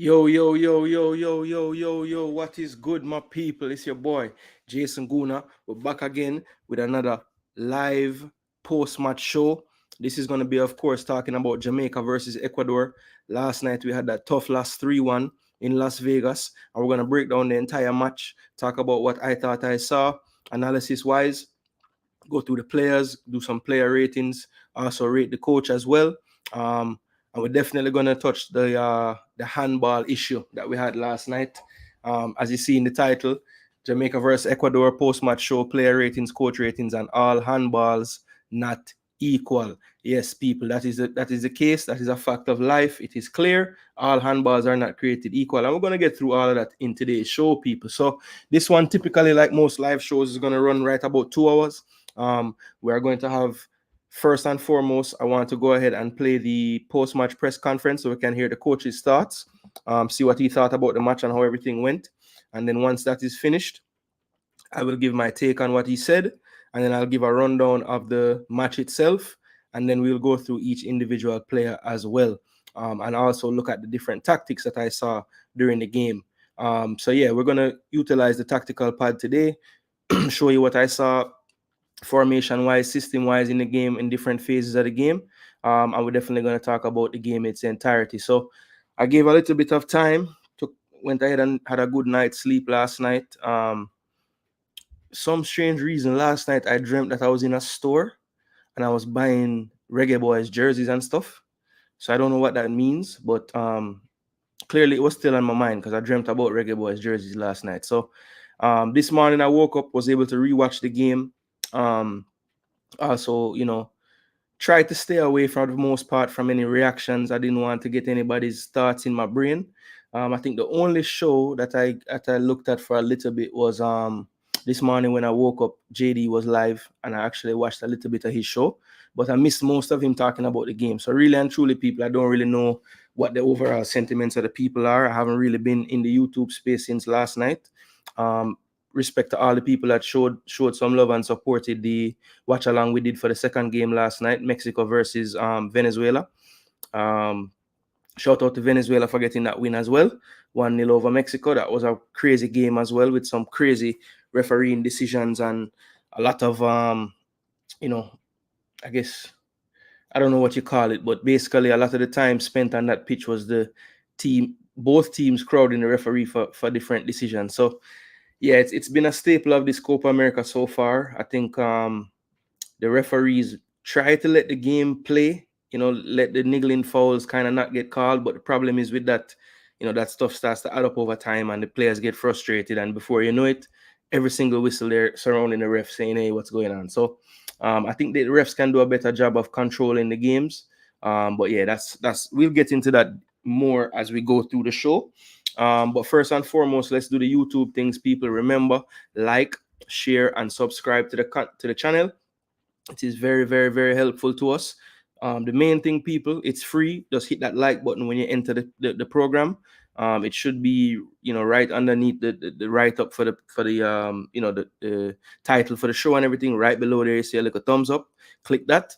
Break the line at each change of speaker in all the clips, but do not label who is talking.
Yo, yo, yo, yo, yo, yo, yo, yo, what is good, my people? It's your boy, Jason Gooner. We're back again with another live post-match show. This is going to be, of course, talking about Jamaica versus Ecuador. Last night, we had that tough last 3-1 in Las Vegas, and we're going to break down the entire match, talk about what I thought I saw, analysis-wise, go through the players, do some player ratings, also rate the coach as well. And we're definitely going to touch the handball issue that we had last night. As you see in the title, Jamaica versus Ecuador post-match show, player ratings, coach ratings, and all handballs not equal. Yes, people, that is the case. That is a fact of life. It is clear. All handballs are not created equal. And we're going to get through all of that in today's show, people. So this one, typically, like most live shows, is going to run right about 2 hours. We are going to have, first and foremost, I want to go ahead and play the post-match press conference so we can hear the coach's thoughts, see what he thought about the match and how everything went. And then once that is finished, I will give my take on what he said, and then I'll give a rundown of the match itself, and then we'll go through each individual player as well, and also look at the different tactics that I saw during the game. So yeah, we're going to utilize the tactical pad today, show you what I saw formation wise, system wise in the game, in different phases of the game. And we're definitely going to talk about the game in its entirety. So I gave a little bit of time, went ahead and had a good night's sleep last night. Some strange reason, last night I dreamt that I was in a store and I was buying Reggae Boys jerseys and stuff. So I don't know what that means, but clearly it was still on my mind because I dreamt about Reggae Boys jerseys last night. So this morning I woke up, was able to rewatch the game. Also, try to stay away for the most part from any reactions. I didn't want to get anybody's thoughts in my brain. I think the only show that I looked at for a little bit was this morning when I woke up. JD was live, and I actually watched a little bit of his show, but I missed most of him talking about the game. So really and truly, people, I don't really know what the overall sentiments of the people are. I haven't really been in the YouTube space since last night. Respect to all the people that showed some love and supported the watch along we did for the second game last night, Mexico versus Venezuela. Shout out to Venezuela for getting that win as well. 1-0 over Mexico. That was a crazy game as well, with some crazy refereeing decisions and a lot of I guess, I don't know what you call it, but basically a lot of the time spent on that pitch was both teams crowding the referee for different decisions. So yeah, it's been a staple of this Copa America so far. I think the referees try to let the game play, let the niggling fouls kind of not get called. But the problem is with that, that stuff starts to add up over time and the players get frustrated. And before you know it, every single whistle there surrounding the ref saying, hey, what's going on? So I think the refs can do a better job of controlling the games. But yeah, we'll get into that more as we go through the show. But first and foremost, let's do the YouTube things. People, remember, like, share, and subscribe to the channel. It is very, very, very helpful to us. The main thing, people, it's free. Just hit that like button when you enter the program. It should be, right underneath the write up for the the title for the show and everything. Right below there, you see a little thumbs up. Click that.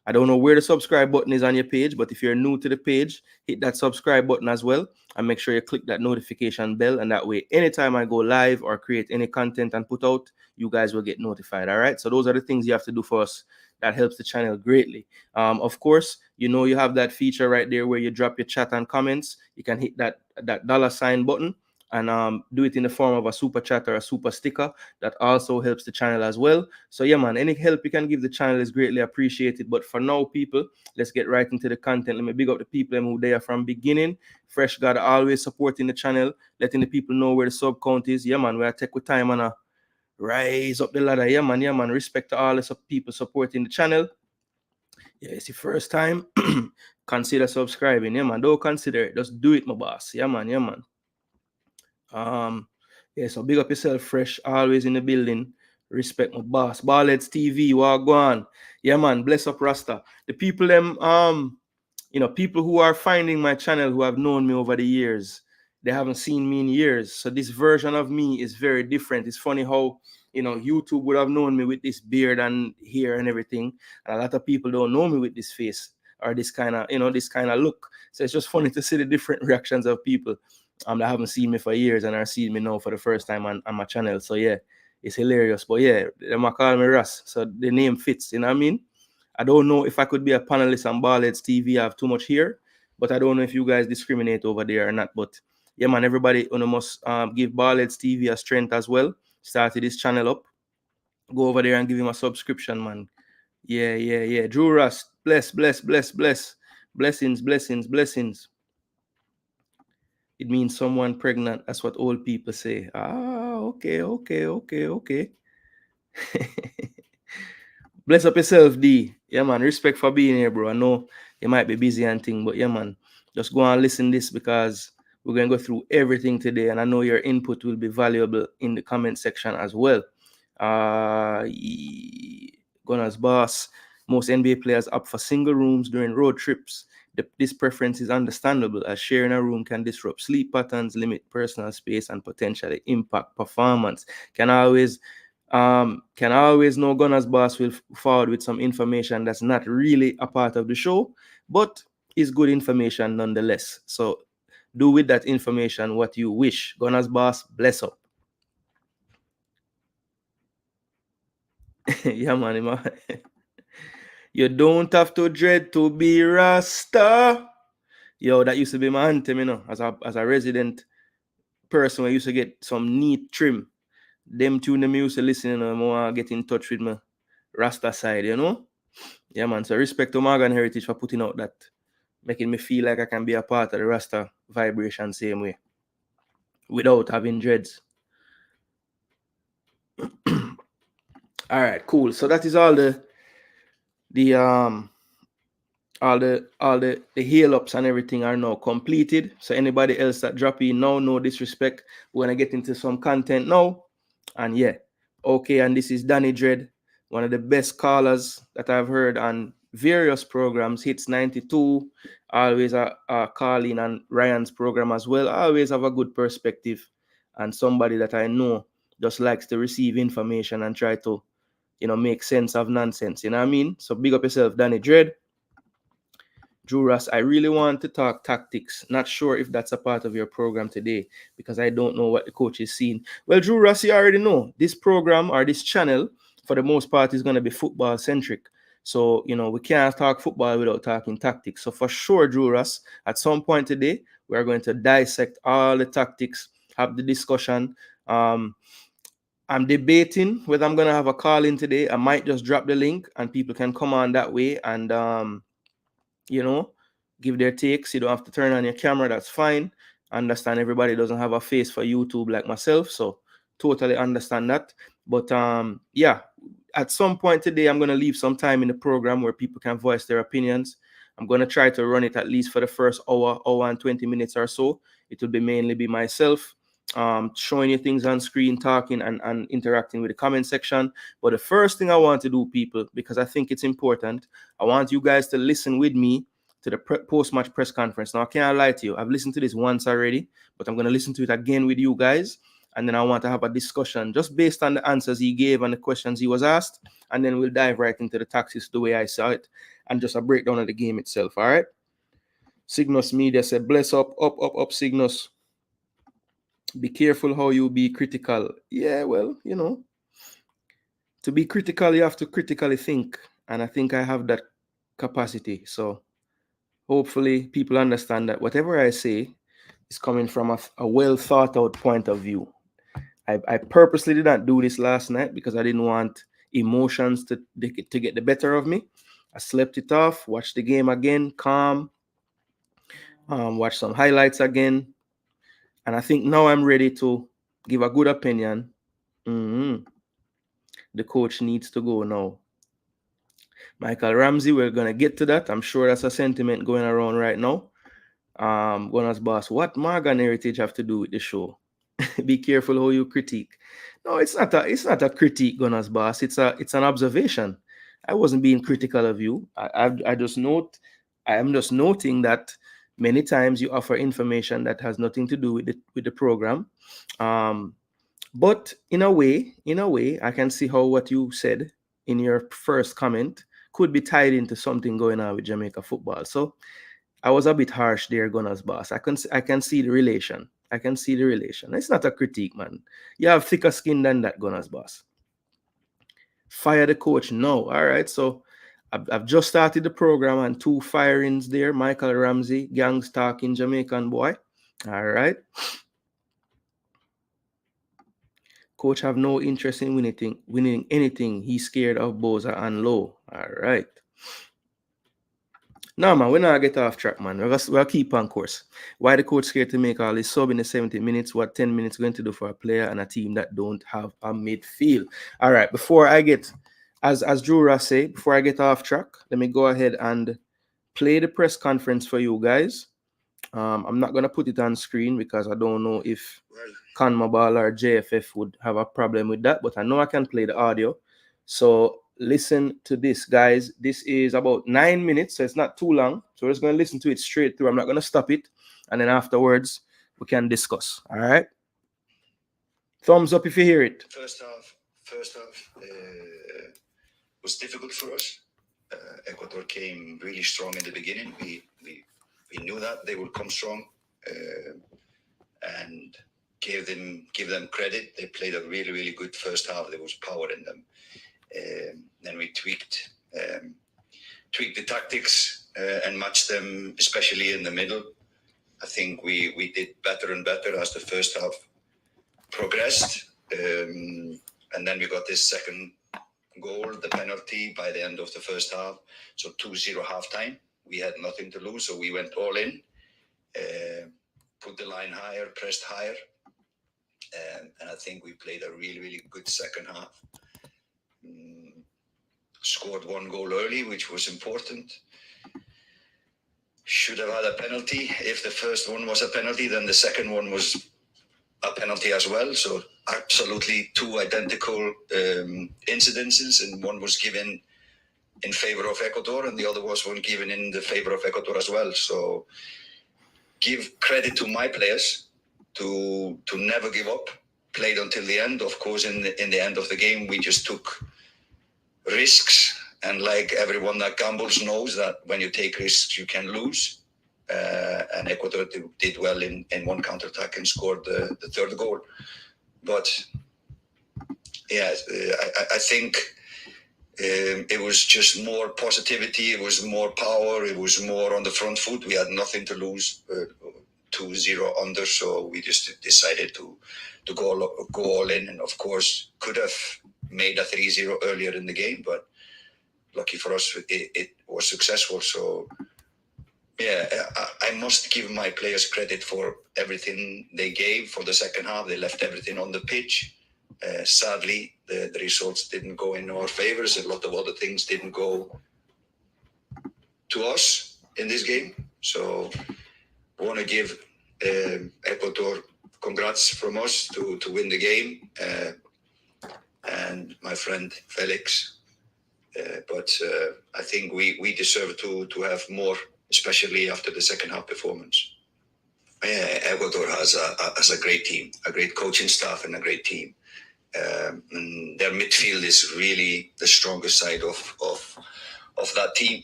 I don't know where the subscribe button is on your page, but if you're new to the page, hit that subscribe button as well, and make sure you click that notification bell. And that way, anytime I go live or create any content and put out, you guys will get notified. All right. So those are the things you have to do for us. That helps the channel greatly. Of course, you have that feature right there where you drop your chat and comments. You can hit that $sign button and do it in the form of a super chat or a super sticker. That also helps the channel as well. So yeah, man, any help you can give the channel is greatly appreciated. But for now, people, let's get right into the content. Let me big up the people who there from beginning. Fresh God always supporting the channel, letting the people know where the sub count is. Yeah, man, we take with time and rise up the ladder. Yeah, man. Yeah, man. Respect to all the people supporting the channel. Yeah, it's your first time. Consider subscribing. Yeah, man. Don't consider it. Just do it, my boss. Yeah, man. Yeah, man. Yeah, so big up yourself, Fresh. Always in the building. Respect my boss. Ballheads TV, Wagwan. Yeah, man. Bless up Rasta. The people people who are finding my channel who have known me over the years, they haven't seen me in years. So this version of me is very different. It's funny how, YouTube would have known me with this beard and hair and everything. And a lot of people don't know me with this face or this kind of look. So it's just funny to see the different reactions of people that haven't seen me for years and are seeing me now for the first time on my channel. So yeah, it's hilarious. But yeah, they might call me Russ, so the name fits. You know what I mean? I don't know if I could be a panelist on Ballheads TV. I have too much hair, but I don't know if you guys discriminate over there or not. But yeah, man, everybody must give Ballheads TV a strength as well. Started this channel up. Go over there and give him a subscription, man. Yeah. Drew Russ, bless. Blessings. It means someone pregnant. That's what old people say. Okay. Bless up yourself, D. Yeah, man. Respect for being here, bro. I know you might be busy and thing, but yeah, man. Just go and listen this because we're going to go through everything today. And I know your input will be valuable in the comment section as well. Gunner's boss. Most NBA players opt for single rooms during road trips. This preference is understandable as sharing a room can disrupt sleep patterns, limit personal space, and potentially impact performance. Can always know Gunner's boss will forward with some information that's not really a part of the show, but is good information nonetheless. So do with that information what you wish. Gunner's boss, bless up. Yeah, man. You don't have to dread to be Rasta. Yo, that used to be my anthem, you know, as a resident person. I used to get some neat trim. Them tune them used to listen, you know, more get in touch with my Rasta side, you know. Yeah, man. So respect to Morgan Heritage for putting out that, making me feel like I can be a part of the Rasta vibration same way, without having dreads. All right, cool. So that is all the hail ups and everything are now completed. So anybody else that drop in now, no disrespect. We're gonna get into some content now. And yeah, okay. And this is Danny Dread, one of the best callers that I've heard on various programs. Hits 92, always a calling on Ryan's program as well. I always have a good perspective and somebody that I know just likes to receive information and try to, make sense of nonsense. You know what I mean? So big up yourself, Danny Dread. Drew Russ, I really want to talk tactics. Not sure if that's a part of your program today because I don't know what the coach is seeing. Well, Drew Russ, you already know this program or this channel, for the most part, is going to be football centric. So, we can't talk football without talking tactics. So for sure, Drew Russ, at some point today, we're going to dissect all the tactics, have the discussion. I'm debating whether I'm going to have a call in today. I might just drop the link and people can come on that way and, give their takes. You don't have to turn on your camera. That's fine. Understand everybody doesn't have a face for YouTube like myself. So totally understand that. But yeah, at some point today, I'm going to leave some time in the program where people can voice their opinions. I'm going to try to run it at least for the first hour and 20 minutes or so. It will mainly be myself showing you things on screen, talking and interacting with the comment section. But the first thing I want to do, people, because I think it's important, I want you guys to listen with me to the post-match press conference. Now, I can't lie to you. I've listened to this once already, but I'm going to listen to it again with you guys. And then I want to have a discussion just based on the answers he gave and the questions he was asked. And then we'll dive right into the tactics the way I saw it and just a breakdown of the game itself. All right. Cygnus Media said, bless up, Cygnus. Be careful how you be critical. Yeah, well, to be critical, you have to critically think. And I think I have that capacity. So hopefully people understand that whatever I say is coming from a well thought out point of view. I purposely did not do this last night because I didn't want emotions to get the better of me. I slept it off, watched the game again, calm, watched some highlights again. And I think now I'm ready to give a good opinion. The coach needs to go now. Michael Ramsey, we're going to get to that. I'm sure that's a sentiment going around right now. Gunner's boss, what Morgan Heritage have to do with the show? Be careful how you critique. No, it's not a critique, Gunner's boss. It's an observation. I wasn't being critical of you. I am just noting that many times you offer information that has nothing to do with the program. But in a way, I can see how what you said in your first comment could be tied into something going on with Jamaica football. So I was a bit harsh there, Gunners boss. I can see the relation. I can see the relation. It's not a critique, man. You have thicker skin than that, Gunners boss. Fire the coach. No. All right. So I've just started the program and 2 firings there. Michael Ramsey, gangs talking Jamaican boy. All right. Coach have no interest in winning anything. He's scared of Boza and Low. All right. No, man, we're not get off track, man. We'll keep on course. Why the coach scared to make all this sub in the 70 minutes? What 10 minutes going to do for a player and a team that don't have a midfield? All right, before I get, as Drew Ross say, before I get off track, let me go ahead and play the press conference for you guys. I'm not going to put it on screen because I don't know if CONMEBOL or JFF would have a problem with that, but I know I can play the audio. So listen to this, guys. This is about 9 minutes, so it's not too long. So we're just going to listen to it straight through. I'm not going to stop it. And then afterwards, we can discuss. All right? Thumbs up if you hear it.
First half was difficult for us. Ecuador came really strong in the beginning. We knew that they would come strong, and give them credit. They played a really, really good first half. There was power in them. Then we tweaked the tactics and matched them, especially in the middle. I think we did better and better as the first half progressed. And then we got this second goal, the penalty, by the end of the first half. So 2-0 halftime. We had nothing to lose, so we went all in, put the line higher, pressed higher. And I think we played a really, really good second half. Scored 1 goal early, which was important. Should have had a penalty. If the first one was a penalty, then the second one was a penalty as well. So absolutely 2 identical incidences, and one was given in favor of Ecuador and the other was one given in the favor of Ecuador as well. So give credit to my players to never give up, played until the end. Of course, in the end of the game, we just took risks, and like everyone that gambles knows that when you take risks, you can lose. And Ecuador did well in one counterattack and scored the third goal. But yeah, I think it was just more positivity. It was more power. It was more on the front foot. We had nothing to lose. 2-0 under, so we just decided to go all in. And of course, could have made a 3-0 earlier in the game, but lucky for us, it was successful. So yeah, I must give my players credit for everything they gave for the second half. They left everything on the pitch. Sadly, the results didn't go in our favors. A lot of other things didn't go to us in this game. So I want to give Ecuador congrats from us to win the game, and my friend Felix. But I think we deserve to have more, especially after the second half performance. Ecuador has a great team, a great coaching staff, and a great team. And their midfield is really the strongest side of that team.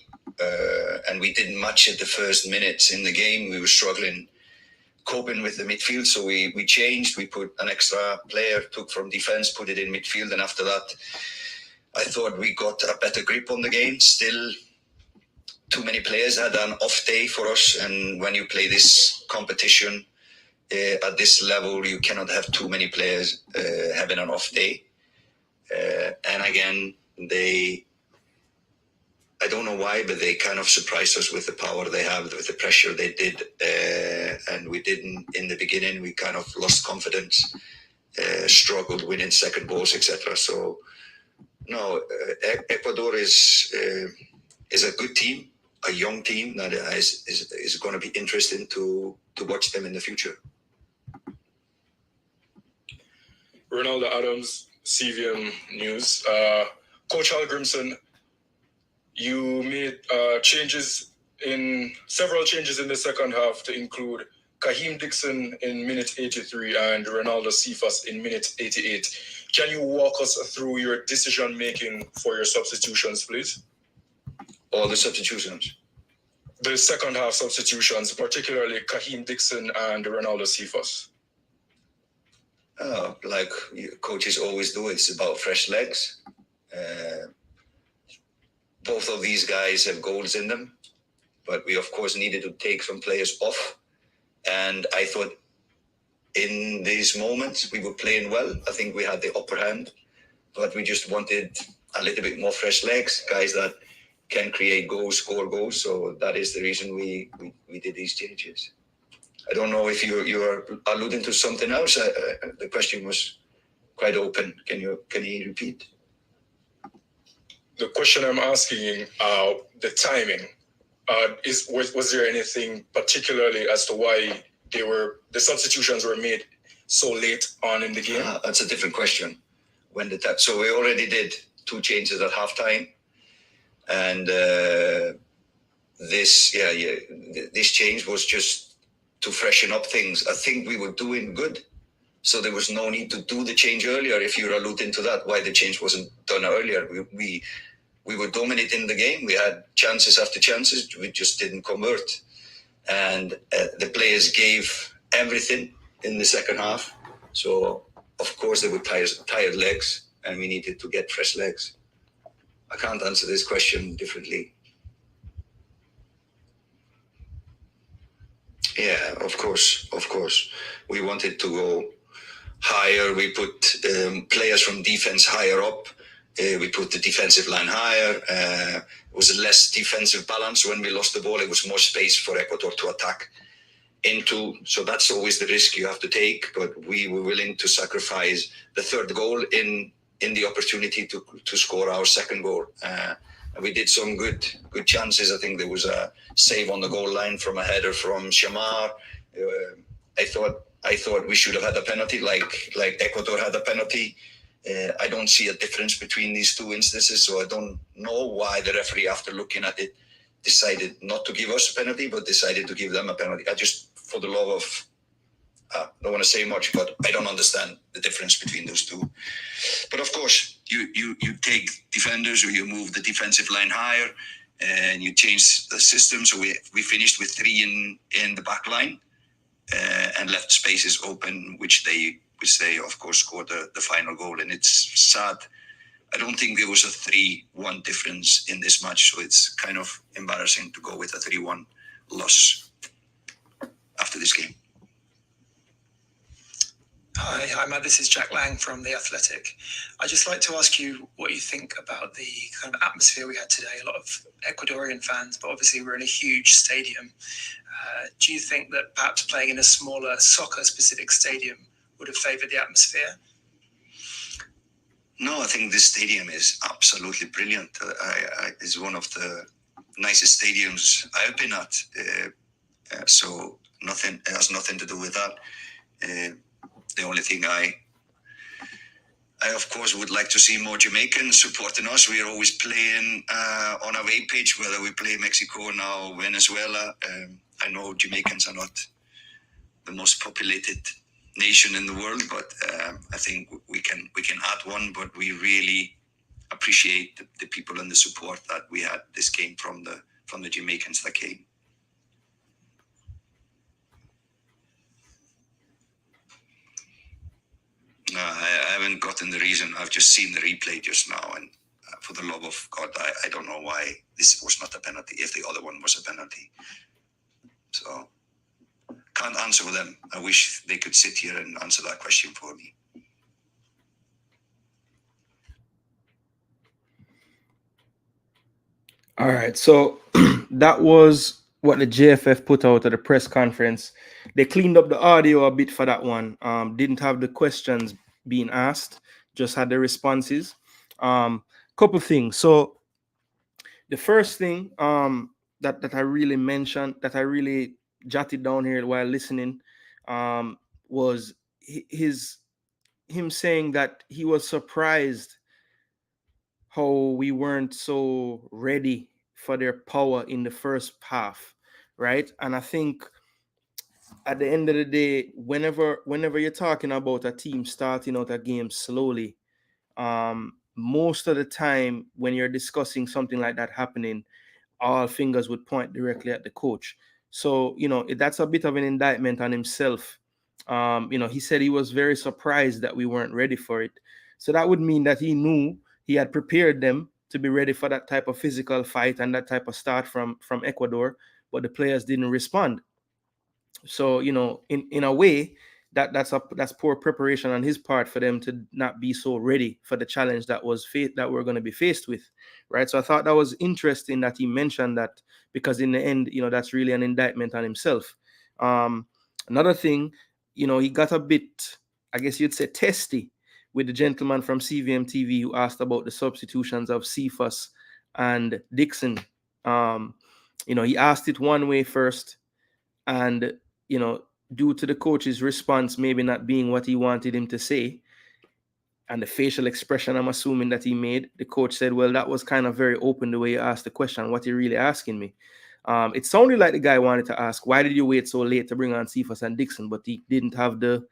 And we didn't match it the first minutes in the game. We were struggling coping with the midfield, so we changed. We put an extra player, took from defense, put it in midfield, and after that, I thought we got a better grip on the game. Still, too many players had an off day for us, and when you play this competition at this level, you cannot have too many players having an off day. And again, I don't know why, but they kind of surprised us with the power they have, with the pressure they did. And we didn't, in the beginning, we kind of lost confidence, struggled winning second balls, etc. So, no, Ecuador is a good team, a young team that is going to be interesting to watch them in the future.
Ronaldo Adams, CVM News. Coach Hallgrimson, you made several changes in the second half to include Kaheem Dixon in minute 83 and Ronaldo Cephas in minute 88. Can you walk us through your decision making for your substitutions, please?
All the substitutions?
the second half substitutions, particularly Kahim Dixon and Ronaldo Cephas?
Like coaches always do, it's about fresh legs. Both of these guys have goals in them, but we of course needed to take some players off. And I thought in these moments we were playing well. I think we had the upper hand, but we just wanted a little bit more fresh legs, guys that can create goals, score goals. So that is the reason we did these changes. I don't know if you're alluding to something else. The question was quite open. Can you repeat?
The question I'm asking, the timing, was there anything particularly as to why the substitutions were made so late on in the game?
That's a different question. So we already did 2 changes at halftime, and this change was just to freshen up things. I think we were doing good, so there was no need to do the change earlier. If you're alluding to that, why the change wasn't done earlier? We were dominating the game. We had chances after chances. We just didn't convert, and the players gave everything in the second half. So of course they were tired legs, and we needed to get fresh legs. I can't answer this question differently. Yeah, of course. We wanted to go higher. We put players from defense higher up. We put the defensive line higher. It was a less defensive balance when we lost the ball. It was more space for Ecuador to attack into. So that's always the risk you have to take. But we were willing to sacrifice the third goal in the opportunity to score our second goal. And we did some good chances. I think there was a save on the goal line from a header from Shamar. I thought we should have had a penalty, like Ecuador had a penalty. I don't see a difference between these 2 instances, so I don't know why the referee, after looking at it, decided not to give us a penalty, but decided to give them a penalty. I just, for the love of, don't want to say much, but I don't understand the difference between those 2. But of course, you take defenders, or you move the defensive line higher, and you change the system. So we finished with 3 in the back line, and left spaces open, which they of course scored the final goal. And it's sad. I don't think there was a 3-1 difference in this match, so it's kind of embarrassing to go with a 3-1 loss after this game.
Hi, Matt. This is Jack Lang from The Athletic. I'd just like to ask you what you think about the kind of atmosphere we had today. A lot of Ecuadorian fans, but obviously we're in a huge stadium. Do you think that perhaps playing in a smaller soccer-specific stadium would have favoured the atmosphere?
No, I think this stadium is absolutely brilliant. It's one of the nicest stadiums I've been at. So it has nothing to do with that. The only thing I of course would like to see more Jamaicans supporting us. We are always playing on our away pitch, whether we play Mexico now or Venezuela. I know Jamaicans are not the most populated nation in the world, but I think we can add one. But we really appreciate the people and the support that we had this game from the Jamaicans that came. No, I haven't gotten the reason. I've just seen the replay just now, and for the love of God, I don't know why this was not a penalty if the other one was a penalty. So, can't answer for them. I wish they could sit here and answer that question for me.
All right, so that was what the JFF put out at the press conference. They cleaned up the audio a bit for that one. Didn't have the questions being asked, just had the responses. Couple things. So the first thing that I really mentioned, that I really jotted down here while listening, was him saying that he was surprised how we weren't so ready for their power in the first half, right? And I think at the end of the day, whenever you're talking about a team starting out a game slowly, most of the time when you're discussing something like that happening, all fingers would point directly at the coach. So, that's a bit of an indictment on himself. He said he was very surprised that we weren't ready for it. So that would mean that he knew he had prepared them to be ready for that type of physical fight and that type of start from Ecuador, but the players didn't respond. So, in a way, that's poor preparation on his part for them to not be so ready for the challenge that we're going to be faced with, right? So I thought that was interesting that he mentioned that, because in the end, that's really an indictment on himself. Another thing, he got a bit, I guess you'd say, testy with the gentleman from CVM TV who asked about the substitutions of Cephas and Dixon. He asked it one way first, and due to the coach's response maybe not being what he wanted him to say, and the facial expression I'm assuming that he made, the coach said, well, that was kind of very open the way you asked the question. What are you really asking me? It sounded like the guy wanted to ask, why did you wait so late to bring on Cephas and Dixon? But he didn't have the,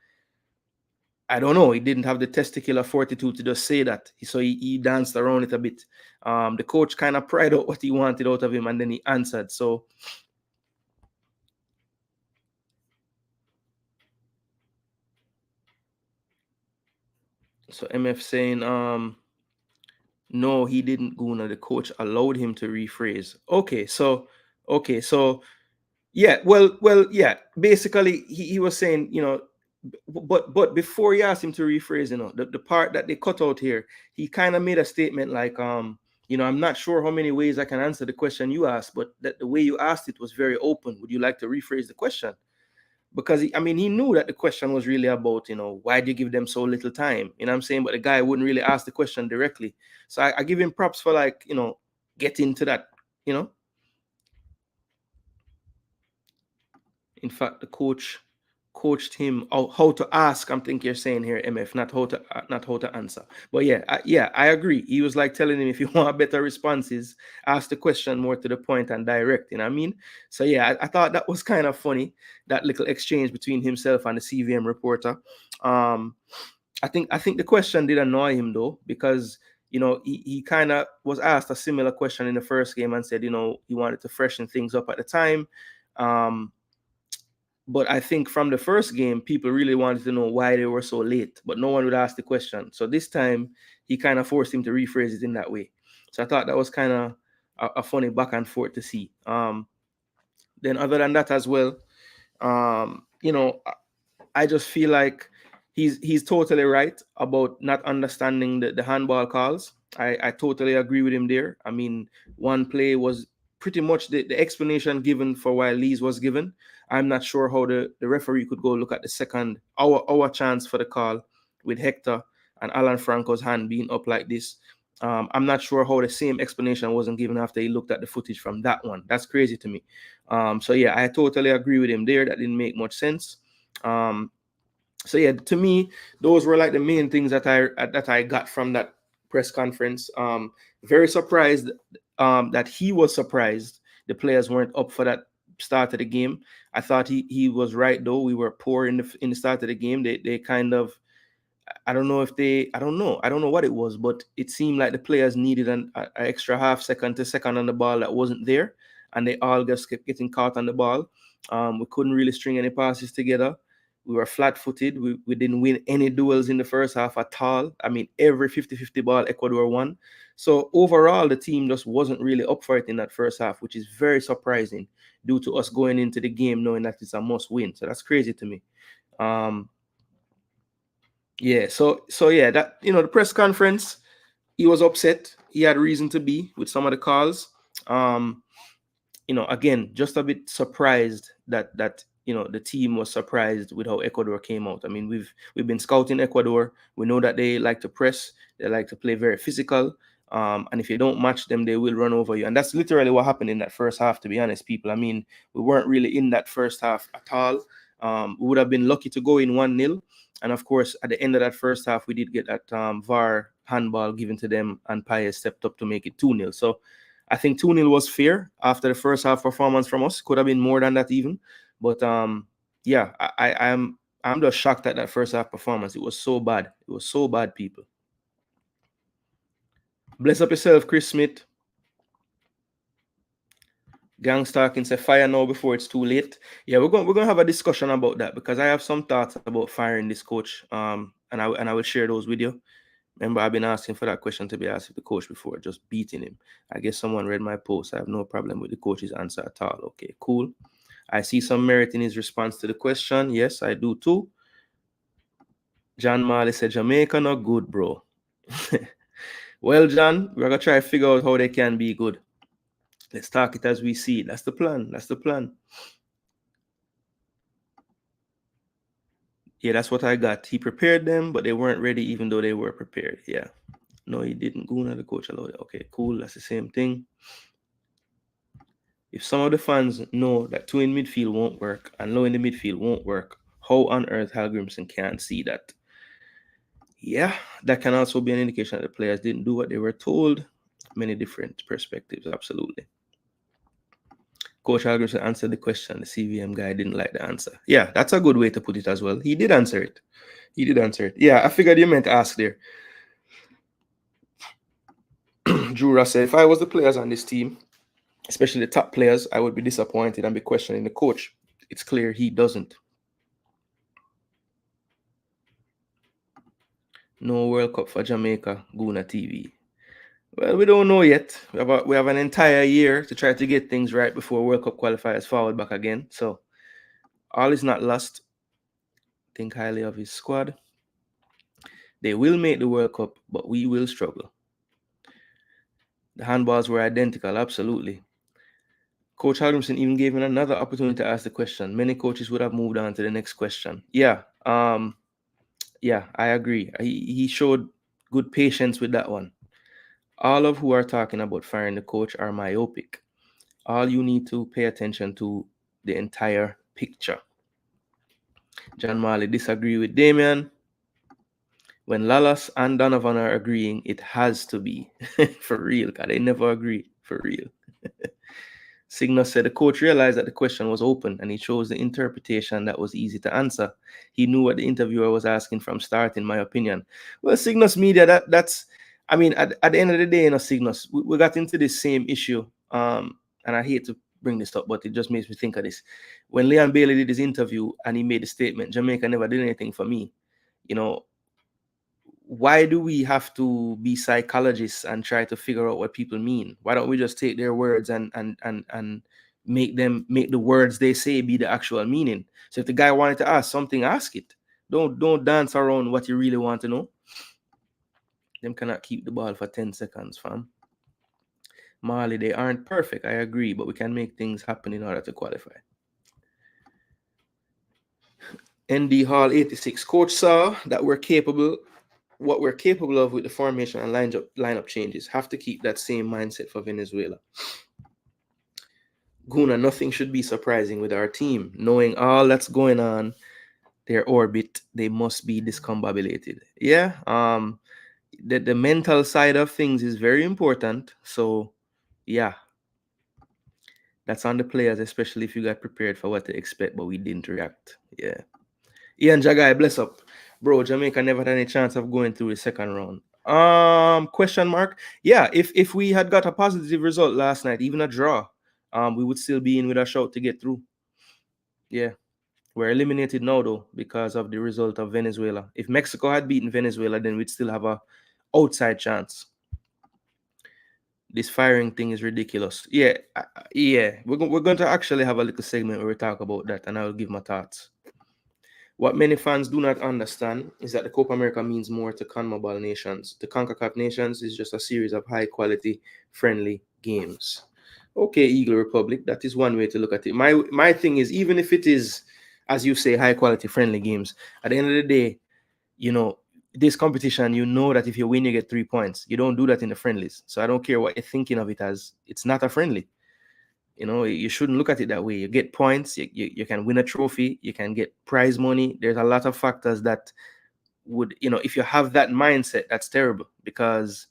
I don't know, he didn't have the testicular fortitude to just say that. So he danced around it a bit. The coach kind of pried out what he wanted out of him, and then he answered. So MF saying, no, he didn't, Gooner. The coach allowed him to rephrase. Okay, so yeah, yeah. Basically, he was saying, but before he asked him to rephrase, the part that they cut out here, he kind of made a statement like, I'm not sure how many ways I can answer the question you asked, but that the way you asked it was very open. Would you like to rephrase the question? Because he knew that the question was really about, why do you give them so little time? You know what I'm saying? But the guy wouldn't really ask the question directly. So I give him props for, like, getting to that, In fact, the coach coached him how to ask. I'm thinking you're saying here, MF, not how to answer. But yeah, I agree. He was like telling him, if you want better responses, ask the question more to the point and direct. You know what I mean? So yeah, I thought that was kind of funny, that little exchange between himself and the CVM reporter. I think the question did annoy him though, because he kind of was asked a similar question in the first game and said, he wanted to freshen things up at the time. But I think from the first game, people really wanted to know why they were so late, but no one would ask the question. So this time, he kind of forced him to rephrase it in that way. So I thought that was kind of a funny back and forth to see. Then other than that as well, I just feel like he's totally right about not understanding the handball calls. I totally agree with him there. I mean, one play was pretty much the explanation given for why Lee's was given. I'm not sure how the referee could go look at the second, our chance for the call with Hector and Alan Franco's hand being up like this. I'm not sure how the same explanation wasn't given after he looked at the footage from that one. That's crazy to me. So yeah, I totally agree with him there. That didn't make much sense. So yeah, to me, those were like the main things that I got from that press conference. Very surprised that he was surprised the players weren't up for that start of the game. I thought he was right though. We were poor in the start of the game. They kind of, I don't know what it was, but it seemed like the players needed an extra half second to second on the ball that wasn't there, and they all just kept getting caught on the ball. We couldn't really string any passes together. We were flat-footed. We didn't win any duels in the first half at all. I mean, every 50-50 ball Ecuador won. So overall, the team just wasn't really up for it in that first half, which is very surprising due to us going into the game knowing that it's a must-win. So that's crazy to me. Yeah, so yeah, that, the press conference, he was upset. He had reason to be with some of the calls. Again, just a bit surprised that the team was surprised with how Ecuador came out. I mean, we've been scouting Ecuador. We know that they like to press. They like to play very physical. And if you don't match them, they will run over you. And that's literally what happened in that first half, to be honest, people. I mean, we weren't really in that first half at all. We would have been lucky to go in 1-0. And of course, at the end of that first half, we did get that VAR handball given to them, and Paez stepped up to make it 2-0. So I think 2-0 was fair after the first half performance from us. Could have been more than that even. But yeah, I'm just shocked at that first half performance. It was so bad. It was so bad, people. Bless up yourself, Chris Smith. Gang Stalking say fire now before it's too late. Yeah, we're gonna have a discussion about that because I have some thoughts about firing this coach. And I will share those with you. Remember, I've been asking for that question to be asked of the coach before, just beating him. I guess someone read my post. I have no problem with the coach's answer at all. Okay, cool. I see some merit in his response to the question. Yes, I do too. John Marley said, Jamaica not good, bro. Well, John, we're going to try to figure out how they can be good. Let's talk it as we see it. That's the plan. That's the plan. Yeah, that's what I got. He prepared them, but they weren't ready even though they were prepared. Yeah. No, he didn't. Gooner, the coach allowed it. Okay, cool. That's the same thing. If some of the fans know that 2 in midfield won't work and low in the midfield won't work, how on earth Hal Grimson can't see that? Yeah, that can also be an indication that the players didn't do what they were told. Many different perspectives, absolutely. Coach Hal Grimson answered the question. The CVM guy didn't like the answer. Yeah, that's a good way to put it as well. He did answer it. Yeah, I figured you meant to ask there. Jura said, if I was the players on this team, especially the top players, I would be disappointed and be questioning the coach. It's clear he doesn't. No World Cup for Jamaica, Gooner TV. Well, we don't know yet. We have an entire year to try to get things right before World Cup qualifiers forward back again. So all is not lost. Think highly of his squad. They will make the World Cup, but we will struggle. The handballs were identical, absolutely. Coach Haldimson even gave him another opportunity to ask the question. Many coaches would have moved on to the next question. Yeah, I agree. He showed good patience with that one. All of who are talking about firing the coach are myopic. All you need to pay attention to the entire picture. John Marley disagree with Damian. When Lalas and Donovan are agreeing, it has to be for real, because they never agree for real. Cygnus said the coach realized that the question was open and he chose the interpretation that was easy to answer. He knew what the interviewer was asking from start, in my opinion. Well, Cygnus Media, that's I mean, at the end of the day, Cygnus, we got into this same issue. And I hate to bring this up, but it just makes me think of this. When Leon Bailey did his interview and he made the statement, Jamaica never did anything for me. Why do we have to be psychologists and try to figure out what people mean? Why don't we just take their words and make the words they say be the actual meaning? So if the guy wanted to ask something, ask it. Don't dance around what you really want to know. Them cannot keep the ball for 10 seconds, fam. Marley, they aren't perfect, I agree, but we can make things happen in order to qualify. ND Hall 86, coach saw that what we're capable of with the formation and lineup changes. Have to keep that same mindset for Venezuela. Gooner, nothing should be surprising with our team. Knowing all that's going on, their orbit, they must be discombobulated. Yeah, the mental side of things is very important. So, yeah, that's on the players, especially if you got prepared for what to expect, but we didn't react. Yeah. Ian Jagai, bless up. Bro, Jamaica never had any chance of going through the second round. Question mark. Yeah, if we had got a positive result last night, even a draw, we would still be in with a shout to get through. Yeah. We're eliminated now, though, because of the result of Venezuela. If Mexico had beaten Venezuela, then we'd still have a outside chance. This firing thing is ridiculous. Yeah. We're going to actually have a little segment where we talk about that, and I will give my thoughts. What many fans do not understand is that the Copa America means more to CONMEBOL nations. The CONCACAF nations is just a series of high-quality, friendly games. Okay, Eagle Republic, that is one way to look at it. My thing is, even if it is, as you say, high-quality, friendly games, at the end of the day, this competition, that if you win, you get 3 points. You don't do that in the friendlies. So I don't care what you're thinking of it as. It's not a friendly. You shouldn't look at it that way. You get points, you can win a trophy, you can get prize money. There's a lot of factors that would, if you have that mindset, that's terrible, because,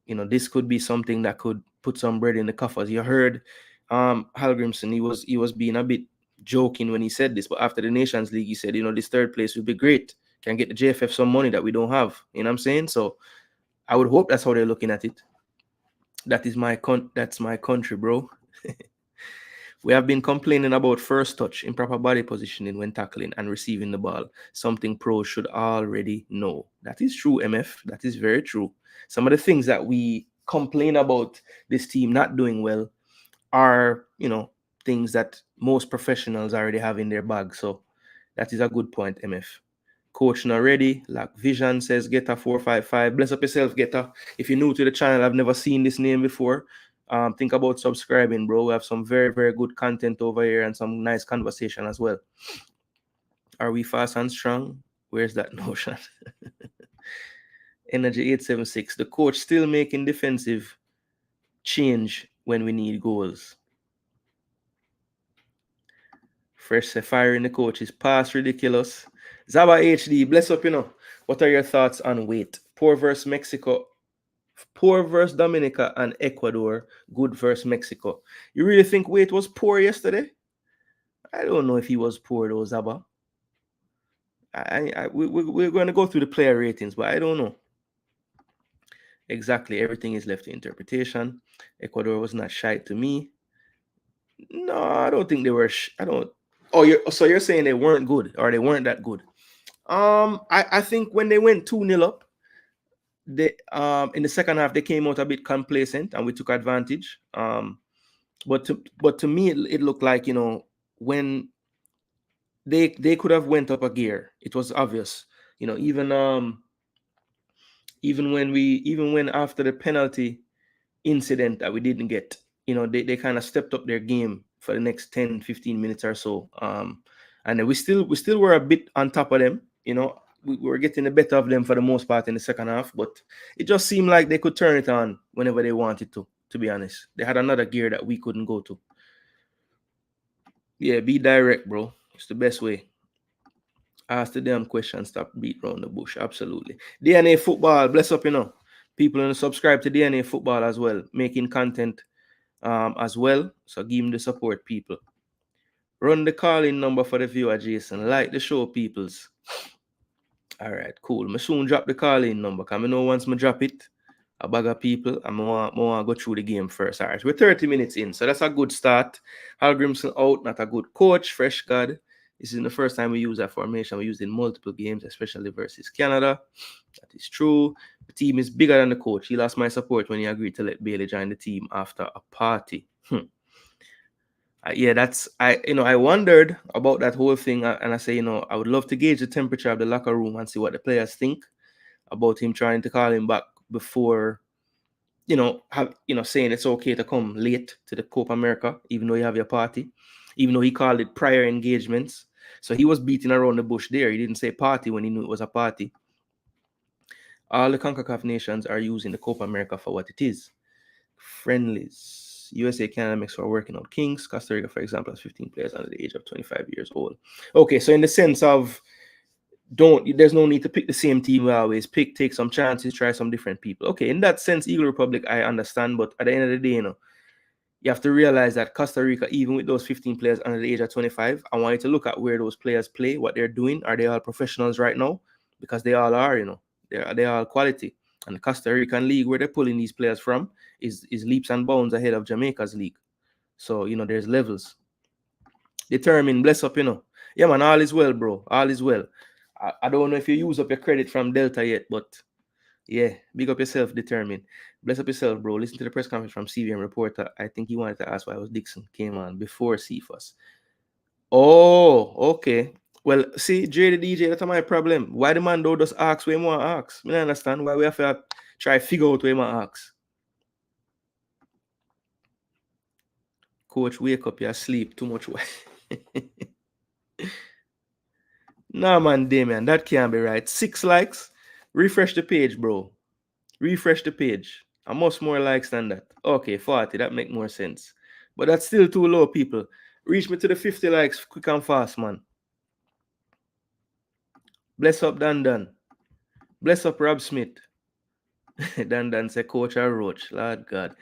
this could be something that could put some bread in the coffers. You heard Hal Grimson, he was being a bit joking when he said this, but after the Nations League, he said, this third place would be great. Can get the JFF some money that we don't have. You know what I'm saying? So I would hope that's how they're looking at it. That's my country, bro. We have been complaining about first touch, improper body positioning when tackling and receiving the ball, something pros should already know. That is true, MF. That is very true. Some of the things that we complain about this team not doing well are, things that most professionals already have in their bag. So that is a good point, MF. Coach not ready, lack vision, says Geta 455. Bless up yourself, Geta. If you're new to the channel, I've never seen this name before. Think about subscribing, bro. We have some very, very good content over here and some nice conversation as well. Are we fast and strong? Where's that notion? Energy 876. The coach still making defensive change when we need goals. Fresh firing the coach is past ridiculous. Zaba HD, bless up, What are your thoughts on weight? Poor versus Mexico. Poor versus Dominica and Ecuador. Good versus Mexico. You really think Wait was poor yesterday? I don't know if he was poor though, Zaba. We're going to go through the player ratings, but I don't know. Exactly. Everything is left to interpretation. Ecuador was not shy to me. No, I don't think they were. I don't. Oh, so you're saying they weren't good or they weren't that good? I think when they went 2-0 up, they in the second half they came out a bit complacent and we took advantage. But to me it looked like, when they could have went up a gear. It was obvious, even when after the penalty incident that we didn't get, they kind of stepped up their game for the next 10-15 minutes or so. And then we still were a bit on top of them, we were getting the better of them for the most part in the second half, but it just seemed like they could turn it on whenever they wanted to be honest. They had another gear that we couldn't go to. Yeah, be direct, bro. It's the best way. Ask the damn question, stop beat around the bush. Absolutely. DNA Football, bless up, People and subscribe to DNA Football as well, making content as well. So give him the support, people. Run the calling number for the viewer, Jason. Like the show, peoples. All right, cool. I soon drop the calling number. Because I know once I drop it, a bag of people, I'm want to go through the game first. All right, we're 30 minutes in. So that's a good start. Hal Grimson out, not a good coach. Fresh God. This is the first time we use that formation. We used it in multiple games, especially versus Canada. That is true. The team is bigger than the coach. He lost my support when he agreed to let Bailey join the team after a party. Yeah, I wondered about that whole thing, and I say, I would love to gauge the temperature of the locker room and see what the players think about him trying to call him back before, saying it's okay to come late to the Copa America, even though you have your party, even though he called it prior engagements. So he was beating around the bush there. He didn't say party when he knew it was a party. All the CONCACAF nations are using the Copa America for what it is. Friendlies. USA, Canada, Mexico are working out kinks. Costa Rica, for example, has 15 players under the age of 25 years old. Okay, so in the sense of there's no need to pick the same team we always pick, take some chances, try some different people. Okay, in that sense, Eagle Republic, I understand, but at the end of the day, you have to realize that Costa Rica, even with those 15 players under the age of 25, I want you to look at where those players play, what they're doing. Are they all professionals right now? Because they all are, they're all quality. And the Costa Rican league, where they're pulling these players from, is leaps and bounds ahead of Jamaica's league. So, there's levels. Determined, bless up, Yeah, man, all is well, bro. All is well. I don't know if you use up your credit from Delta yet, but yeah, big up yourself, determined. Bless up yourself, bro. Listen to the press conference from CVM reporter. I think he wanted to ask why was Dixon came on before CFUS. Oh, okay. Well, see, Jay the DJ, that's my problem. Why the man don't just ask where he want to ask? I don't understand why we have to try to figure out where he want to ask. Coach, wake up, you're asleep. Too much. Nah, man, Damien, that can't be right. 6 likes. Refresh the page, bro. Refresh the page. I must more likes than that. Okay, 40. That make more sense. But that's still too low, people. Reach me to the 50 likes quick and fast, man. Bless up, Dan. Bless up, Rob Smith. Dan say, Coach or Roach. Lord God.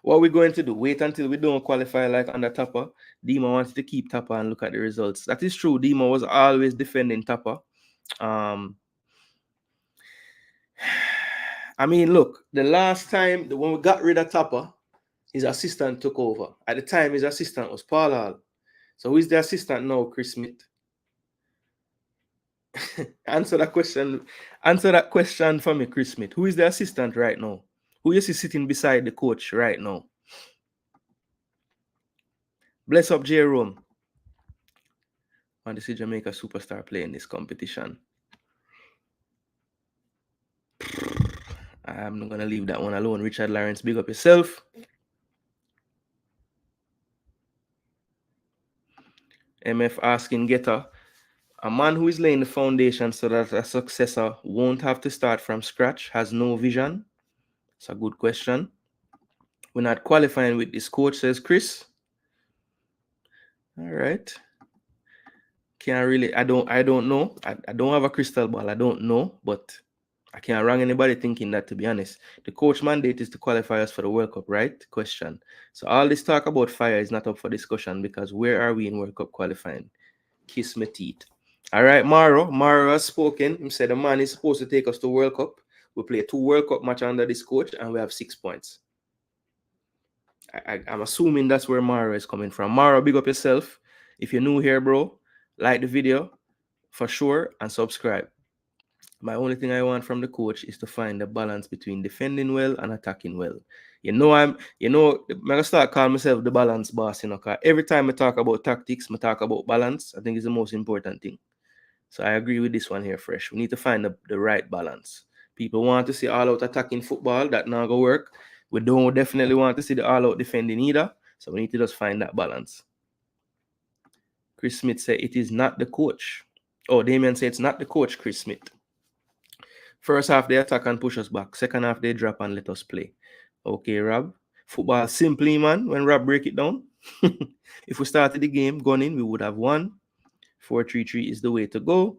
What are we going to do? Wait until we don't qualify like under Tapper? Dima wants to keep Tapper and look at the results. That is true. Dima was always defending Tapper. I mean, look, the last time when we got rid of Tapper, His assistant took over. At the time, his assistant was Paul Hall. So who is the assistant now, Chris Smith? Answer that question. Answer that question for me, Chris Smith. Who is the assistant right now? Who is he sitting beside the coach right now? Bless up Jerome. I want to see Jamaica superstar play in this competition. I'm not going to leave that one alone. Richard Lawrence, big up yourself. MF asking Getter, a man who is laying the foundation so that a successor won't have to start from scratch has no vision. It's a good question. We're not qualifying with this coach, says Chris. All right. Can't really, I don't know. I don't have a crystal ball. I don't know, but I can't wrong anybody thinking that, to be honest. The coach mandate is to qualify us for the World Cup, right? Question. So all this talk about fire is not up for discussion because where are we in World Cup qualifying? Kiss my teeth. All right, Maro has spoken. He said the man is supposed to take us to World Cup. We play 2 World Cup match under this coach and we have 6 points. I'm assuming that's where Maro is coming from. Maro, big up yourself. If you're new here, bro, like the video for sure and subscribe. My only thing I want from the coach is to find the balance between defending well and attacking well. I'm gonna start calling myself the balance boss, because every time I talk about tactics, I talk about balance. I think it's the most important thing. So I agree with this one here, Fresh. We need to find the right balance. People want to see all-out attacking football. That not gonna work. We don't definitely want to see the all-out defending either. So we need to just find that balance. Chris Smith said it is not the coach. Oh, Damien said it's not the coach, Chris Smith. First half, they attack and push us back. Second half, they drop and let us play. Okay, Rob. Football simply, man, when Rob break it down. If we started the game gunning, we would have won. 4-3-3 is the way to go.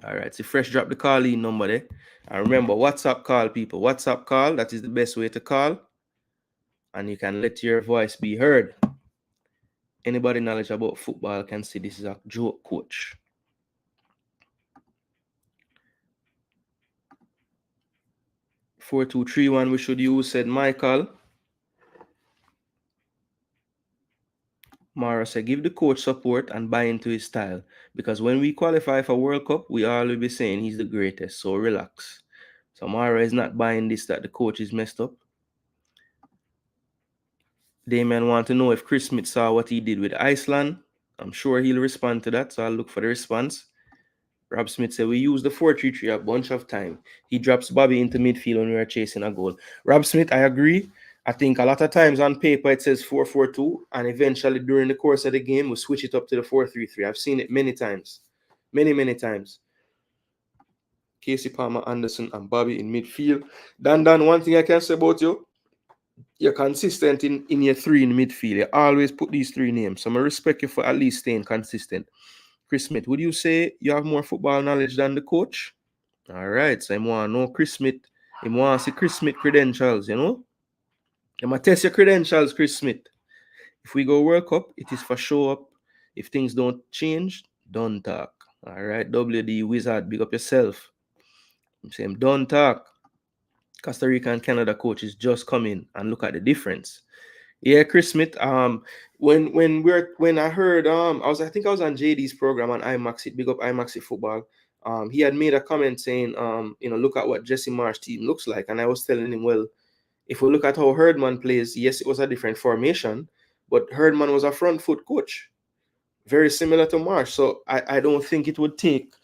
All right, so Fresh drop the call-in number there. And remember, WhatsApp call, people. WhatsApp call, that is the best way to call. And you can let your voice be heard. Anybody knowledge about football can see this is a joke, coach. 4-2-3-1 we should use, said Michael. Mara said, give the coach support and buy into his style. Because when we qualify for World Cup, we all will be saying he's the greatest. So relax. So Mara is not buying this that the coach is messed up. Damien want to know if Chris Smith saw what he did with Iceland. I'm sure he'll respond to that. So I'll look for the response. Rob Smith said, we use the 4-3-3 a bunch of time. He drops Bobby into midfield when we are chasing a goal. Rob Smith, I agree. I think a lot of times on paper it says 4-4-2, and eventually during the course of the game, we switch it up to the 4-3-3. I've seen it many times. Many times. Casey Palmer, Anderson, and Bobby in midfield. Dan, one thing I can say about you, you're consistent in your 3 in midfield. You always put these 3 names. So I respect you for at least staying consistent. Chris Smith, would you say you have more football knowledge than the coach? All right, so I want to know Chris Smith. I want to see Chris Smith credentials, I'm going to test your credentials, Chris Smith. If we go World Cup, it is for show up. If things don't change, don't talk. All right, WD Wizard, big up yourself. I'm saying don't talk. Costa Rica and Canada coaches just come in and look at the difference. Yeah, Chris Smith. When I heard I think I was on JD's program on IMAX, big up IMAX football. He had made a comment saying, look at what Jesse Marsh's team looks like, and I was telling him, well, if we look at how Herdman plays, yes, it was a different formation, but Herdman was a front foot coach, very similar to Marsh. So I don't think it would take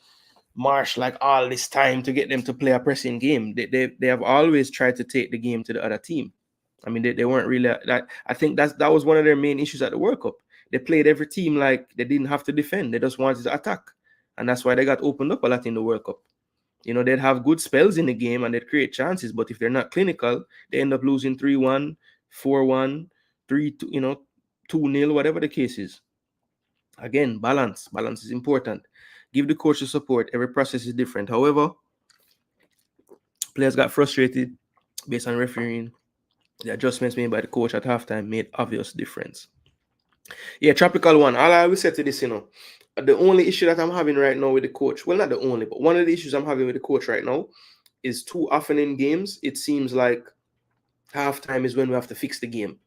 Marsh like all this time to get them to play a pressing game. They have always tried to take the game to the other team. I mean, they weren't really that. I think that was one of their main issues at the World Cup. They played every team like they didn't have to defend. They just wanted to attack. And that's why they got opened up a lot in the World Cup. They'd have good spells in the game and they'd create chances. But if they're not clinical, they end up losing 3-1, 4-1, 3-2, 2-0, whatever the case is. Again, balance. Balance is important. Give the coach the support. Every process is different. However, players got frustrated based on refereeing. The adjustments made by the coach at halftime made obvious difference. Yeah, Tropical One. All I will say to this, the only issue that I'm having right now with the coach, well, not the only, but one of the issues I'm having with the coach right now is too often in games, it seems like halftime is when we have to fix the game.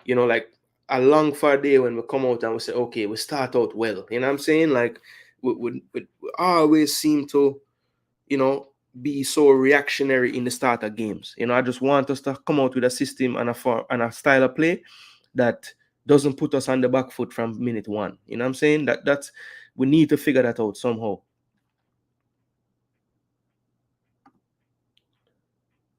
Like a long far day when we come out and we say, okay, we start out well. You know what I'm saying? Like we always seem to, be so reactionary in the start of games. I just want us to come out with a system and a style of play that doesn't put us on the back foot from minute one. You know what I'm saying? That's we need to figure that out somehow.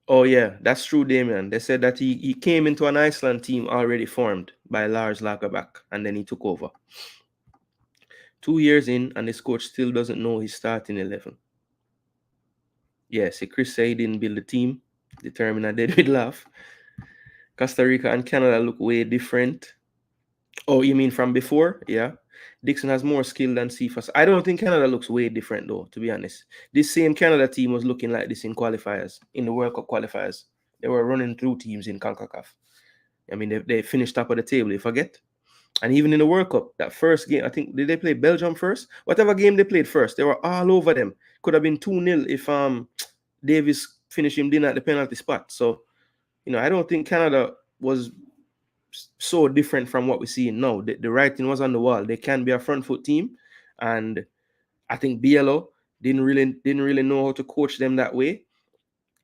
Oh yeah, that's true, Damien. They said that he came into an Iceland team already formed by Lars Lagerbäck, and then he took over. 2 years in, and this coach still doesn't know his starting 11. Yes, Chris said he didn't build the team. Determined I did with laugh. Costa Rica and Canada look way different. Oh, you mean from before? Yeah. Dixon has more skill than Cephas. I don't think Canada looks way different, though, to be honest. This same Canada team was looking like this in qualifiers, in the World Cup qualifiers. They were running through teams in CONCACAF. I mean, they finished top of the table, you forget. And even in the World Cup, that first game, I think, did they play Belgium first? Whatever game they played first, they were all over them. Could have been 2-0 if Davis finished him dinner at the penalty spot. So, I don't think Canada was so different from what we see now. The writing was on the wall. They can be a front foot team, and I think Biello didn't really know how to coach them that way,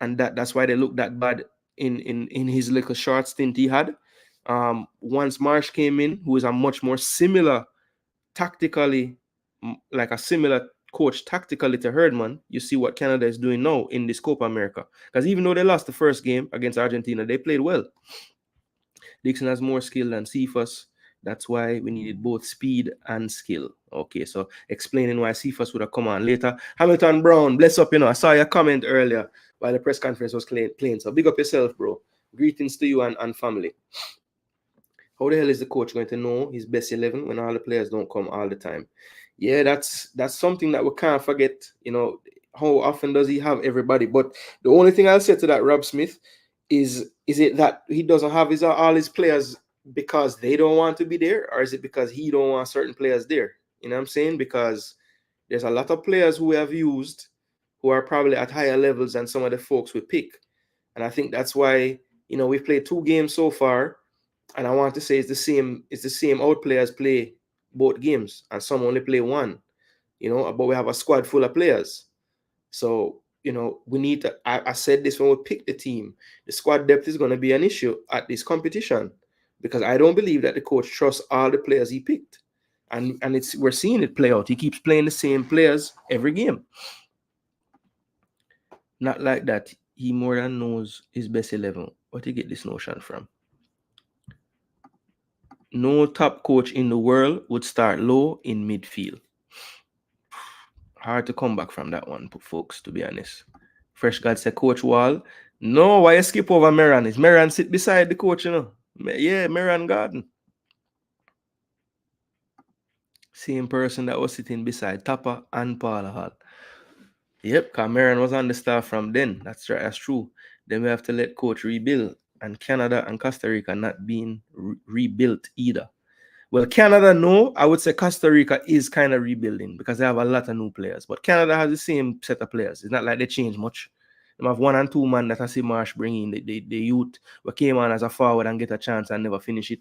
and that's why they looked that bad in his little short stint he had. Once Marsh came in, who is a much more similar tactically, like a similar coach tactically to Herdman, you see what Canada is doing now in this Copa America. Because even though they lost the first game against Argentina, they played well. Dixon has more skill than Cephas. That's why we needed both speed and skill. Okay, so explaining why Cephas would have come on later. Hamilton Brown, bless up, I saw your comment earlier while the press conference was playing. So big up yourself, bro. Greetings to you and family. How the hell is the coach going to know his best 11 when all the players don't come all the time? Yeah, that's something that we can't forget. How often does he have everybody? But the only thing I'll say to that, Rob Smith, is it that he doesn't have all his players because they don't want to be there, or is it because he don't want certain players there? You know what I'm saying? Because there's a lot of players who we have used who are probably at higher levels than some of the folks we pick. And I think that's why, we've played 2 games so far, and I want to say it's the same out players play both games, and some only play one, but we have a squad full of players. So, we need to, I said this when we picked the team, the squad depth is going to be an issue at this competition, because I don't believe that the coach trusts all the players he picked. And we're seeing it play out. He keeps playing the same players every game. Not like that. He more than knows his best 11. Where do you get this notion from? No top coach in the world would start low in midfield. Hard to come back from that one, folks, to be honest. Fresh God said, Coach Wall. No, why you skip over Meran? Is Meran sit beside the coach, Yeah, Meran Garden. Same person that was sitting beside Tapa and Paula Hall. Yep, because Meran was on the staff from then. That's right, that's true. Then we have to let coach rebuild. And Canada and Costa Rica not being rebuilt either. Well, Canada, no. I would say Costa Rica is kind of rebuilding because they have a lot of new players. But Canada has the same set of players. It's not like they change much. They have 1 and 2 man that I see Marsh bring in. The youth who came on as a forward and get a chance and never finish it.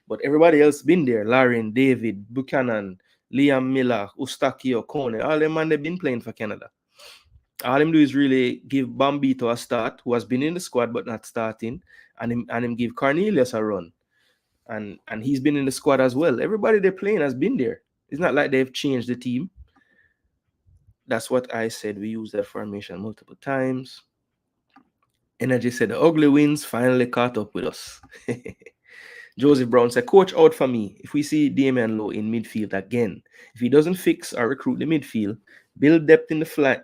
But everybody else been there. Lauren, David, Buchanan, Liam Miller, Ustakio, Kone. All them man, they've been playing for Canada. All them do is really give Bambito a start, who has been in the squad but not starting, and him give Cornelius a run. And he's been in the squad as well. Everybody they're playing has been there. It's not like they've changed the team. That's what I said. We used that formation multiple times. Energy said the ugly wins finally caught up with us. Joseph Brown said, Coach out for me. If we see Damian Lowe in midfield again, if he doesn't fix or recruit the midfield, build depth in the flank.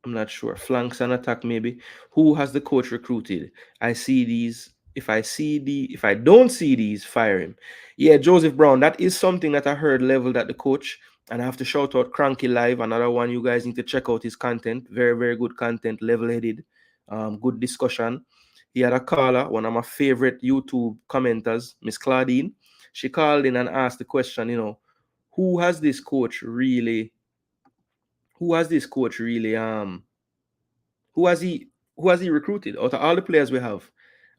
I'm not sure. Flanks and attack, maybe. Who has the coach recruited? I see these. If I don't see these, fire him. Yeah, Joseph Brown, that is something that I heard leveled at the coach. And I have to shout out Cranky Live, another one you guys need to check out his content. Very, very good content, level-headed, good discussion. He had a caller, one of my favorite YouTube commenters, Miss Claudine. She called in and asked the question, who has this coach really who has this coach really who has he recruited out of all the players we have?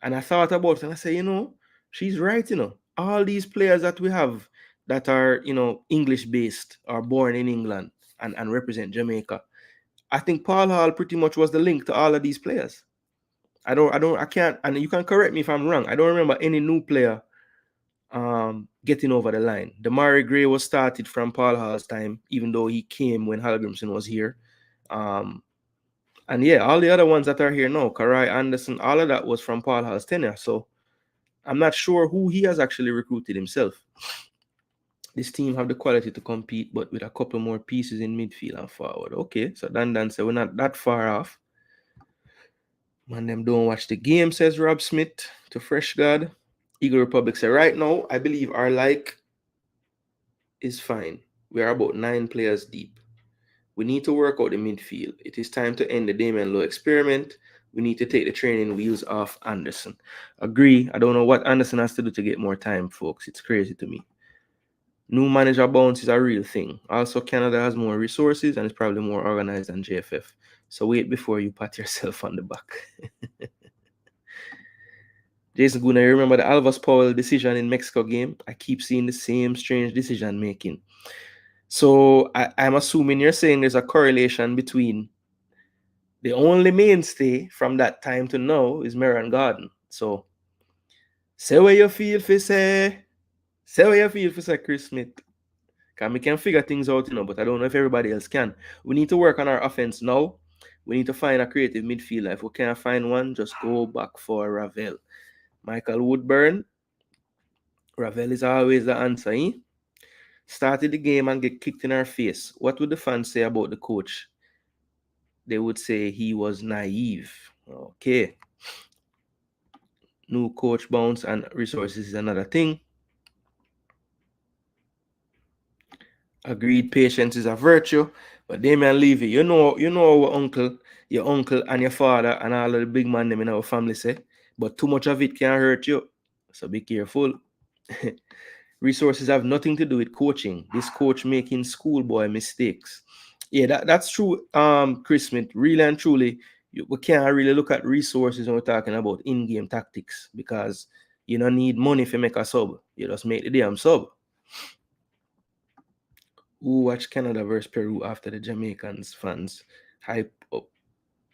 And I thought about it and I said, she's right, all these players that we have that are, English based or born in England and represent Jamaica. I think Paul Hall pretty much was the link to all of these players. I can't, and you can correct me if I'm wrong. I don't remember any new player getting over the line. Damari Gray was started from Paul Hall's time, even though he came when Hallgrimson was here. And yeah, all the other ones that are here now, Karai Anderson, all of that was from Paul Hall's tenure. So I'm not sure who he has actually recruited himself. This team have the quality to compete, but with a couple more pieces in midfield and forward. Okay, so Dan said we're not that far off. Man, them don't watch the game, says Rob Smith to Fresh God. Eagle Republic say, right now, I believe our like is fine. We are about 9 players deep. We need to work out the midfield. It is time to end the Damian Lowe experiment. We need to take the training wheels off Anderson. Agree. I don't know what Anderson has to do to get more time, folks. It's crazy to me. New manager bounce is a real thing. Also, Canada has more resources and is probably more organized than JFF. So wait before you pat yourself on the back. Jason Gooner, you remember the Alvis Powell decision in Mexico game? I keep seeing the same strange decision making. So I'm assuming you're saying there's a correlation between the only mainstay from that time to now is Meron Garden. So say what you feel for say Chris Smith. Because we can figure things out, but I don't know if everybody else can. We need to work on our offense now. We need to find a creative midfielder. If we can't find one, just go back for Ravel. Michael Woodburn. Ravel is always the answer, eh? Started the game and get kicked in our face. What would the fans say about the coach? They would say he was naive. Okay. New coach bounce and resources is another thing. Agreed, patience is a virtue. But Damian Levy, you know our uncle, your uncle and your father and all of the big man them in our family say. But too much of it can hurt you. So be careful. Resources have nothing to do with coaching. This coach making schoolboy mistakes. Yeah, that's true, Chris Smith. Really and truly, we can't really look at resources when we're talking about in-game tactics because you don't need money to make a sub. You just make the damn sub. Who watched Canada versus Peru after the Jamaicans fans hype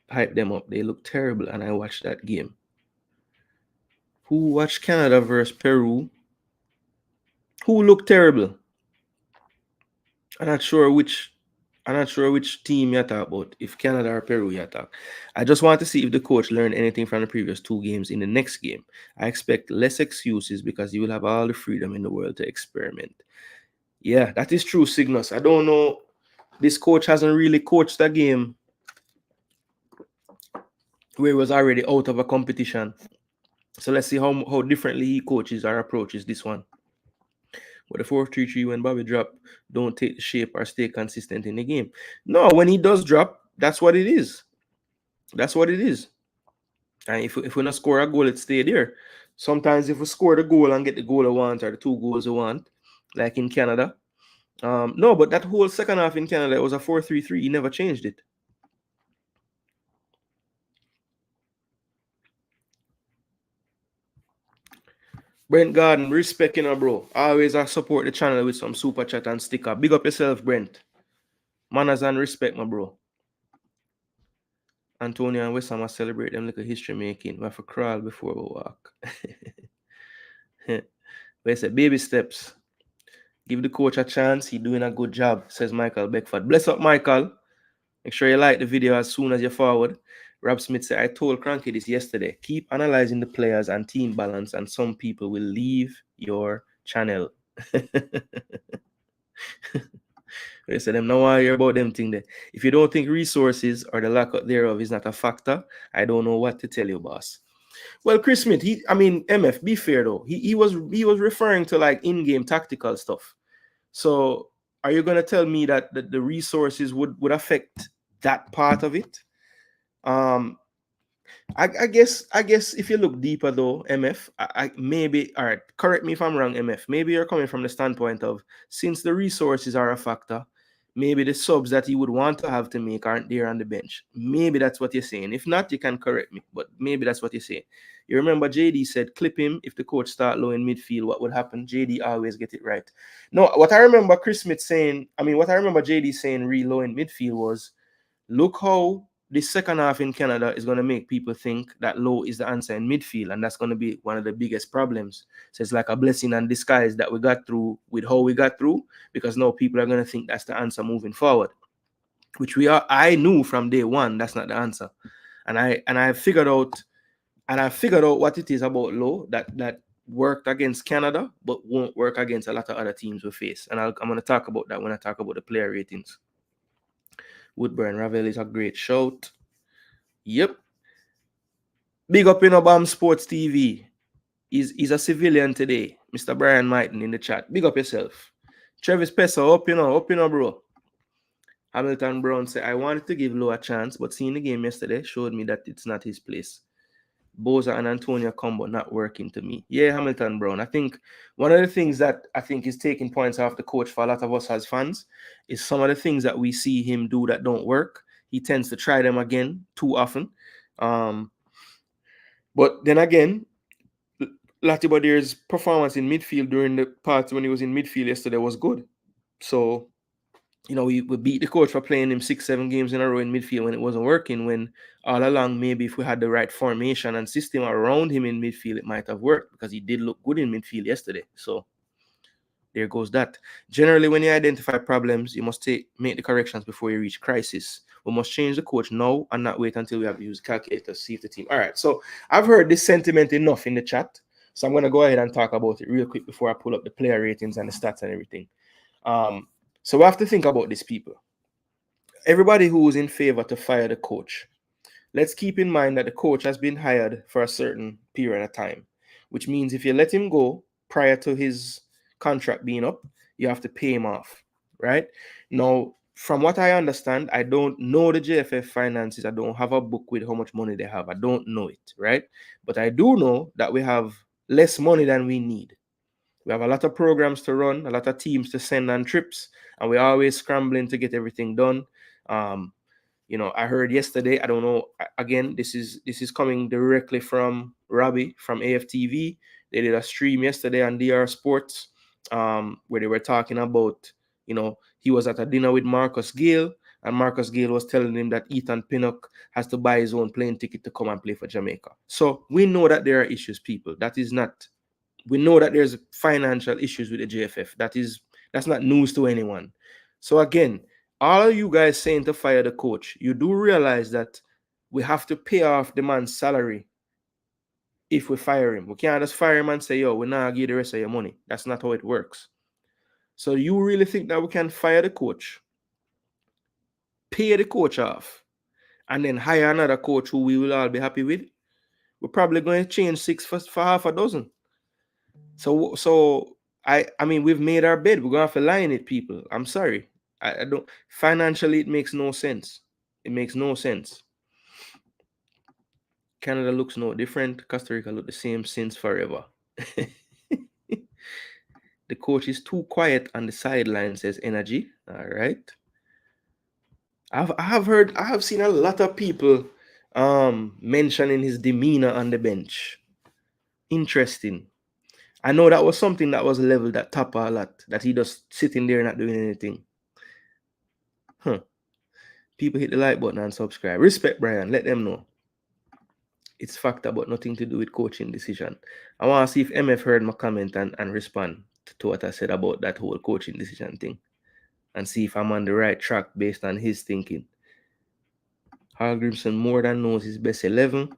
them up? They look terrible, and I watched that game. Who watched Canada versus Peru? Who looked terrible? I'm not sure which team you talk about, if Canada or Peru you talk. I just want to see if the coach learned anything from the previous 2 games in the next game. I expect less excuses because you will have all the freedom in the world to experiment. Yeah, that is true, Cygnus. I don't know. This coach hasn't really coached a game where he was already out of a competition. So let's see how differently he coaches or approaches this one. But the 4-3-3, when Bobby drop, don't take the shape or stay consistent in the game. No, when he does drop, that's what it is. That's what it is. And if we not score a goal, it stay there. Sometimes if we score the goal and get the goal we want or the 2 goals we want, like in Canada. No, but that whole second half in Canada, it was a 4-3-3. He never changed it. Brent Garden, respect, bro. Always I support the channel with some super chat and sticker. Big up yourself, Brent. Manners and respect, my bro. Antonio and West Ham celebrate them like a history making. We have to crawl before we walk. But it's a baby steps. Give the coach a chance. He's doing a good job, says Michael Beckford. Bless up, Michael. Make sure you like the video as soon as you're forward. Rob Smith said, I told Cranky this yesterday. Keep analyzing the players and team balance, and some people will leave your channel. They said, them now I hear about them thing there. If you don't think resources or the lack thereof is not a factor, I don't know what to tell you, boss. Well, Chris Smith, MF, be fair though. He was referring to like in-game tactical stuff. So are you gonna tell me that the resources would affect that part of it? I guess if you look deeper though, MF, I maybe, all right, correct me if I'm wrong, MF. Maybe you're coming from the standpoint of since the resources are a factor, maybe the subs that he would want to have to make aren't there on the bench. Maybe that's what you're saying. If not, you can correct me, but maybe that's what you're saying. You remember JD said, clip him if the coach start low in midfield, what would happen? JD always get it right. No, what I remember Chris Smith saying, what I remember JD saying real low in midfield was, look how the second half in Canada is going to make people think that low is the answer in midfield, and that's going to be one of the biggest problems. So it's like a blessing in disguise that we got through with how we got through, because now people are going to think that's the answer moving forward, which I knew from day one that's not the answer, and I figured out what it is about low that worked against Canada but won't work against a lot of other teams we face, and I'm going to talk about that when I talk about the player ratings. Woodburn Ravel is a great shout. Yep. Big up in BAM Sports TV. He's a civilian today. Mr. Brian Mighton in the chat. Big up yourself. Travis Pesa, up you know, bro. Hamilton Brown said, I wanted to give Low a chance, but seeing the game yesterday showed me that it's not his place. Boza and Antonio combo not working to me. Yeah, Hamilton Brown. I think one of the things that I think is taking points off the coach for a lot of us as fans is some of the things that we see him do that don't work. He tends to try them again too often. But then again, Latibadir's performance in midfield during the part when he was in midfield yesterday was good. So, we beat the coach for playing him 6-7 games in a row in midfield when it wasn't working, when all along maybe if we had the right formation and system around him in midfield, it might have worked, because he did look good in midfield yesterday. So there goes that. Generally, when you identify problems, you must make the corrections before you reach crisis. We must change the coach now and not wait until we have used calculators to see if the team. All right, so I've heard this sentiment enough in the chat, so I'm going to go ahead and talk about it real quick before I pull up the player ratings and the stats and everything. So we have to think about these people. Everybody who is in favor to fire the coach, let's keep in mind that the coach has been hired for a certain period of time, which means if you let him go prior to his contract being up, you have to pay him off, right? Now, from what I understand, I don't know the JFF finances. I don't have a book with how much money they have. I don't know it, right? But I do know that we have less money than we need. We have a lot of programs to run, a lot of teams to send on trips, and we're always scrambling to get everything done. I heard yesterday, I don't know, again, this is coming directly from Robbie from AFTV. They did a stream yesterday on DR Sports, where they were talking about, he was at a dinner with Marcus Gale, and Marcus Gale was telling him that Ethan Pinnock has to buy his own plane ticket to come and play for Jamaica. So we know that there are issues, people. We know that there's financial issues with the JFF. That's not news to anyone. So again, all of you guys saying to fire the coach, you do realize that we have to pay off the man's salary if we fire him. We can't just fire him and say, yo, we're not give the rest of your money. That's not how it works. So you really think that we can fire the coach, pay the coach off, and then hire another coach who we will all be happy with? We're probably going to change 6 for half a dozen. So we've made our bed. We're gonna have to lie in it, people. I'm sorry. I don't financially it makes no sense. It makes no sense. Canada looks no different. Costa Rica look the same since forever. The coach is too quiet on the sideline, says Energy. All right. I have seen a lot of people mentioning his demeanor on the bench. Interesting. I know that was something that was leveled at Tapa a lot, that he just sitting there not doing anything. People hit the like button and subscribe. Respect, Brian. Let them know. It's factor, but nothing to do with coaching decision. I want to see if MF heard my comment and respond to what I said about that whole coaching decision thing, and see if I'm on the right track based on his thinking. Hal Grimson more than knows his best 11.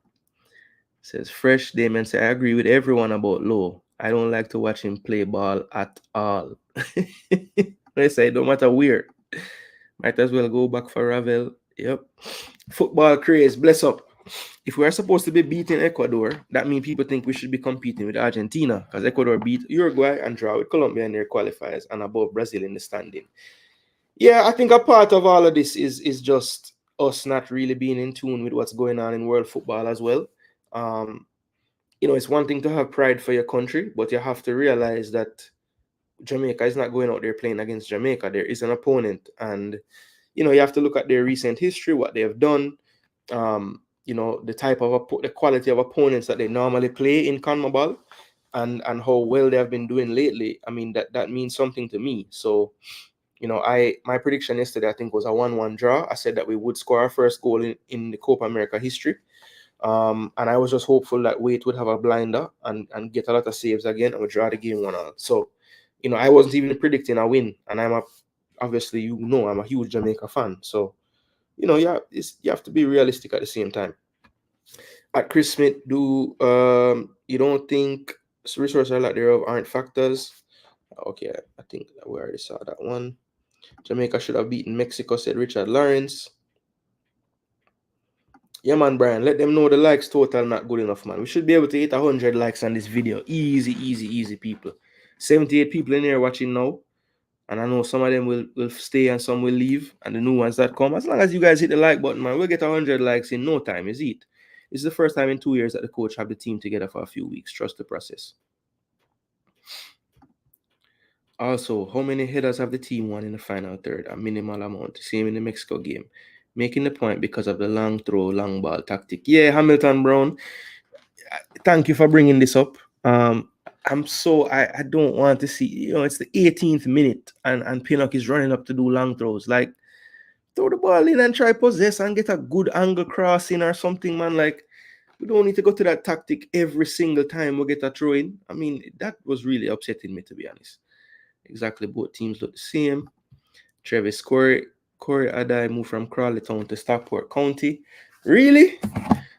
Says Fresh Damon say, I agree with everyone about Low. I don't like to watch him play ball at all. They say no matter where. Might as well go back for Ravel. Yep. Football craze, bless up. If we are supposed to be beating Ecuador, that means people think we should be competing with Argentina, because Ecuador beat Uruguay and draw with Colombia in their qualifiers and above Brazil in the standing. Yeah, I think a part of all of this is just us not really being in tune with what's going on in world football as well. It's one thing to have pride for your country, but you have to realize that Jamaica is not going out there playing against Jamaica. There is an opponent, and you have to look at their recent history, what they have done, the type of the quality of opponents that they normally play in CONMEBOL, and how well they have been doing lately. I mean, that means something to me. So, my prediction yesterday, I think, was a 1-1 draw. I said that we would score our first goal in the Copa America history. And I was just hopeful that Wade would have a blinder and get a lot of saves again and would draw the game 1-1. So, I wasn't even predicting a win. And obviously, I'm a huge Jamaica fan. So, you have to be realistic at the same time. At Chris Smith, you don't think resources are like thereof aren't factors? Okay, I think we already saw that one. Jamaica should have beaten Mexico, said Richard Lawrence. Yeah, man, Brian, let them know the likes total not good enough, man. We should be able to hit 100 likes on this video. Easy, people. 78 people in here watching now. And I know some of them will stay and some will leave. And the new ones that come, as long as you guys hit the like button, man, we'll get 100 likes in no time, is it? It's the first time in 2 years that the coach have the team together for a few weeks. Trust the process. Also, how many headers have the team won in the final third? A minimal amount. Same in the Mexico game. Making the point because of the long throw, long ball tactic. Yeah, Hamilton Brown, thank you for bringing this up. I don't want to see, it's the 18th minute and Pinnock is running up to do long throws. Like, throw the ball in and try possess and get a good angle crossing or something, man. Like, we don't need to go to that tactic every single time we get a throw in. I mean, that was really upsetting me, to be honest. Exactly, both teams look the same. Travis Corey Adai moved from Crawley Town to Stockport County. Really?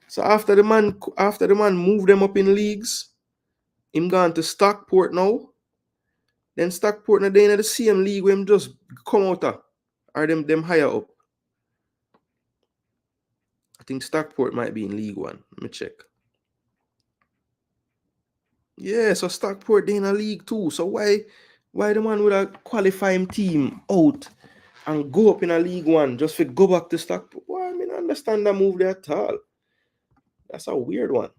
So after the man moved them up in leagues, him gone to Stockport now. Then Stockport now they in the same league where him just come out of, or them higher up. I think Stockport might be in League One. Let me check. Yeah, so Stockport they in a League Two. So why the man would a qualifying team out and go up in a League One just to go back to Stockport? Well, I mean, I understand that move there at all. That's a weird one.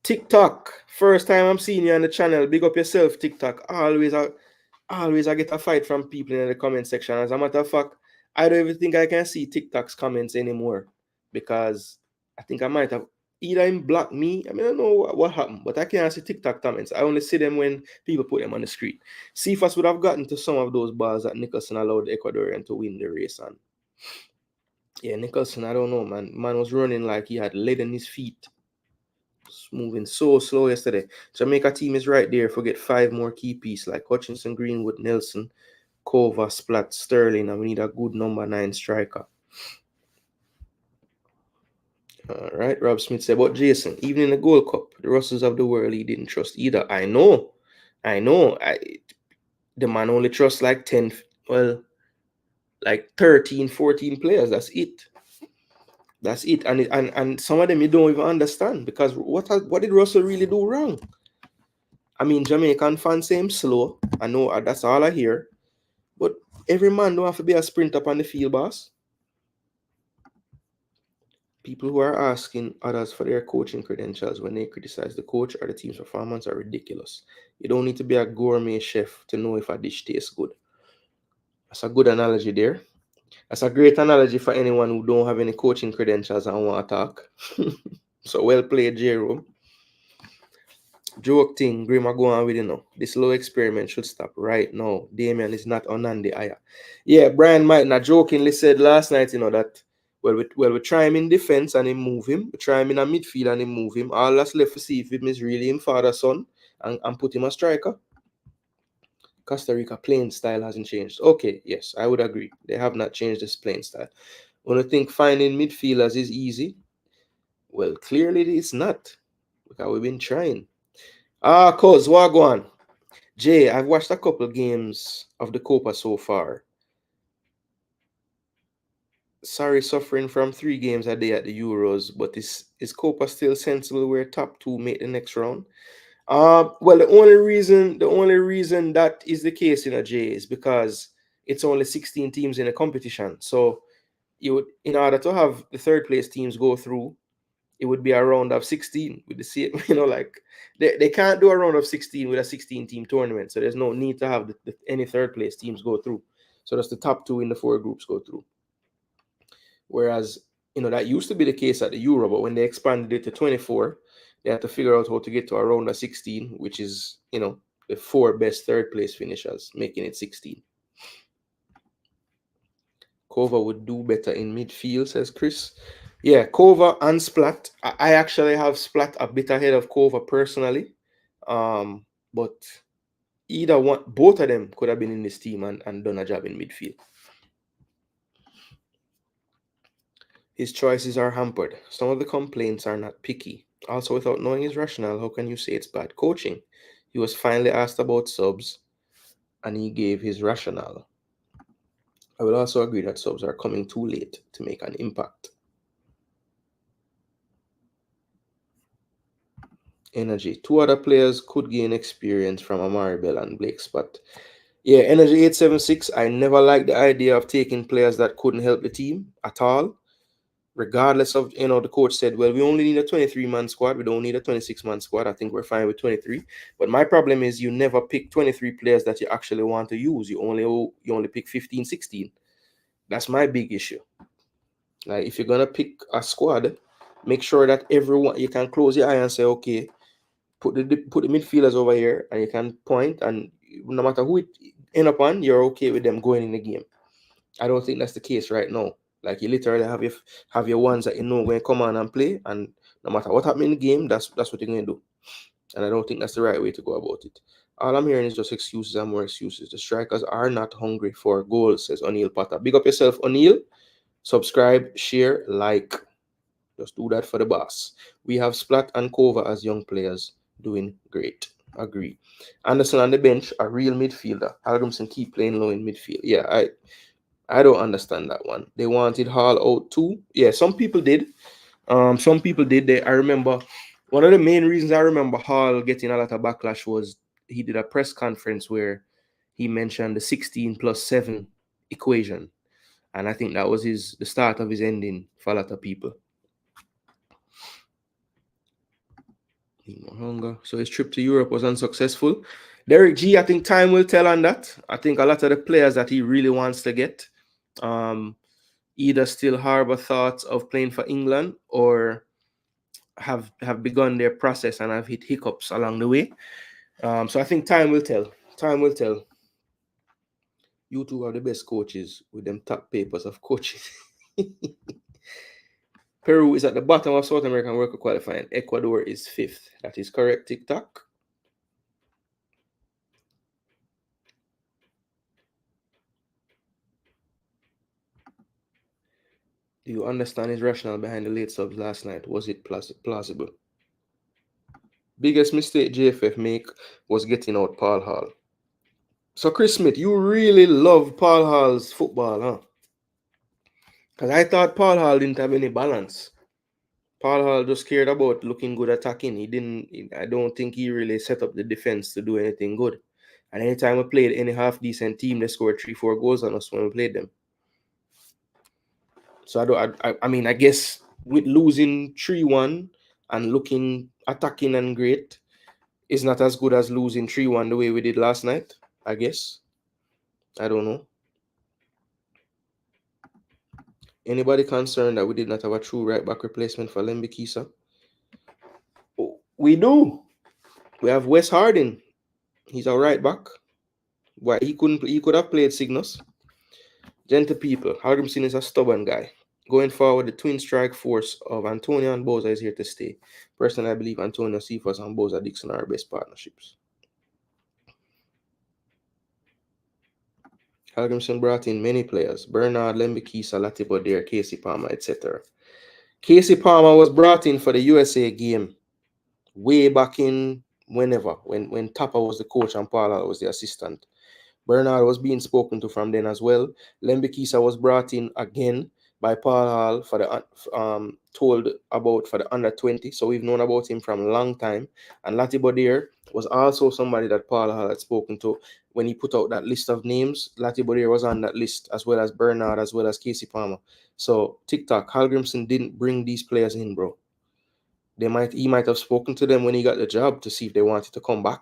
TikTok. First time I'm seeing you on the channel. Big up yourself, TikTok. Always I get a fight from people in the comment section. As a matter of fact, I don't even think I can see TikTok's comments anymore because I think I might have either him blocked me. I mean, I don't know what happened, but I can't see TikTok comments. I only see them when people put them on the screen. See if us would have gotten to some of those balls that Nicholson allowed the Ecuadorian to win the race on. Yeah, Nicholson, I don't know, man. Man was running like he had lead in his feet. Just moving so slow yesterday. Jamaica team is right there. Forget 5 more key pieces like Hutchinson, Greenwood, Nelson, Kova, Splat, Sterling, and we need a good number 9 striker. All right, Rob Smith said, but Jason, even in the Gold Cup, the Russells of the world, he didn't trust either. I know. The man only trusts like 10, well, like 13, 14 players. That's it. And some of them you don't even understand because what did Russell really do wrong? I mean, Jamaican fans say him slow. I know that's all I hear. But every man don't have to be a sprinter on the field, boss. People who are asking others for their coaching credentials when they criticize the coach or the team's performance are ridiculous. You don't need to be a gourmet chef to know if a dish tastes good. That's a good analogy there. That's a great analogy for anyone who don't have any coaching credentials and want to talk. So well played, Jerome. Joke thing, Grimma go on with it now. This low experiment should stop right now. Damien is not on the eye. Yeah, Brian might not jokingly said last night, that we try him in defense and him move him. We try him in a midfield and him move him. All that's left to see if him is really him father son and put him a striker. Costa Rica playing style hasn't changed. Okay, yes, I would agree. They have not changed this playing style. When I think finding midfielders is easy, well, clearly it's not because we've been trying. Cuz, what go on? Jay, I've watched a couple games of the Copa so far. Sorry, suffering from 3 games a day at the Euros, but is Copa still sensible where top 2 make the next round? Well, the only reason that is the case in a J is because it's only 16 teams in a competition. So you would, in order to have the 3rd place teams go through, it would be a round of 16 with the same, like they can't do a round of 16 with a 16-team tournament. So there's no need to have any third place teams go through. So that's the top 2 in the 4 groups go through. Whereas, that used to be the case at the Euro, but when they expanded it to 24, they had to figure out how to get to a round of 16, which is, the 4 best third place finishers, making it 16. Kova would do better in midfield, says Chris. Yeah, Kova and Splat. I actually have Splat a bit ahead of Kova personally. But both of them could have been in this team and done a job in midfield. His choices are hampered. Some of the complaints are not picky. Also, without knowing his rationale, how can you say it's bad coaching? He was finally asked about subs, and he gave his rationale. I will also agree that subs are coming too late to make an impact. Energy. 2 other players could gain experience from Amari Bell and Blake Spot. Yeah, Energy 876. I never liked the idea of taking players that couldn't help the team at all. Regardless of, the coach said, well, we only need a 23-man squad. We don't need a 26-man squad. I think we're fine with 23. But my problem is you never pick 23 players that you actually want to use. You only pick 15, 16. That's my big issue. Like, if you're going to pick a squad, make sure that everyone, you can close your eye and say, okay, put the midfielders over here, and you can point, and no matter who it end up on, you're okay with them going in the game. I don't think that's the case right now. Like, you literally have your ones that going to come on and play, and no matter what happens in the game, that's what you're going to do. And I don't think that's the right way to go about it. All I'm hearing is just excuses and more excuses. The strikers are not hungry for goals, says O'Neill Potter. Big up yourself, O'Neill. Subscribe, share, like. Just do that for the boss. We have Splat and Kova as young players doing great. Agree. Anderson on the bench, a real midfielder. Haldumson keep playing low in midfield. Yeah, I don't understand that one. They wanted Hall out too. Yeah, some people did. Some people did. I remember one of the main reasons I remember Hall getting a lot of backlash was he did a press conference where he mentioned the 16 plus 7 equation. And I think that was the start of his ending for a lot of people. More hunger. So his trip to Europe was unsuccessful. Derek G, I think time will tell on that. I think a lot of the players that he really wants to get either still harbor thoughts of playing for England or have begun their process and have hit hiccups along the way. So I think time will tell. Time will tell. You two are the best coaches with them top papers of coaching. Peru is at the bottom of South American worker qualifying. Ecuador is 5th. That is correct, TikTok. Do you understand his rationale behind the late subs last night? Was it plausible? Biggest mistake JFF make was getting out Paul Hall. So Chris Smith, you really love Paul Hall's football, huh? Because I thought Paul Hall didn't have any balance. Paul Hall just cared about looking good attacking. I don't think he really set up the defense to do anything good. And anytime we played any half-decent team, they scored 3-4 goals on us when we played them. So I guess with losing 3-1 and looking attacking and great is not as good as losing 3-1 the way we did last night, I guess. I don't know. Anybody concerned that we did not have a true right-back replacement for Lembe Kisa? We do. We have Wes Harding. He's a right-back. Why he could have played Cygnus. Gentle people, Hardimson is a stubborn guy. Going forward, the twin strike force of Antonio and Boza is here to stay. Personally, I believe Antonio Cephas and Boza Dixon are our best partnerships. Hardimson brought in many players. Bernard, Lembikisa, Latipo, Casey Palmer, etc. Casey Palmer was brought in for the USA game way back in whenever, when Tapa was the coach and Paula was the assistant. Bernard was being spoken to from then as well. Lembikisa was brought in again by Paul Hall for the told about for the under 20. So we've known about him from a long time. And Latibodir was also somebody that Paul Hall had spoken to when he put out that list of names. Latibodir was on that list, as well as Bernard, as well as Casey Palmer. So TikTok, Hal Grimson didn't bring these players in, bro. he might have spoken to them when he got the job to see if they wanted to come back,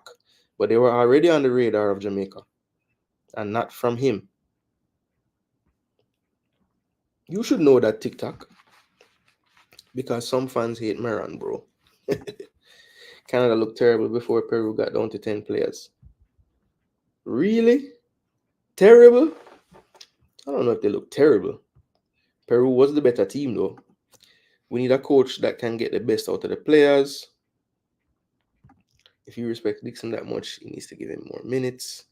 but they were already on the radar of Jamaica, and not from him. You should know that, TikTok, because some fans hate Meran, bro. Canada looked terrible before Peru got down to 10 players. Really? Terrible? I don't know if they look terrible. Peru was the better team, though. We need a coach that can get the best out of the players. If you respect Dixon that much, he needs to give him more minutes.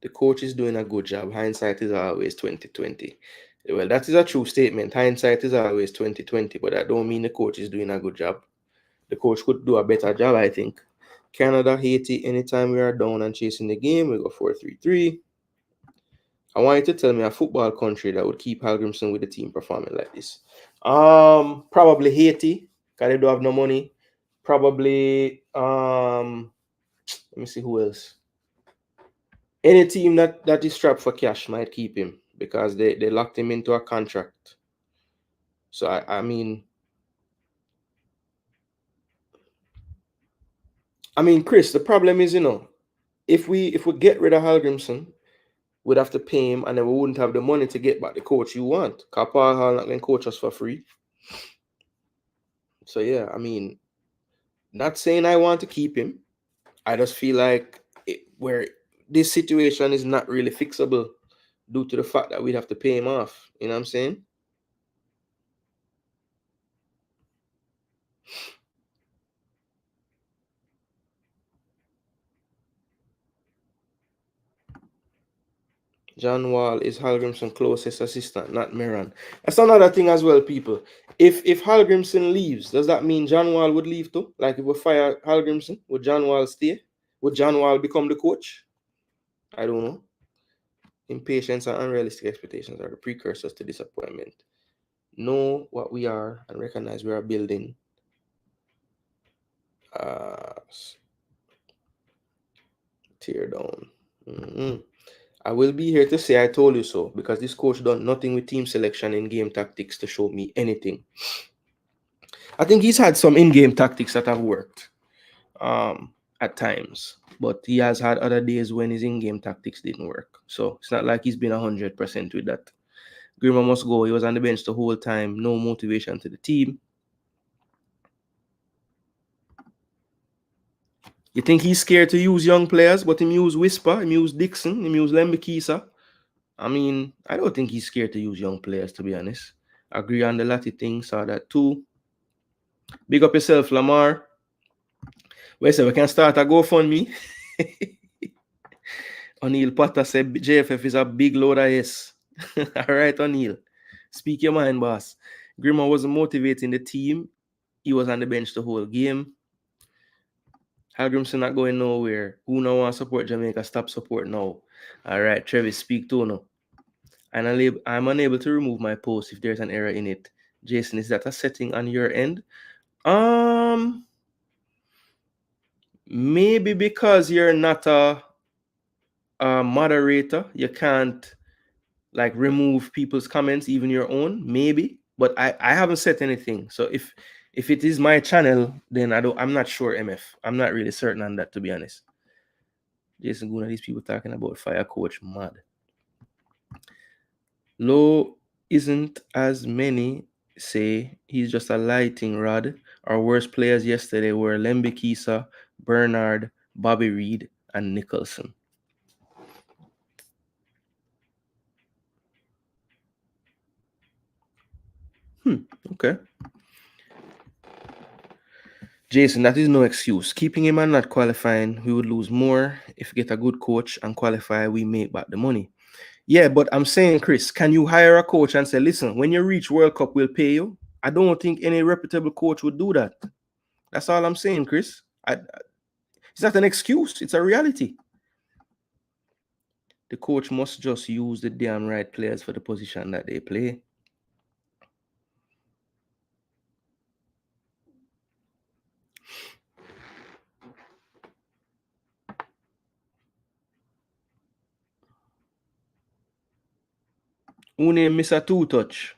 The coach is doing a good job. Hindsight is always 2020. Well, that is a true statement. Hindsight is always 2020, but that don't mean the coach is doing a good job. The coach could do a better job, I think. Canada, Haiti, anytime we are down and chasing the game, we go 4-3-3. I want you to tell me a football country that would keep Hallgrimson with the team performing like this. Probably Haiti, because they don't have no money. Probably, let me see who else. Any team that is strapped for cash might keep him because they locked him into a contract. So, I mean, Chris, the problem is, if we get rid of Hallgrimson, we'd have to pay him, and then we wouldn't have the money to get back the coach you want. Paul Hall not going to coach us for free. So, yeah, not saying I want to keep him. I just feel like where this situation is not really fixable due to the fact that we'd have to pay him off. You know what I'm saying? John Wall is Hallgrimson's closest assistant, not Meran. That's another thing as well, people. If Hallgrimson leaves, does that mean John Wall would leave too? Like if we fire Hallgrimson, would John Wall stay? Would John Wall become the coach? I don't know. Impatience and unrealistic expectations are the precursors to disappointment. Know what we are and recognize we are building. Tear down. I will be here to say I told you so, because this coach done nothing with team selection and game tactics to show me anything. I think he's had some in-game tactics that have worked at times, but he has had other days when his in-game tactics didn't work. So it's not like he's been 100% with that. Grima must go. He was on the bench the whole time. No motivation to the team. You think he's scared to use young players, but him use Whisper, him use Dixon, him use Lembekisa. I don't think he's scared to use young players, to be honest. Agree on the Lati thing, saw that too. Big up yourself, Lamar. Well, so we can start a GoFundMe. O'Neill Potter said JFF is a big load of yes. All right, O'Neill. Speak your mind, boss. Grimmer wasn't motivating the team. He was on the bench the whole game. Hallgrimson not going nowhere. Who now want to support Jamaica? Stop support now. All right, Travis, speak to no. And I'm unable to remove my post if there's an error in it. Jason, is that a setting on your end? Maybe because you're not a moderator, you can't like remove people's comments, even your own. Maybe, but I haven't set anything. So if it is my channel, then I'm not sure, MF. I'm not really certain on that, to be honest. Jason Gooner, these people talking about fire coach, mad. Low isn't as many say he's just a lighting rod. Our worst players yesterday were Lembekisa, Bernard, Bobby Reed, and Nicholson. Okay. Jason, that is no excuse. Keeping him and not qualifying, we would lose more. If we get a good coach and qualify, we make back the money. Yeah, but I'm saying, Chris, can you hire a coach and say, listen, when you reach World Cup, we'll pay you? I don't think any reputable coach would do that. That's all I'm saying, Chris. It's not an excuse. It's a reality. The coach must just use the damn right players for the position that they play. Who name Mr. Two Touch?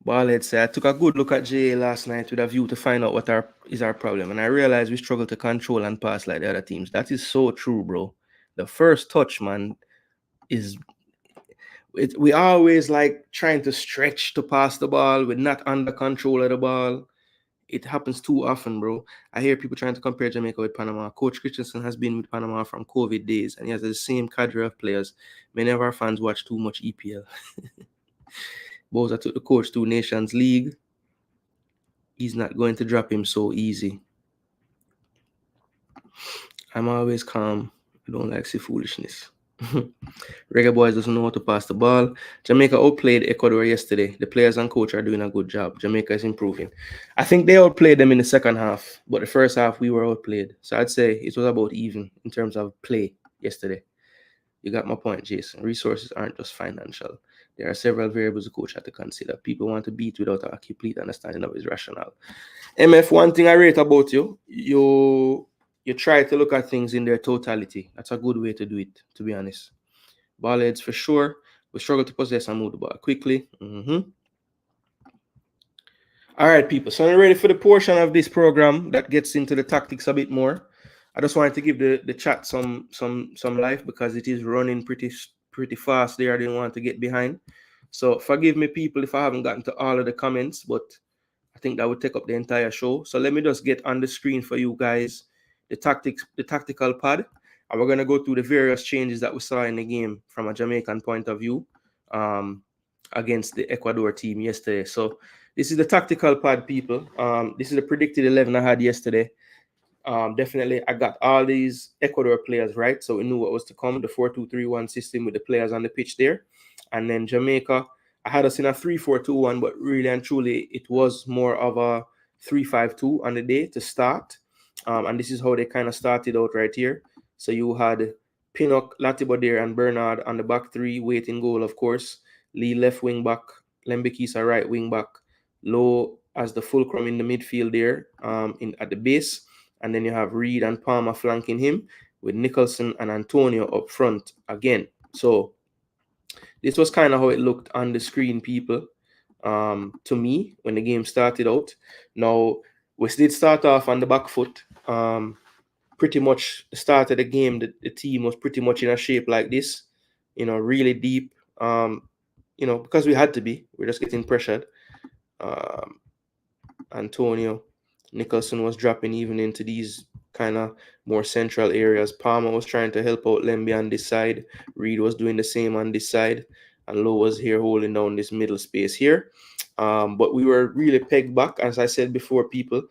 Ballhead said, I took a good look at JA last night with a view to find out what is our problem. And I realized we struggle to control and pass like the other teams. That is so true, bro. The first touch, man, is we always like trying to stretch to pass the ball. We're not under control of the ball. It happens too often, bro. I hear people trying to compare Jamaica with Panama. Coach Christensen has been with Panama from COVID days, and he has the same cadre of players. Many of our fans watch too much EPL. Bowser took the coach to Nations League. He's not going to drop him so easy. I'm always calm. I don't like see foolishness. Reggae Boys doesn't know how to pass the ball. Jamaica outplayed Ecuador yesterday. The players and coach are doing a good job. Jamaica is improving. I think they outplayed them in the second half, but the first half we were outplayed. So I'd say it was about even in terms of play yesterday. You got my point, Jason. Resources aren't just financial. There are several variables the coach had to consider. People want to beat without a complete understanding of his rationale. MF, one thing I rate about you, you try to look at things in their totality. That's a good way to do it, to be honest. Ballheads for sure. We struggle to possess and move the ball quickly. All right, people. So I'm ready for the portion of this program that gets into the tactics a bit more. I just wanted to give the chat some life because it is running pretty fast there. I didn't want to get behind. So forgive me, people, if I haven't gotten to all of the comments, but I think that would take up the entire show. So let me just get on the screen for you guys the tactical pad. And we're going to go through the various changes that we saw in the game from a Jamaican point of view against the Ecuador team yesterday. So this is the tactical pad, people. This is the predicted 11 I had yesterday. Definitely, I got all these Ecuador players right. So we knew what was to come, the 4-2-3-1 system with the players on the pitch there. And then Jamaica, I had us in a 3-4-2-1, but really and truly, it was more of a 3-5-2 on the day to start. And this is how they kind of started out right here. So you had Pinnock, Latibodere, and Bernard on the back three, waiting goal, of course. Lee left wing back, Lembekisa right wing back, Low as the fulcrum in the midfield there at the base. And then you have Reed and Palmer flanking him with Nicholson and Antonio up front again. So this was kind of how it looked on the screen, people, to me when the game started out. Now, we did start off on the back foot. Pretty much the start of the game, the team was pretty much in a shape like this, really deep, because we had to be. We're just getting pressured. Antonio, Nicholson was dropping even into these kind of more central areas. Palmer was trying to help out Lemby on this side. Reed was doing the same on this side. And Lowe was here holding down this middle space here. But we were really pegged back. As I said before, people,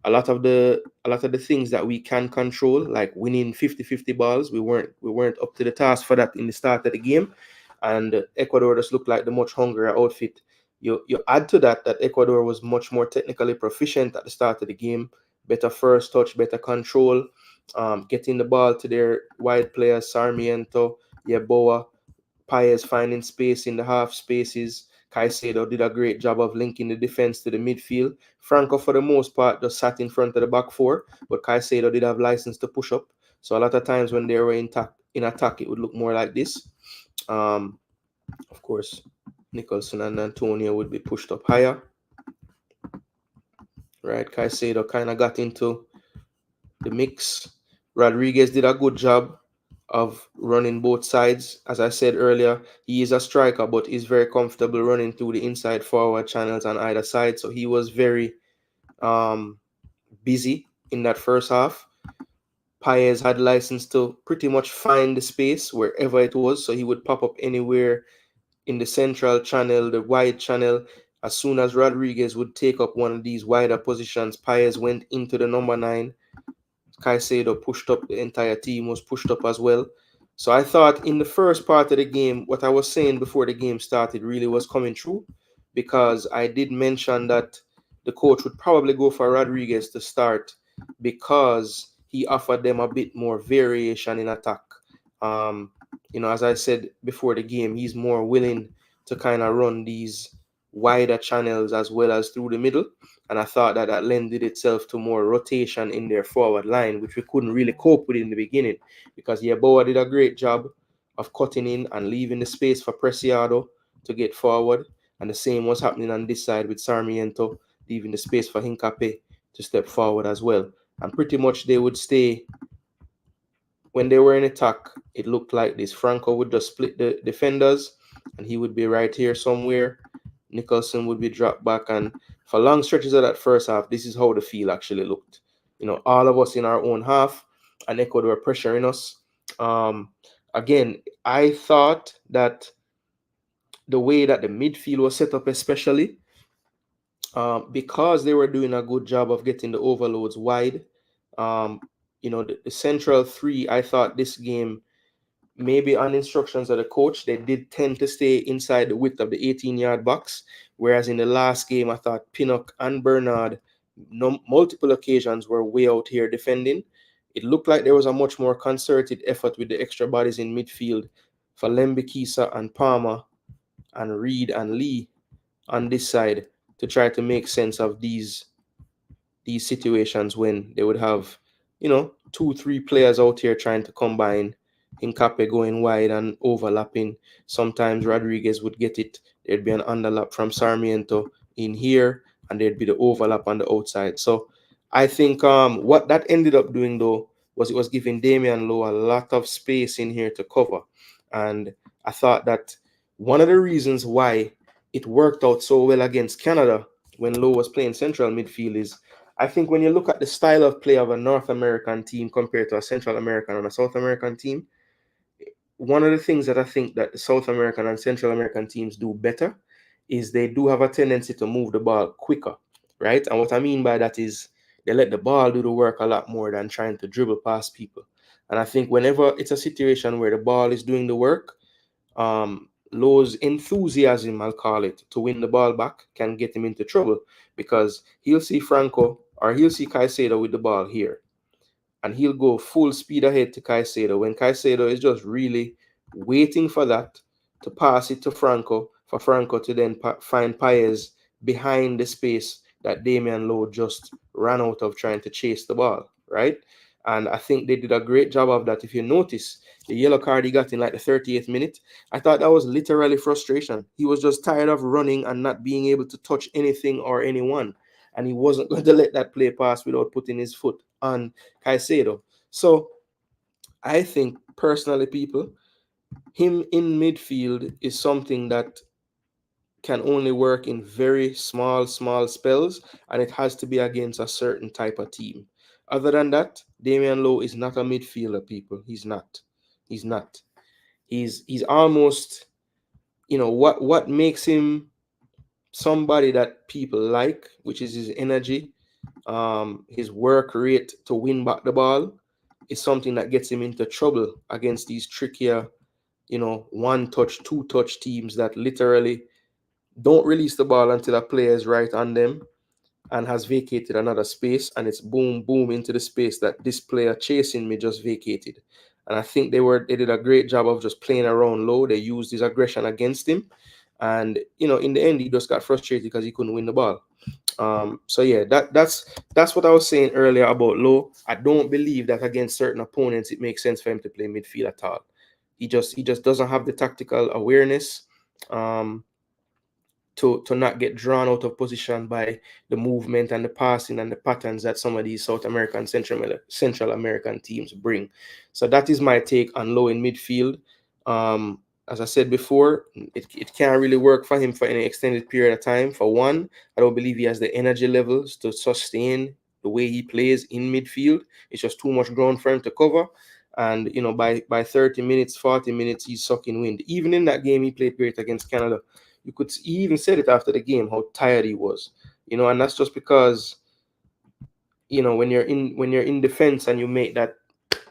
a lot of the things that we can control, like winning 50-50 balls, we weren't up to the task for that in the start of the game. And Ecuador just looked like the much hungrier outfit. You add to that Ecuador was much more technically proficient at the start of the game, better first touch, better control, getting the ball to their wide players, Sarmiento, Yeboah, Paez finding space in the half spaces. Caicedo did a great job of linking the defense to the midfield. Franco, for the most part, just sat in front of the back four, but Caicedo did have license to push up. So a lot of times when they were in attack, it would look more like this. Of course, Nicholson and Antonio would be pushed up higher. Right, Caicedo kind of got into the mix. Rodriguez did a good job of running both sides. As I said earlier, he is a striker, but he's very comfortable running through the inside forward channels on either side. So he was very busy in that first half. Paez had license to pretty much find the space wherever it was. So he would pop up anywhere in the central channel, the wide channel. As soon as Rodriguez would take up one of these wider positions, Paez went into the number 9. Caicedo pushed up, the entire team was pushed up as well. So I thought in the first part of the game, what I was saying before the game started really was coming true, because I did mention that the coach would probably go for Rodriguez to start because he offered them a bit more variation in attack. As I said before the game, he's more willing to kind of run these wider channels as well as through the middle. And I thought that lended itself to more rotation in their forward line, which we couldn't really cope with in the beginning, because Yeboah did a great job of cutting in and leaving the space for Preciado to get forward. And the same was happening on this side with Sarmiento, leaving the space for Hincape to step forward as well. And pretty much they would stay, when they were in attack, it looked like this. Franco would just split the defenders, and he would be right here somewhere. Nicholson would be dropped back, and for long stretches of that first half, this is how the field actually looked. All of us in our own half, and Ecuador pressuring us. Again, I thought that the way that the midfield was set up, especially because they were doing a good job of getting the overloads wide. The central three, I thought this game, maybe on instructions of the coach, they did tend to stay inside the width of the 18-yard box. Whereas in the last game, I thought Pinnock and Bernard, multiple occasions, were way out here defending. It looked like there was a much more concerted effort with the extra bodies in midfield for Lembikisa and Palmer and Reed and Lee on this side to try to make sense of these situations when they would have, 2-3 players out here trying to combine. Hincape going wide and overlapping. Sometimes Rodriguez would get it. There'd be an underlap from Sarmiento in here, and there'd be the overlap on the outside. So I think what that ended up doing, though, was it was giving Damian Lowe a lot of space in here to cover. And I thought that one of the reasons why it worked out so well against Canada when Lowe was playing central midfield is, I think when you look at the style of play of a North American team compared to a Central American and a South American team, one of the things that I think that the South American and Central American teams do better is they do have a tendency to move the ball quicker, right? And what I mean by that is they let the ball do the work a lot more than trying to dribble past people. And I think whenever it's a situation where the ball is doing the work, Lowe's enthusiasm, I'll call it, to win the ball back can get him into trouble, because he'll see Franco or he'll see Caicedo with the ball here, and he'll go full speed ahead to Caicedo when Caicedo is just really waiting for that to pass it to Franco, for Franco to then find Paez behind the space that Damian Lowe just ran out of trying to chase the ball, right? And I think they did a great job of that. If you notice, the yellow card he got in like the 38th minute, I thought that was literally frustration. He was just tired of running and not being able to touch anything or anyone. And he wasn't going to let that play pass without putting his foot on Caicedo. So I think, personally, people, him in midfield is something that can only work in very small spells, and it has to be against a certain type of team. Other than that, Damian Lowe is not a midfielder, people. He's not. He's almost, what makes him somebody that people like, which is his energy, his work rate to win back the ball, is something that gets him into trouble against these trickier, one-touch, two-touch teams that literally don't release the ball until a player is right on them and has vacated another space, and it's boom, boom into the space that this player chasing me just vacated. And I think they did a great job of just playing around Low. They used his aggression against him, and in the end, he just got frustrated because he couldn't win the ball. So yeah, that's what I was saying earlier about Low. I don't believe that against certain opponents it makes sense for him to play midfield at all. He just doesn't have the tactical awareness. To not get drawn out of position by the movement and the passing and the patterns that some of these South American, Central American teams bring. So that is my take on Low in midfield. As I said before, it can't really work for him for any extended period of time. For one, I don't believe he has the energy levels to sustain the way he plays in midfield. It's just too much ground for him to cover. And, by 30 minutes, 40 minutes, he's sucking wind. Even in that game he played great against Canada, he even said it after the game, how tired he was, and that's just because, when you're in defense and you make that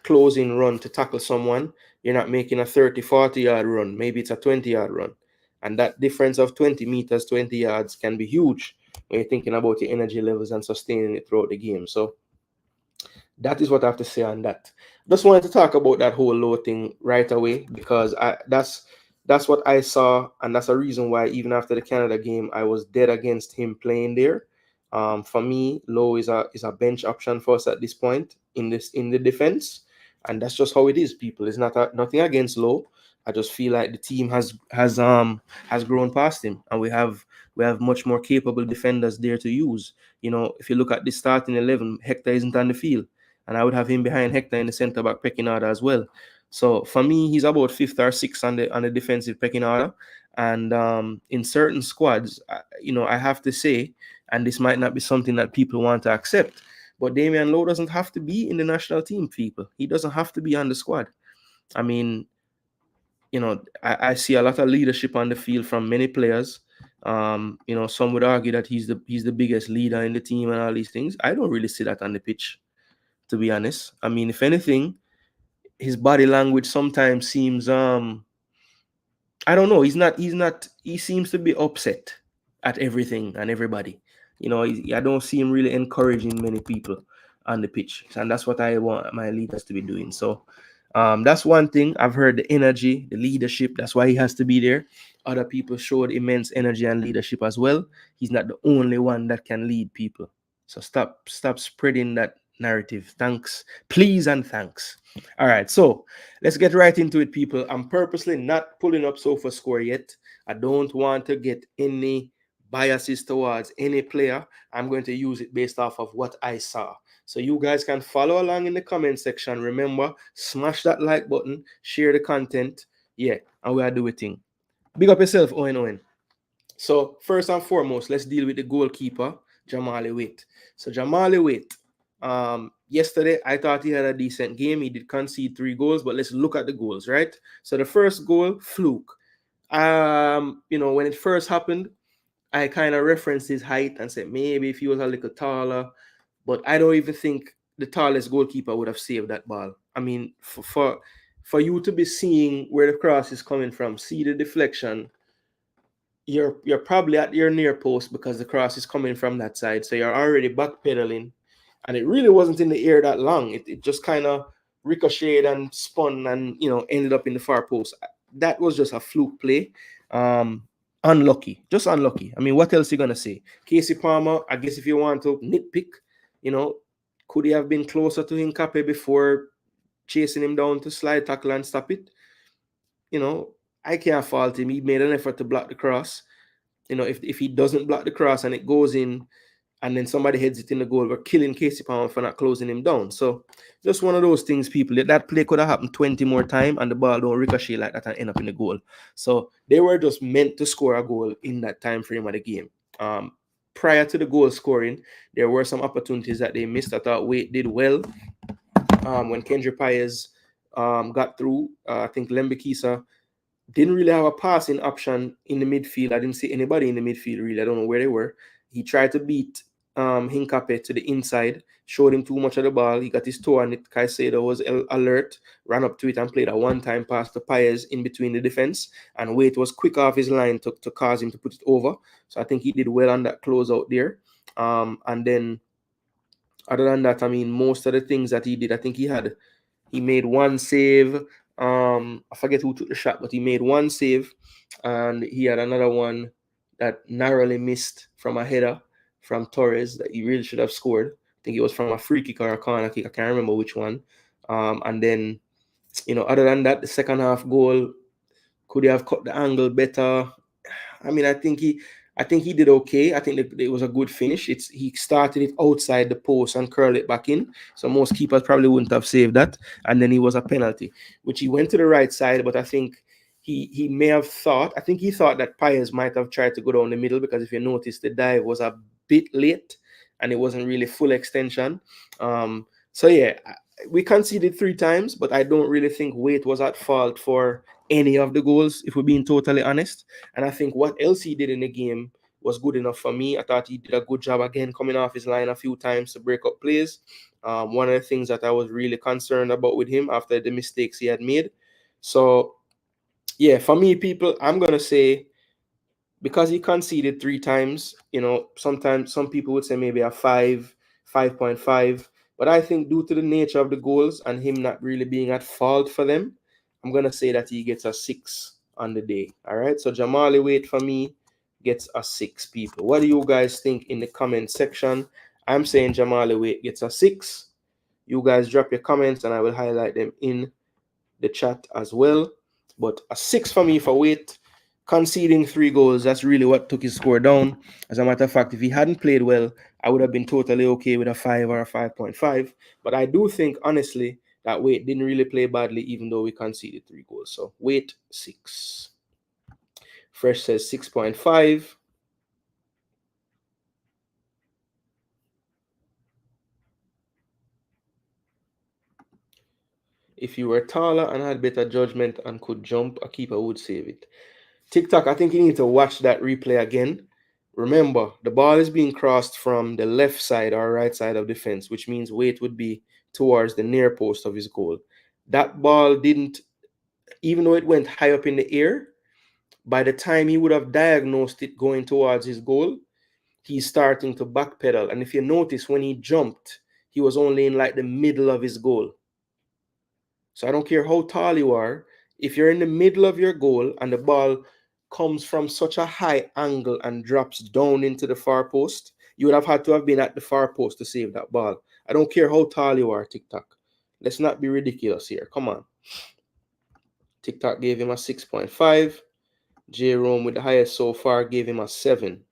closing run to tackle someone, you're not making a 30-40 yard run. Maybe it's a 20-yard run. And that difference of 20 meters, 20 yards can be huge when you're thinking about your energy levels and sustaining it throughout the game. So that is what I have to say on that. Just wanted to talk about that whole Low thing right away, because that's what I saw, and that's a reason why even after the Canada game, I was dead against him playing there. For me, Low is a bench option for us at this point in the defense, and that's just how it is, people. It's nothing against Low. I just feel like the team has grown past him, and we have much more capable defenders there to use. You know, if you look at the starting 11, Hector isn't on the field, and I would have him behind Hector in the centre back pecking order as well. So for me, he's about fifth or sixth on the defensive pecking order. And in certain squads, you know, I have to say, and this might not be something that people want to accept, but Damian Lowe doesn't have to be in the national team, people. He doesn't have to be on the squad. I mean, you know, I see a lot of leadership on the field from many players. You know, some would argue that he's the biggest leader in the team and all these things. I don't really see that on the pitch, to be honest. I mean, if anything, his body language sometimes seems I don't know. He seems to be upset at everything and everybody. You know, I don't see him really encouraging many people on the pitch, and that's what I want my leaders to be doing. So, that's one thing. I've heard the energy, the leadership. That's why he has to be there. Other people showed immense energy and leadership as well. He's not the only one that can lead people. So stop spreading that narrative. Thanks, please, and thanks. All right, so let's get right into it, people. I'm purposely not pulling up SofaScore yet. I don't want to get any biases towards any player. I'm going to use it based off of what I saw. So you guys can follow along in the comment section. Remember, smash that like button, share the content. Yeah, and we'll do a thing. Big up yourself, Owen. So first and foremost, let's deal with the goalkeeper, Jamali Waite. So Jamali Waite, yesterday I thought he had a decent game. He did concede 3 goals, but let's look at the goals, right? So the first goal, fluke. You know, when it first happened, I kind of referenced his height and said maybe if he was a little taller, but I don't even think the tallest goalkeeper would have saved that ball. I mean, for you to be seeing where the cross is coming from, see the deflection, you're probably at your near post because the cross is coming from that side. So you're already backpedaling. And it really wasn't in the air that long. It just kind of ricocheted and spun and, you know, ended up in the far post. That was just a fluke play. Unlucky. Just unlucky. I mean, what else are you going to say? Casey Palmer, I guess if you want to nitpick, you know, could he have been closer to Hincape before chasing him down to slide tackle and stop it? You know, I can't fault him. He made an effort to block the cross. You know, if he doesn't block the cross and it goes in and then somebody heads it in the goal, we're killing Casey Palmer for not closing him down. So just one of those things, people. That play could have happened 20 more times and the ball don't ricochet like that and end up in the goal. So they were just meant to score a goal in that time frame of the game. Prior to the goal scoring, there were some opportunities that they missed. I thought Wade did well. When Kendra Paez got through, I think Lembekisa didn't really have a passing option in the midfield. I didn't see anybody in the midfield, really. I don't know where they were. He tried to beat Hincape to the inside, showed him too much of the ball. He got his toe on it. Caicedo was alert, ran up to it and played a one-time pass to Paez in between the defense. And Waite was quick off his line to cause him to put it over. So I think he did well on that closeout there. And then, other than that, I mean, most of the things that he did, I think he made one save. I forget who took the shot, but he made one save, and he had another one that narrowly missed from a header from Torres that he really should have scored. I think it was from a free kick or a corner kick. I can't remember which one. And then, you know, other than that, the second half goal, could he have cut the angle better? I mean, I think he did okay. I think it was a good finish. He started it outside the post and curled it back in. So most keepers probably wouldn't have saved that. And then he was a penalty, which he went to the right side. But I think he may have thought, that Paez might have tried to go down the middle, because if you notice, the dive was a bit late and it wasn't really full extension. So yeah, we conceded 3 times, but I don't really think Waite was at fault for any of the goals, if we're being totally honest. And I think what else he did in the game was good enough for me. I thought he did a good job again, coming off his line a few times to break up plays. One of the things that I was really concerned about with him after the mistakes he had made. So yeah, for me, people, I'm gonna say, because he conceded 3 times, you know, sometimes some people would say maybe a 5.5, but I think due to the nature of the goals and him not really being at fault for them, I'm going to say that he gets a 6 on the day. All right. So Jamali Waite for me gets a 6, people. What do you guys think in the comment section? I'm saying Jamali Waite gets a 6. You guys drop your comments and I will highlight them in the chat as well. But a 6 for me for Wait. Conceding 3 goals, that's really what took his score down. As a matter of fact, if he hadn't played well, I would have been totally okay with a 5 or a 5.5. But I do think, honestly, that Wait didn't really play badly, even though we conceded 3 goals. So Wait, 6. Fresh says 6.5. If you were taller and had better judgment and could jump, a keeper would save it. TikTok, I think you need to watch that replay again. Remember, the ball is being crossed from the left side or right side of the fence, which means Wait would be towards the near post of his goal. That ball didn't, even though it went high up in the air, by the time he would have diagnosed it going towards his goal, he's starting to backpedal. And if you notice, when he jumped, he was only in like the middle of his goal. So I don't care how tall you are, if you're in the middle of your goal and the ball comes from such a high angle and drops down into the far post, you would have had to have been at the far post to save that ball. I don't care how tall you are, TikTok. Let's not be ridiculous here. Come on. TikTok gave him a 6.5. Jerome with the highest so far gave him a 7.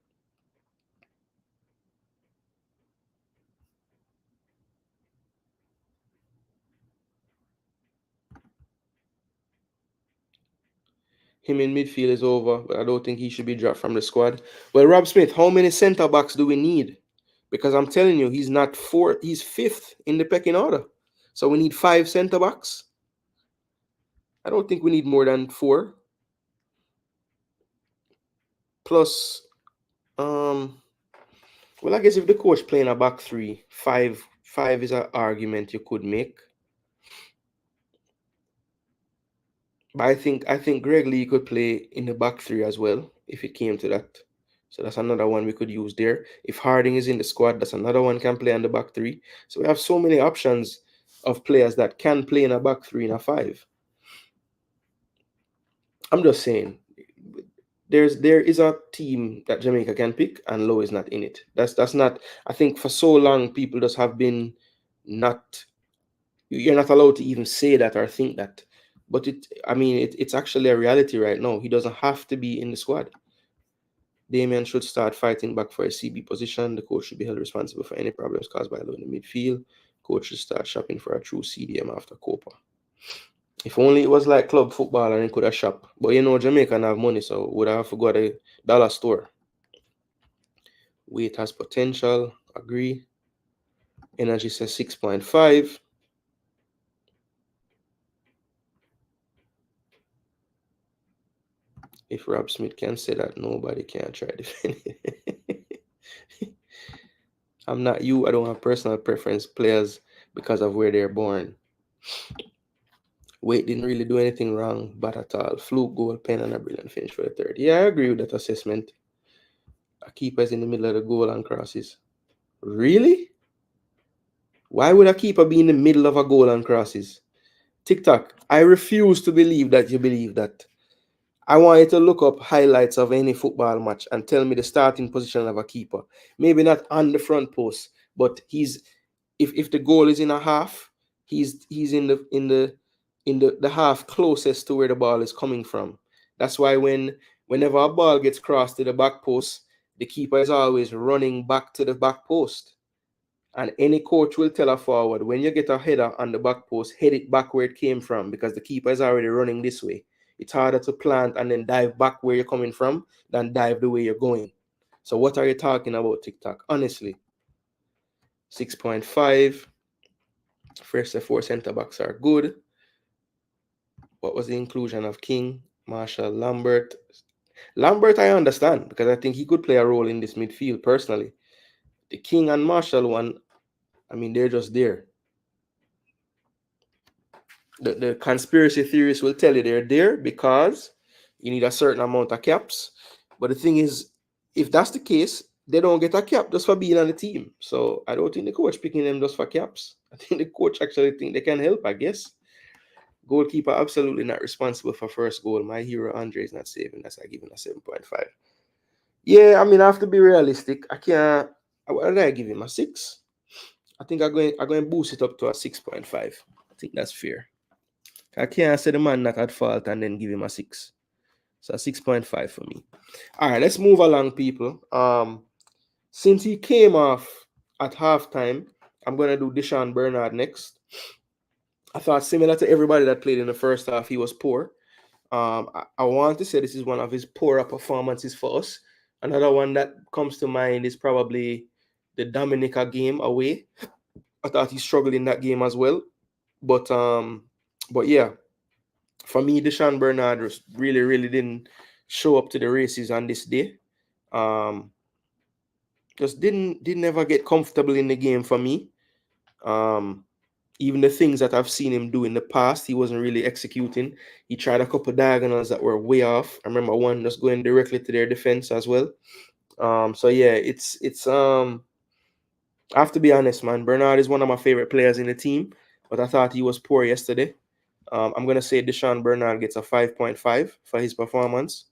Him in midfield is over, but I don't think he should be dropped from the squad. Well, Rob Smith, how many centre backs do we need? Because I'm telling you, he's not fourth, he's 5th in the pecking order. So we need 5 centre backs. I don't think we need more than 4. Plus, well, I guess if the coach playing a back 3, 5 is an argument you could make. But I think Greg Lee could play in the back 3 as well, if it came to that. So that's another one we could use there. If Harding is in the squad, that's another one can play on the back 3. So we have so many options of players that can play in a back 3 and a 5. I'm just saying, there is a team that Jamaica can pick, and Lowe is not in it. That's not. I think for so long people just have been not. You're not allowed to even say that or think that. But it's actually a reality right now. He doesn't have to be in the squad. Damien should start fighting back for a CB position. The coach should be held responsible for any problems caused by Lowe in the midfield. Coach should start shopping for a true CDM after Copa. If only it was like club football and he could have shop. But Jamaica have money, so would have to go to the dollar store. Weight has potential. Agree. Energy says 6.5. If Rob Smith can say that, nobody can try to defend it. I'm not you. I don't have personal preference players because of where they're born. Wait didn't really do anything wrong, but at all. Fluke goal, pen, and a brilliant finish for the 3rd. Yeah, I agree with that assessment. A keeper's in the middle of the goal and crosses. Really? Why would a keeper be in the middle of a goal and crosses? TikTok, I refuse to believe that you believe that. I want you to look up highlights of any football match and tell me the starting position of a keeper. Maybe not on the front post, but if the goal is in a half, he's in the half closest to where the ball is coming from. That's why whenever a ball gets crossed to the back post, the keeper is always running back to the back post. And any coach will tell a forward, when you get a header on the back post, head it back where it came from, because the keeper is already running this way. It's harder to plant and then dive back where you're coming from than dive the way you're going. So what are you talking about, TikTok? Honestly. 6.5. First, the 4 centre backs are good. What was the inclusion of King, Marshall, Lambert? Lambert, I understand, because I think he could play a role in this midfield personally. The King and Marshall one, they're just there. The conspiracy theorists will tell you they're there because you need a certain amount of caps. But the thing is, if that's the case, they don't get a cap just for being on the team. So I don't think the coach picking them just for caps. I think the coach actually think they can help, I guess. Goalkeeper absolutely not responsible for first goal. My hero Andre is not saving. That's I give him a 7.5. Yeah, I have to be realistic. I can't. What did I give him? A 6? I think I'm going to boost it up to a 6.5. I think that's fair. I can't say the man not at fault and then give him a 6. So 6.5 for me. All right, let's move along, people. Since he came off at halftime, I'm gonna do Deshaun Bernard next. I thought similar to everybody that played in the first half, he was poor. I want to say this is one of his poorer performances for us. Another one that comes to mind is probably the Dominica game away. I thought he struggled in that game as well. But yeah, for me, Deshaun Bernard really didn't show up to the races on this day. Just didn't ever get comfortable in the game for me. Even the things that I've seen him do in the past, he wasn't really executing. He tried a couple diagonals that were way off. I remember one just going directly to their defense as well. So yeah, it's I have to be honest, man. Bernard is one of my favorite players in the team, but I thought he was poor yesterday. I'm gonna say Deshaun Bernard gets a 5.5 for his performance.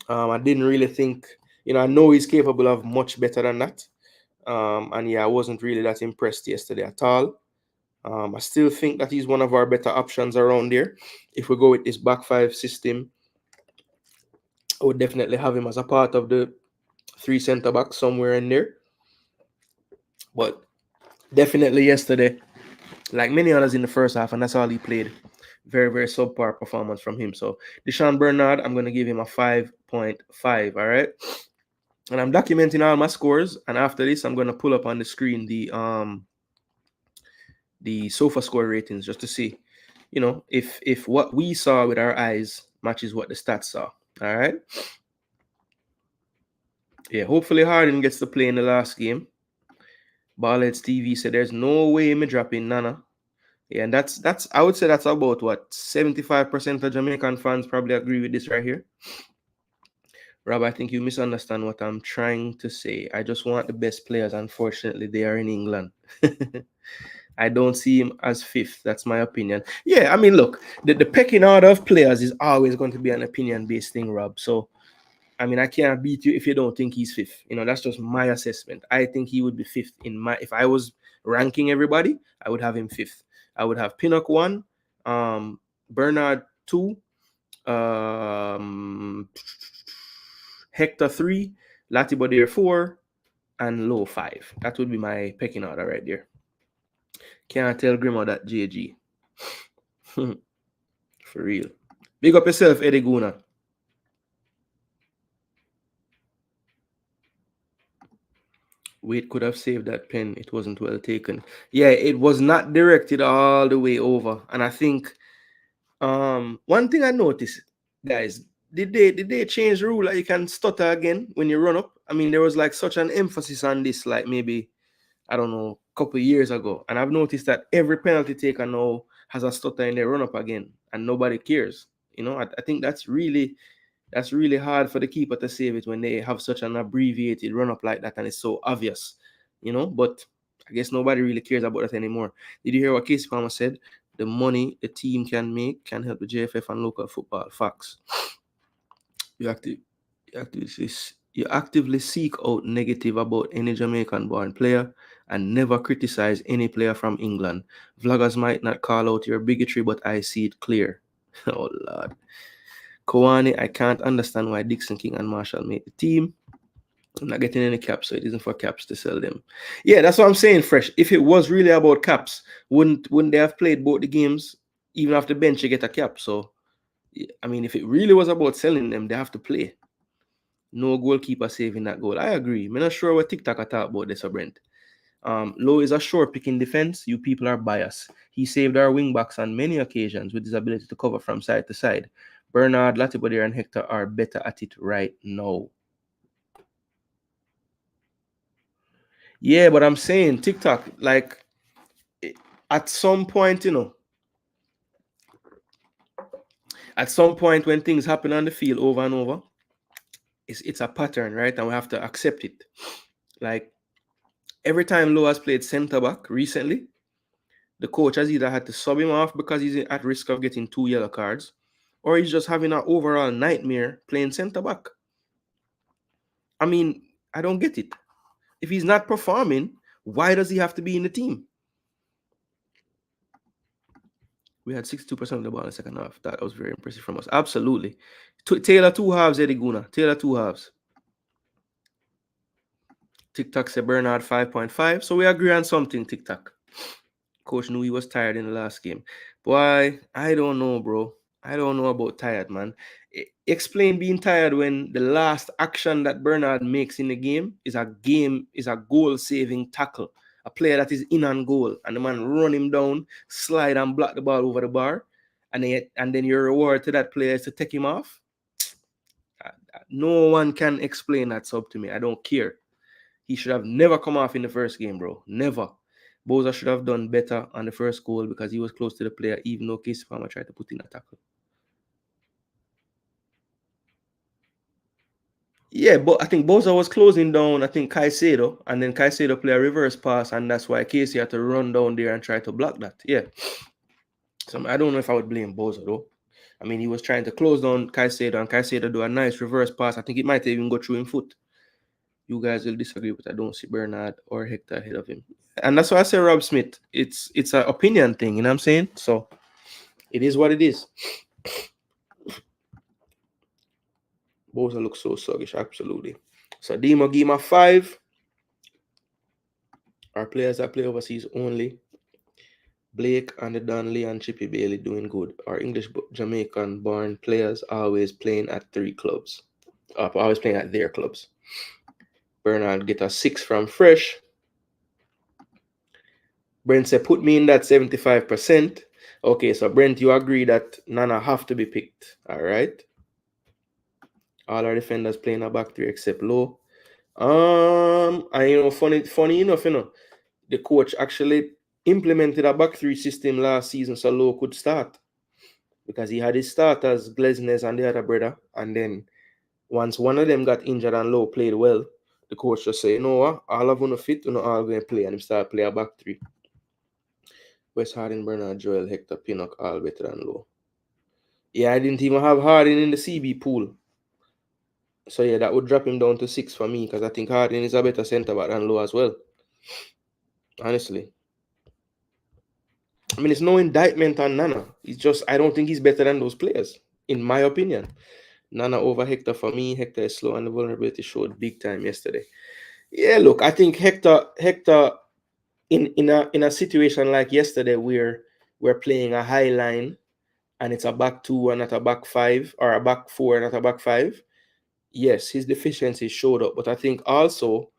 I didn't really think, I know he's capable of much better than that. And yeah, I wasn't really that impressed yesterday at all. I still think that he's one of our better options around there. If we go with this back five system, I would definitely have him as a part of the 3 center backs somewhere in there. But definitely yesterday, like many others in the first half, and that's all he played. Very subpar performance from him. So Deshaun Bernard, I'm going to give him a 5.5. All right. And I'm documenting all my scores. And after this, I'm going to pull up on the screen the sofa score ratings just to see, if what we saw with our eyes matches what the stats saw. All right. Yeah, hopefully Harden gets to play in the last game. Ballheads TV said there's no way me dropping Nana. Yeah, and that's I would say that's about what 75% of Jamaican fans probably agree with this right here. Rob, I think you misunderstand what I'm trying to say. I just want the best players. Unfortunately, they are in England. I don't see him as fifth. That's my opinion. Yeah, I mean, look, the pecking order of players is always going to be an opinion-based thing, Rob. So, I mean, I can't beat you if you don't think he's fifth. That's just my assessment. I think he would be fifth if I was ranking everybody, I would have him fifth. I would have Pinnock 1, Bernard 2, Hector 3, Latibodir 4, and Low 5. That would be my pecking order right there. Can't tell Grimo that JG. For real. Big up yourself, Eddie Gooner. Wade could have saved that pen. It wasn't well taken. Yeah, it was not directed all the way over. And I think one thing I noticed, guys, did they change the rule that you can stutter again when you run up? I mean, there was like such an emphasis on this, like maybe, I don't know, a couple of years ago. And I've noticed that every penalty taker now has a stutter in their run up again, and nobody cares. I think that's really hard for the keeper to save it when they have such an abbreviated run up like that and it's so obvious, But I guess nobody really cares about it anymore. Did you hear what Casey Palmer said? The money the team can make can help the JFF and local football. Facts. You actively seek out negative about any Jamaican-born player and never criticize any player from England. Vloggers might not call out your bigotry, but I see it clear. Oh, Lord. Kawani, I can't understand why Dixon King and Marshall made the team. I'm not getting any caps, so it isn't for caps to sell them. Yeah, that's what I'm saying, Fresh. If it was really about caps, wouldn't they have played both the games? Even off the bench, you get a cap. So, I mean, if it really was about selling them, they have to play. No goalkeeper saving that goal. I agree. I'm not sure what TikTok thought about this, Brent. Lowe is a sure picking defense. You people are biased. He saved our wing backs on many occasions with his ability to cover from side to side. Bernard, Latibodir, and Hector are better at it right now. Yeah, but I'm saying TikTok, like at some point, at some point when things happen on the field over and over, it's a pattern, right? And we have to accept it. Like every time Lowe has played center back recently, the coach has either had to sub him off because he's at risk of getting 2 yellow cards, or he's just having an overall nightmare playing center back. I mean, I don't get it. If he's not performing, why does he have to be in the team? We had 62% of the ball in the second half. That was very impressive from us. Absolutely. Taylor 2 halves, Eddie Gooner. Taylor 2 halves. TikTok said Bernard 5.5. So we agree on something, TikTok. Coach knew he was tired in the last game. Boy, I don't know, bro. I don't know about tired, man. Explain being tired when the last action that Bernard makes in the game is a goal-saving tackle. A player that is in on goal, and the man run him down, slide and block the ball over the bar, and then your reward to that player is to take him off. No one can explain that sub to me. I don't care. He should have never come off in the first game, bro. Never. Boza should have done better on the first goal because he was close to the player, even though Casey Palmer tried to put in a tackle. Yeah, but I think Boza was closing down, I think, Caicedo, and then Caicedo play a reverse pass, and that's why Casey had to run down there and try to block that. Yeah. So I don't know if I would blame Boza, though. I mean, he was trying to close down Caicedo, and Caicedo do a nice reverse pass. I think it might even go through in foot. You guys will disagree, but I don't see Bernard or Hector ahead of him. And that's why I say Rob Smith. It's an opinion thing, you know what I'm saying? So it is what it is. Boza looks so sluggish, absolutely. So Demo Gima 5. Our players that play overseas only. Blake and the Donley and Chippy Bailey doing good. Our English Jamaican born players always playing at 3 clubs. Always playing at their clubs. Bernard get a 6 from Fresh. Brent said, put me in that 75%. Okay, so Brent, you agree that Nana have to be picked. All right. All our defenders playing a back 3 except Low. And funny enough, the coach actually implemented a back 3 system last season so Low could start. Because he had his starters, Glesnes and the other brother. And then once one of them got injured and Low played well, the coach just said, you know what, all of them fit, all going to play. And he started playing a back 3. West Harding, Bernard, Joel, Hector, Pinnock, all better than Low. Yeah, I didn't even have Harding in the CB pool. So yeah, that would drop him down to 6 for me because I think Harding is a better centre back than Low as well. Honestly. I mean, it's no indictment on Nana. It's just, I don't think he's better than those players, in my opinion. Nana over Hector for me. Hector is slow and the vulnerability showed big time yesterday. Yeah, look, I think Hector in a situation like yesterday where we're playing a high line and it's a back 2 and not a back 5, or a back 4 and not a back 5, yes, his deficiencies showed up. But I think also,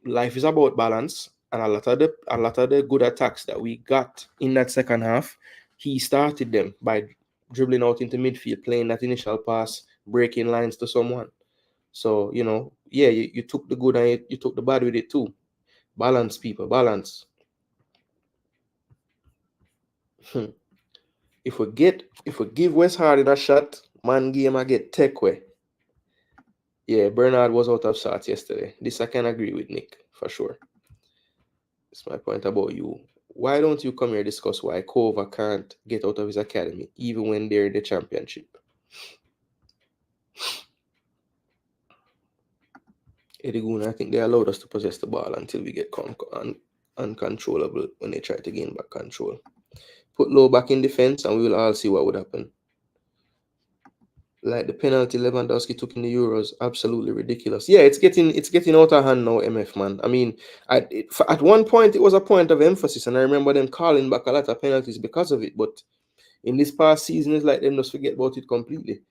life is about balance, and a lot of the good attacks that we got in that second half, he started them by dribbling out into midfield, playing that initial pass, breaking lines to someone. So, you took the good and you took the bad with it too. Balance, people, balance. If we give West Harding a shot, man game I get tech way. Yeah, Bernard was out of sorts yesterday. This I can agree with Nick, for sure. That's my point about you. Why don't you come here discuss why Kova can't get out of his academy, even when they're in the championship? Eddie Gooner, I think they allowed us to possess the ball until we get uncontrollable when they try to gain back control. Put Low back in defense and we will all see what would happen. Like the penalty Lewandowski took in the Euros, absolutely ridiculous. Yeah, it's getting out of hand now, MF, man. I mean, at one point, it was a point of emphasis, and I remember them calling back a lot of penalties because of it. But in this past season, it's like them just forget about it completely.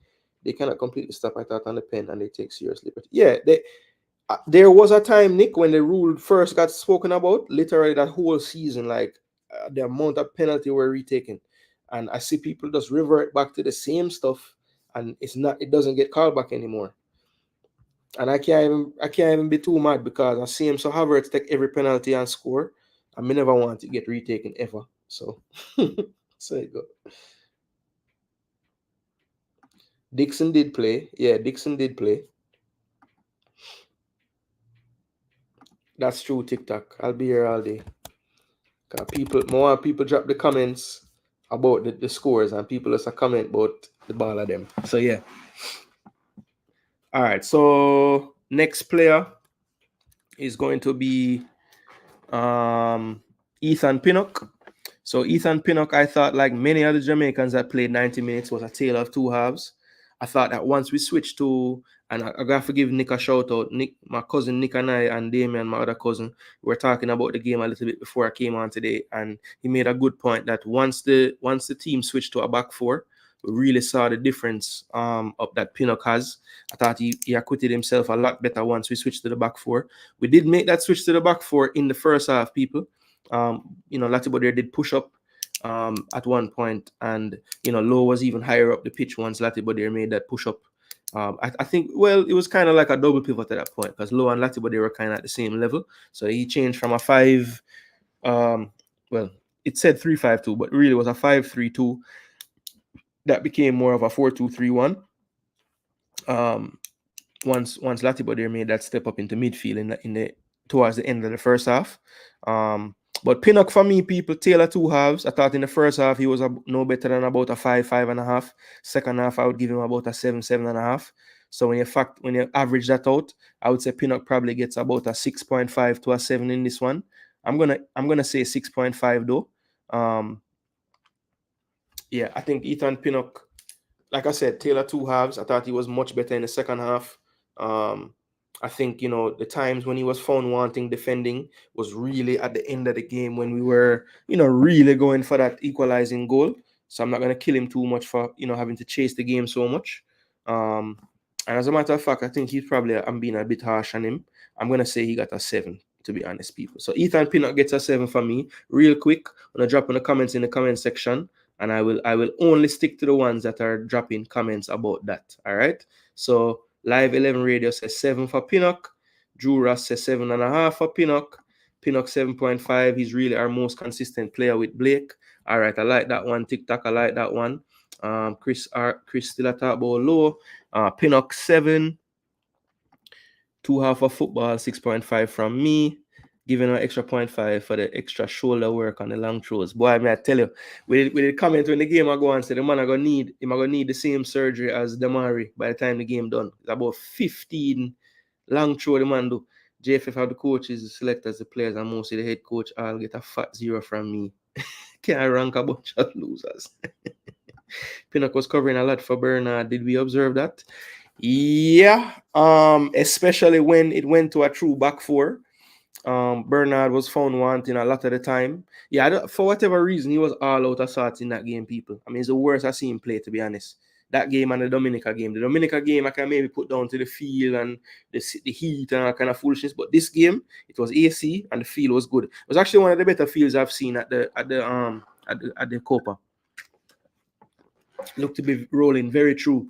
They cannot completely stop at that on the pen, and they take seriously. But yeah, there was a time, Nick, when the rule first got spoken about, literally that whole season, like the amount of penalty were retaken. And I see people just revert back to the same stuff, and it doesn't get called back anymore. And I can't even be too mad because I see him so Havertz take every penalty and score. I may never want to get retaken ever. So so you go. Dixon did play. Yeah, Dixon did play. That's true, TikTok. I'll be here all day. More people drop the comments about the scores, and people just comment about the ball of them. So yeah. All right. So next player is going to be Ethan Pinnock. So Ethan Pinnock, I thought, like many other Jamaicans that played 90 minutes, was a tale of two halves. I thought that once we switched to, and I got to give Nick a shout out. Nick, my cousin Nick and I, and Damien, my other cousin, were talking about the game a little bit before I came on today, and he made a good point that once the team switched to a back four, we really saw the difference of that Pinnock has. I thought he acquitted himself a lot better once we switched to the back four. We did make that switch to the back four in the first half, people. Latibeaudiere did push up at one point, and Lowe was even higher up the pitch once Latibeaudiere made that push up. I think, well, it was kind of like a double pivot at that point because Lowe and Latibeaudiere were kind of at the same level. So he changed from a 5, well, it said 3-5-2, but really was a 5-3-2 that became more of a 4-2-3-1. Once Latibeaudiere made that step up into midfield in the towards the end of the first half. But Pinnock, for me, people, Taylor two halves. I thought in the first half he was no better than about a 5, 5.5. Second half, I would give him about a 7, 7.5. So when you average that out, I would say Pinnock probably gets about a 6.5 to a 7 in this one. I'm gonna say 6.5 though. Yeah, I think Ethan Pinnock, like I said, Taylor two halves. I thought he was much better in the second half. I think, the times when he was found wanting defending was really at the end of the game when we were, really going for that equalizing goal. So I'm not going to kill him too much for, having to chase the game so much. And as a matter of fact, I think I'm being a bit harsh on him. I'm going to say he got a 7, to be honest, people. So Ethan Pinnock gets a 7 for me. Real quick, I'm going to drop in the comments in the comment section. And I will only stick to the ones that are dropping comments about that. All right. So Live 11 Radio says 7 for Pinnock. Drew Ross says 7.5 for Pinnock. Pinnock 7.5. He's really our most consistent player with Blake. All right. I like that one. TikTok, I like that one. Chris still at about low. Pinnock 7. 2.5 for football. 6.5 from me. Giving an extra 0.5 for the extra shoulder work on the long throws. Boy, I tell you, we did comment when the game I go and say the man are gonna need the same surgery as Damari by the time the game done. It's about 15 long throw the man do. JFF have the coaches, the selectors, the players, and mostly the head coach all get a fat 0 from me. Can't rank a bunch of losers. Pinnock was covering a lot for Bernard. Did we observe that? Yeah. Especially when it went to a true back four. Bernard was found wanting a lot of the time. Yeah, for whatever reason, he was all out of sorts in that game, people. I mean, it's the worst I've seen him play, to be honest. That game and the Dominica game. The Dominica game, I can maybe put down to the field and the heat and all kind of foolishness. But this game, it was AC and the field was good. It was actually one of the better fields I've seen at the Copa. Looked to be rolling very true.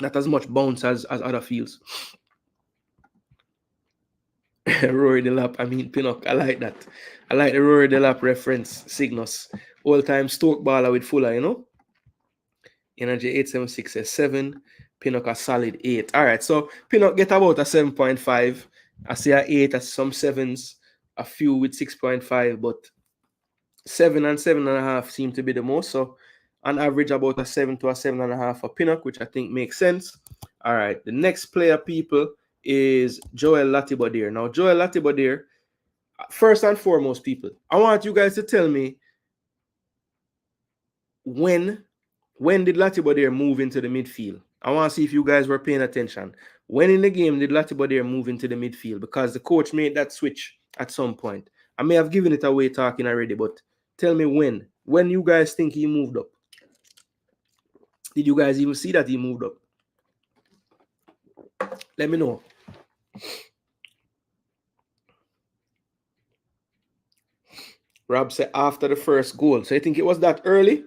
Not as much bounce as other fields. Rory the Lap, Pinnock. I like that. I like the Rory the Lap reference, Cygnus. All-time Stoke baller with Fuller, Energy 876 says 7. Pinnock a solid 8. All right, so Pinnock get about a 7.5. I see a 8, at some 7s, a few with 6.5, but 7 and 7.5 seem to be the most. So on average, about a 7 to a 7.5 for Pinnock, which I think makes sense. All right, the next player, people, is Joel Latibeaudiere. Now, Joel Latibeaudiere, first and foremost, people, I want you guys to tell me when did Latibeaudiere move into the midfield? I want to see if you guys were paying attention. When in the game did Latibeaudiere move into the midfield? Because the coach made that switch at some point. I may have given it away talking already, but tell me when. When you guys think he moved up? Did you guys even see that he moved up? Let me know. Rob said after the first goal. So you think it was that early?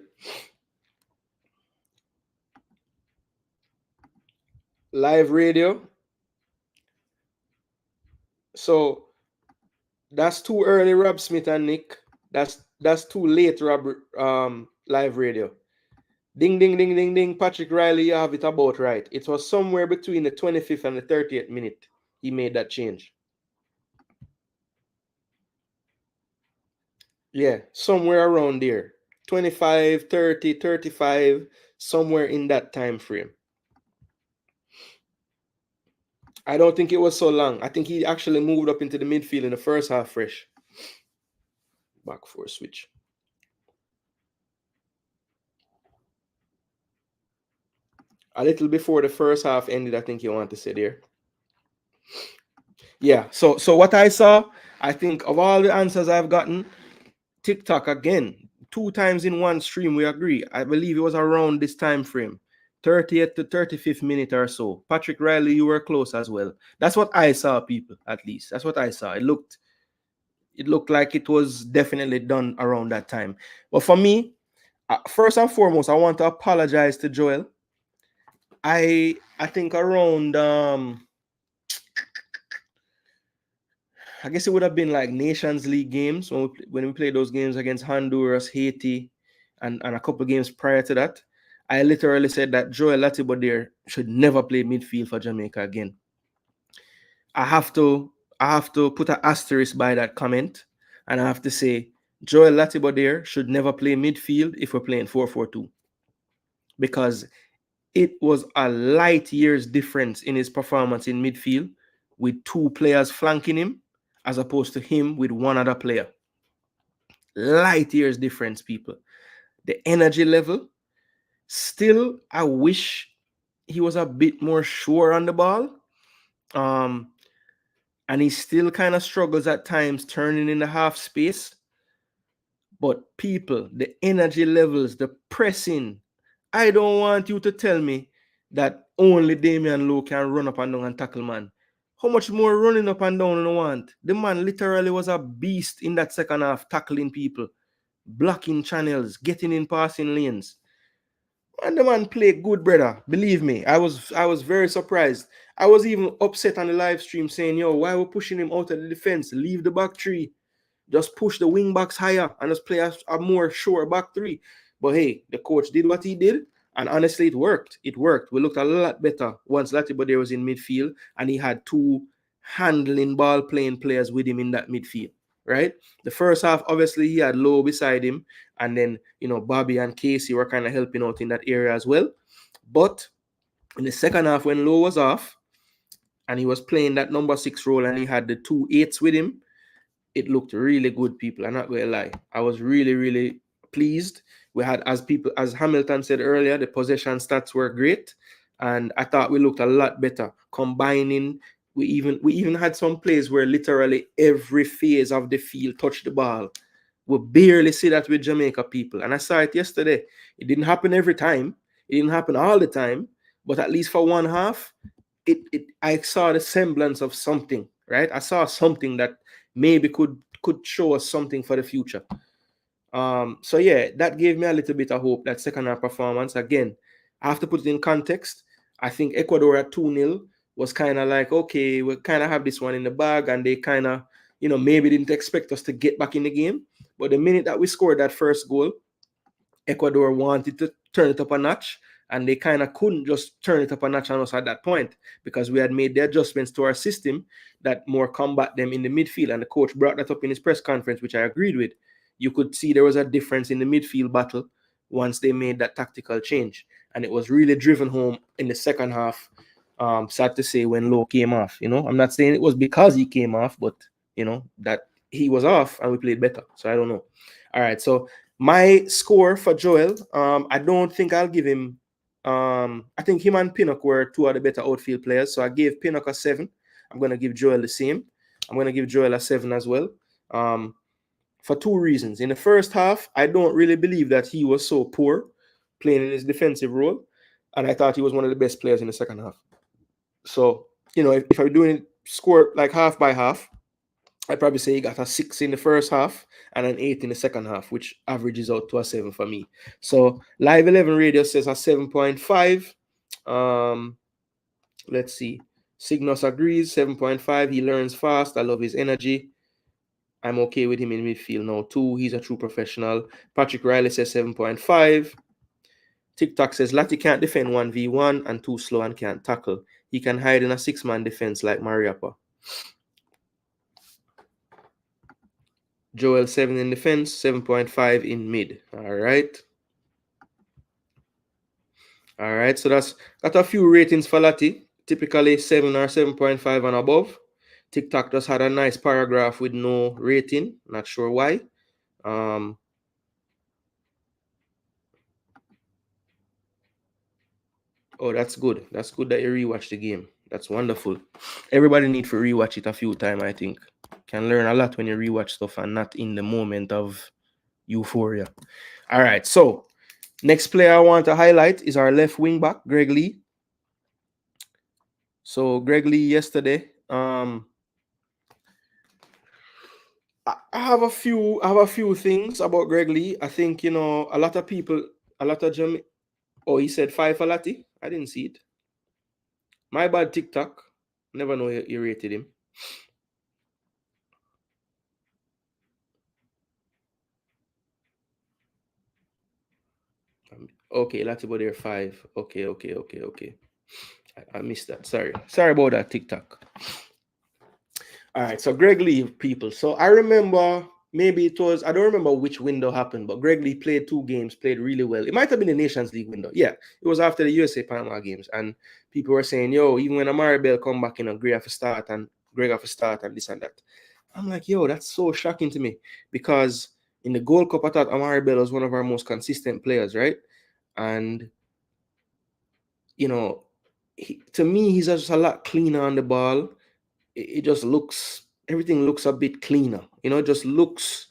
Live radio. So that's too early, Rob Smith and Nick. That's too late, Rob. Live radio. Ding, ding, ding, ding, ding. Patrick Riley, you have it about right. It was somewhere between the 25th and the 30th minute he made that change. Yeah, somewhere around there. 25, 30, 35, somewhere in that time frame. I don't think it was so long. I think he actually moved up into the midfield in the first half fresh. Back four switch. a little before the first half ended, I think you want to say there. Yeah, so what I saw, I think of all the answers I've gotten, TikTok again, 2 times in one stream, we agree. I believe it was around this time frame, 30th to 35th minute or so. Patrick Riley, you were close as well. That's what I saw, people, at least. That's what I saw. It looked like it was definitely done around that time. But for me, first and foremost, I want to apologize to Joel. I think around I guess it would have been like Nations League games when we played those games against Honduras, Haiti, and a couple games prior to that. I literally said that Joel Latibodiere should never play midfield for Jamaica again. I have to put an asterisk by that comment, and I have to say Joel Latibodiere should never play midfield if we're playing 4-4-2, because it was a light years difference in his performance in midfield with 2 players flanking him as opposed to him with one other player. Light years difference, people. The energy level, still, I wish he was a bit more sure on the ball. And he still kind of struggles at times turning in the half space. But people, the energy levels, the pressing, I don't want you to tell me that only Damian Lowe can run up and down and tackle, man. How much more running up and down do you want? The man literally was a beast in that second half, tackling people, blocking channels, getting in passing lanes. And the man played good, brother. Believe me, I was very surprised. I was even upset on the live stream saying, yo, why we're pushing him out of the defense? Leave the back three. Just push the wing backs higher and just play a more sure back three. But hey, the coach did what he did. And honestly, it worked. It worked. We looked a lot better once Latibodiere was in midfield and he had 2 handling ball playing players with him in that midfield, right? The first half, obviously, he had Lowe beside him. And then, Bobby and Casey were kind of helping out in that area as well. But in the second half, when Lowe was off and he was playing that number 6 role and he had the 2 8s with him, it looked really good, people. I'm not going to lie. I was really, really pleased. We had, as Hamilton said earlier, the possession stats were great. And I thought we looked a lot better combining. We even had some plays where literally every phase of the field touched the ball. We barely see that with Jamaica, people. And I saw it yesterday. It didn't happen every time. It didn't happen all the time. But at least for one half, I saw the semblance of something, right? I saw something that maybe could show us something for the future. So yeah, that gave me a little bit of hope, that second half performance. Again, I have to put it in context. I think Ecuador at 2-0 was kind of like, okay, we kind of have this one in the bag, and they kind of, maybe didn't expect us to get back in the game. But the minute that we scored that first goal, Ecuador wanted to turn it up a notch, and they kind of couldn't just turn it up a notch on us at that point because we had made the adjustments to our system that more combat them in the midfield. And the coach brought that up in his press conference, which I agreed with. You could see there was a difference in the midfield battle once they made that tactical change. And it was really driven home in the second half, sad to say, when Lowe came off. I'm not saying it was because he came off, but, that he was off and we played better. So I don't know. All right, so my score for Joel, I don't think I'll give him. I think him and Pinnock were 2 of the better outfield players. So I gave Pinnock a 7. I'm going to give Joel the same. I'm going to give Joel a 7 as well. For 2 reasons. In the first half, I don't really believe that he was so poor playing in his defensive role. And I thought he was one of the best players in the second half. So, if I'm doing score like half by half, I'd probably say he got a 6 in the first half and an 8 in the second half, which averages out to a 7 for me. So Live 11 Radio says a 7.5. Let's see. Cygnus agrees, 7.5. He learns fast. I love his energy. I'm okay with him in midfield now too. He's a true professional. Patrick Riley says 7.5. TikTok says Lati can't defend 1v1 and too slow and can't tackle. He can hide in a 6-man defense like Mariappa. Joel 7 in defense, 7.5 in mid. All right. So that's got a few ratings for Lati. Typically 7 or 7.5 and above. TikTok just had a nice paragraph with no rating. Not sure why. Oh, that's good. That's good that you rewatch the game. That's wonderful. Everybody need to rewatch it a few times, I think. Can learn a lot when you rewatch stuff and not in the moment of euphoria. All right, so next player I want to highlight is our left wing back, Greg Lee. So Greg Lee yesterday, I have a few things about Greg Lee. I think a lot of people, a lot of Oh, he said 5 for Lati. I didn't see it. My bad, TikTok. Never know you rated him. Okay, Latibo there 5. Okay. I missed that. Sorry about that, TikTok. All right, so Greg Lee, people. So I remember, maybe it was, I don't remember which window happened, but Greg Lee played 2 games, played really well. It might have been the Nations League window. Yeah, it was after the USA Panama games, and people were saying, yo, even when Amari Bell come back, Greg have to start and this and that. I'm like, yo, that's so shocking to me, because in the Gold Cup, I thought Amari Bell was one of our most consistent players, right? And to me, he's just a lot cleaner on the ball. It just looks, everything looks a bit cleaner. It just looks,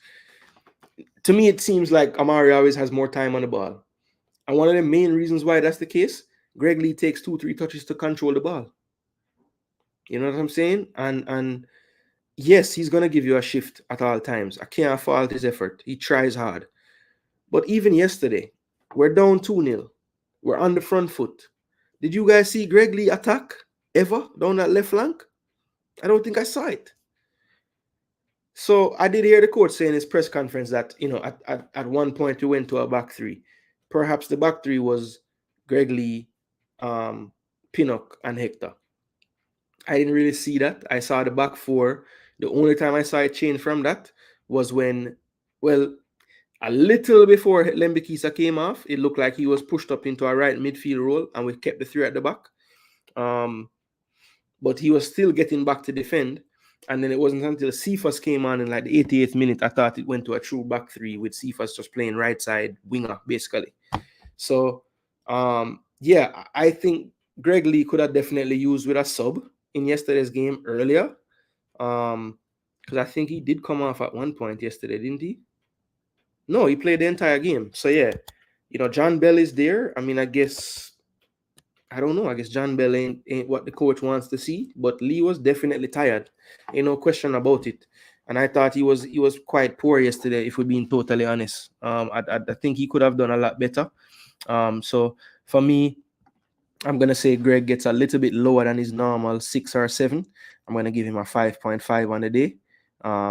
to me, it seems like Amari always has more time on the ball. And one of the main reasons why that's the case, Greg Lee takes 2-3 touches to control the ball. You know what I'm saying? And yes, he's going to give you a shift at all times. I can't fault his effort. He tries hard. But even yesterday, we're down 2-0. We're on the front foot. Did you guys see Greg Lee attack ever down that left flank? I don't think I saw it. So I did hear the coach say in his press conference that, at one point we went to a back 3. Perhaps the back 3 was Greg Lee, Pinnock, and Hector. I didn't really see that. I saw the back 4. The only time I saw it change from that was when, well, a little before Lembikisa came off, it looked like he was pushed up into a right midfield role, and we kept the 3 at the back. But he was still getting back to defend. And then it wasn't until Cephas came on in like the 88th minute, I thought it went to a true back 3 with Cephas just playing right side winger, basically. So, yeah, I think Greg Lee could have definitely used with a sub in yesterday's game earlier. Because I think he did come off at one point yesterday, didn't he? No, he played the entire game. So, yeah, John Bell is there. I mean, I guess John Bell ain't what the coach wants to see, but Lee was definitely tired. No question about it. And I thought he was quite poor yesterday, if we're being totally honest. I think he could have done a lot better. So for me, I'm gonna say Greg gets a little bit lower than his normal 6 or 7. I'm gonna give him a 5.5 on the day.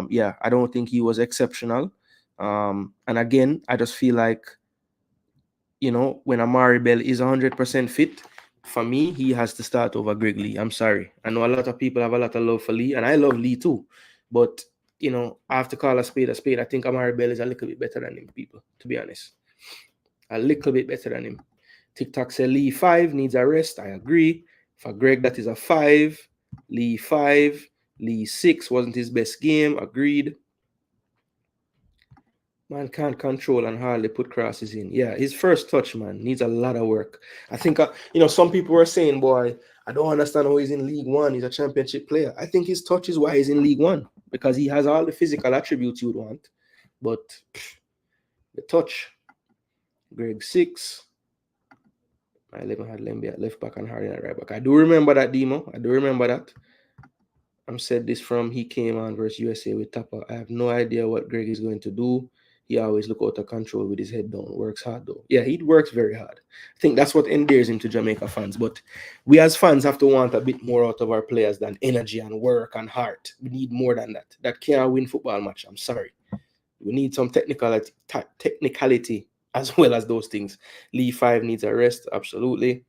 Yeah, I don't think he was exceptional. And again, I just feel like, when Amari Bell is 100% fit, for me, he has to start over Greg Lee. I'm sorry. I know a lot of people have a lot of love for Lee, and I love Lee too. But, I have to call a spade a spade. I think Amari Bell is a little bit better than him, people, to be honest. A little bit better than him. TikTok said Lee 5 needs a rest. I agree. For Greg, that is a 5. Lee 5. Lee 6 wasn't his best game. Agreed. Man can't control and hardly put crosses in. Yeah, his first touch, man, needs a lot of work. I think, some people were saying, boy, I don't understand how he's in League One. He's a championship player. I think his touch is why he's in League One, because he has all the physical attributes you'd want. But the touch, Greg 6. I 11 had Lemby at left back and Hardy at right back. I do remember that, Demo. I do remember that. I'm said this from he came on versus USA with Tapa. I have no idea what Greg is going to do. He always look out of control with his head down. Works hard though. Yeah, he works very hard. I think that's what endears him to Jamaica fans. But we as fans have to want a bit more out of our players than energy and work and heart. We need more than that. That can't win football match. I'm sorry. We need some technicality as well as those things. Lee 5 needs a rest. Absolutely.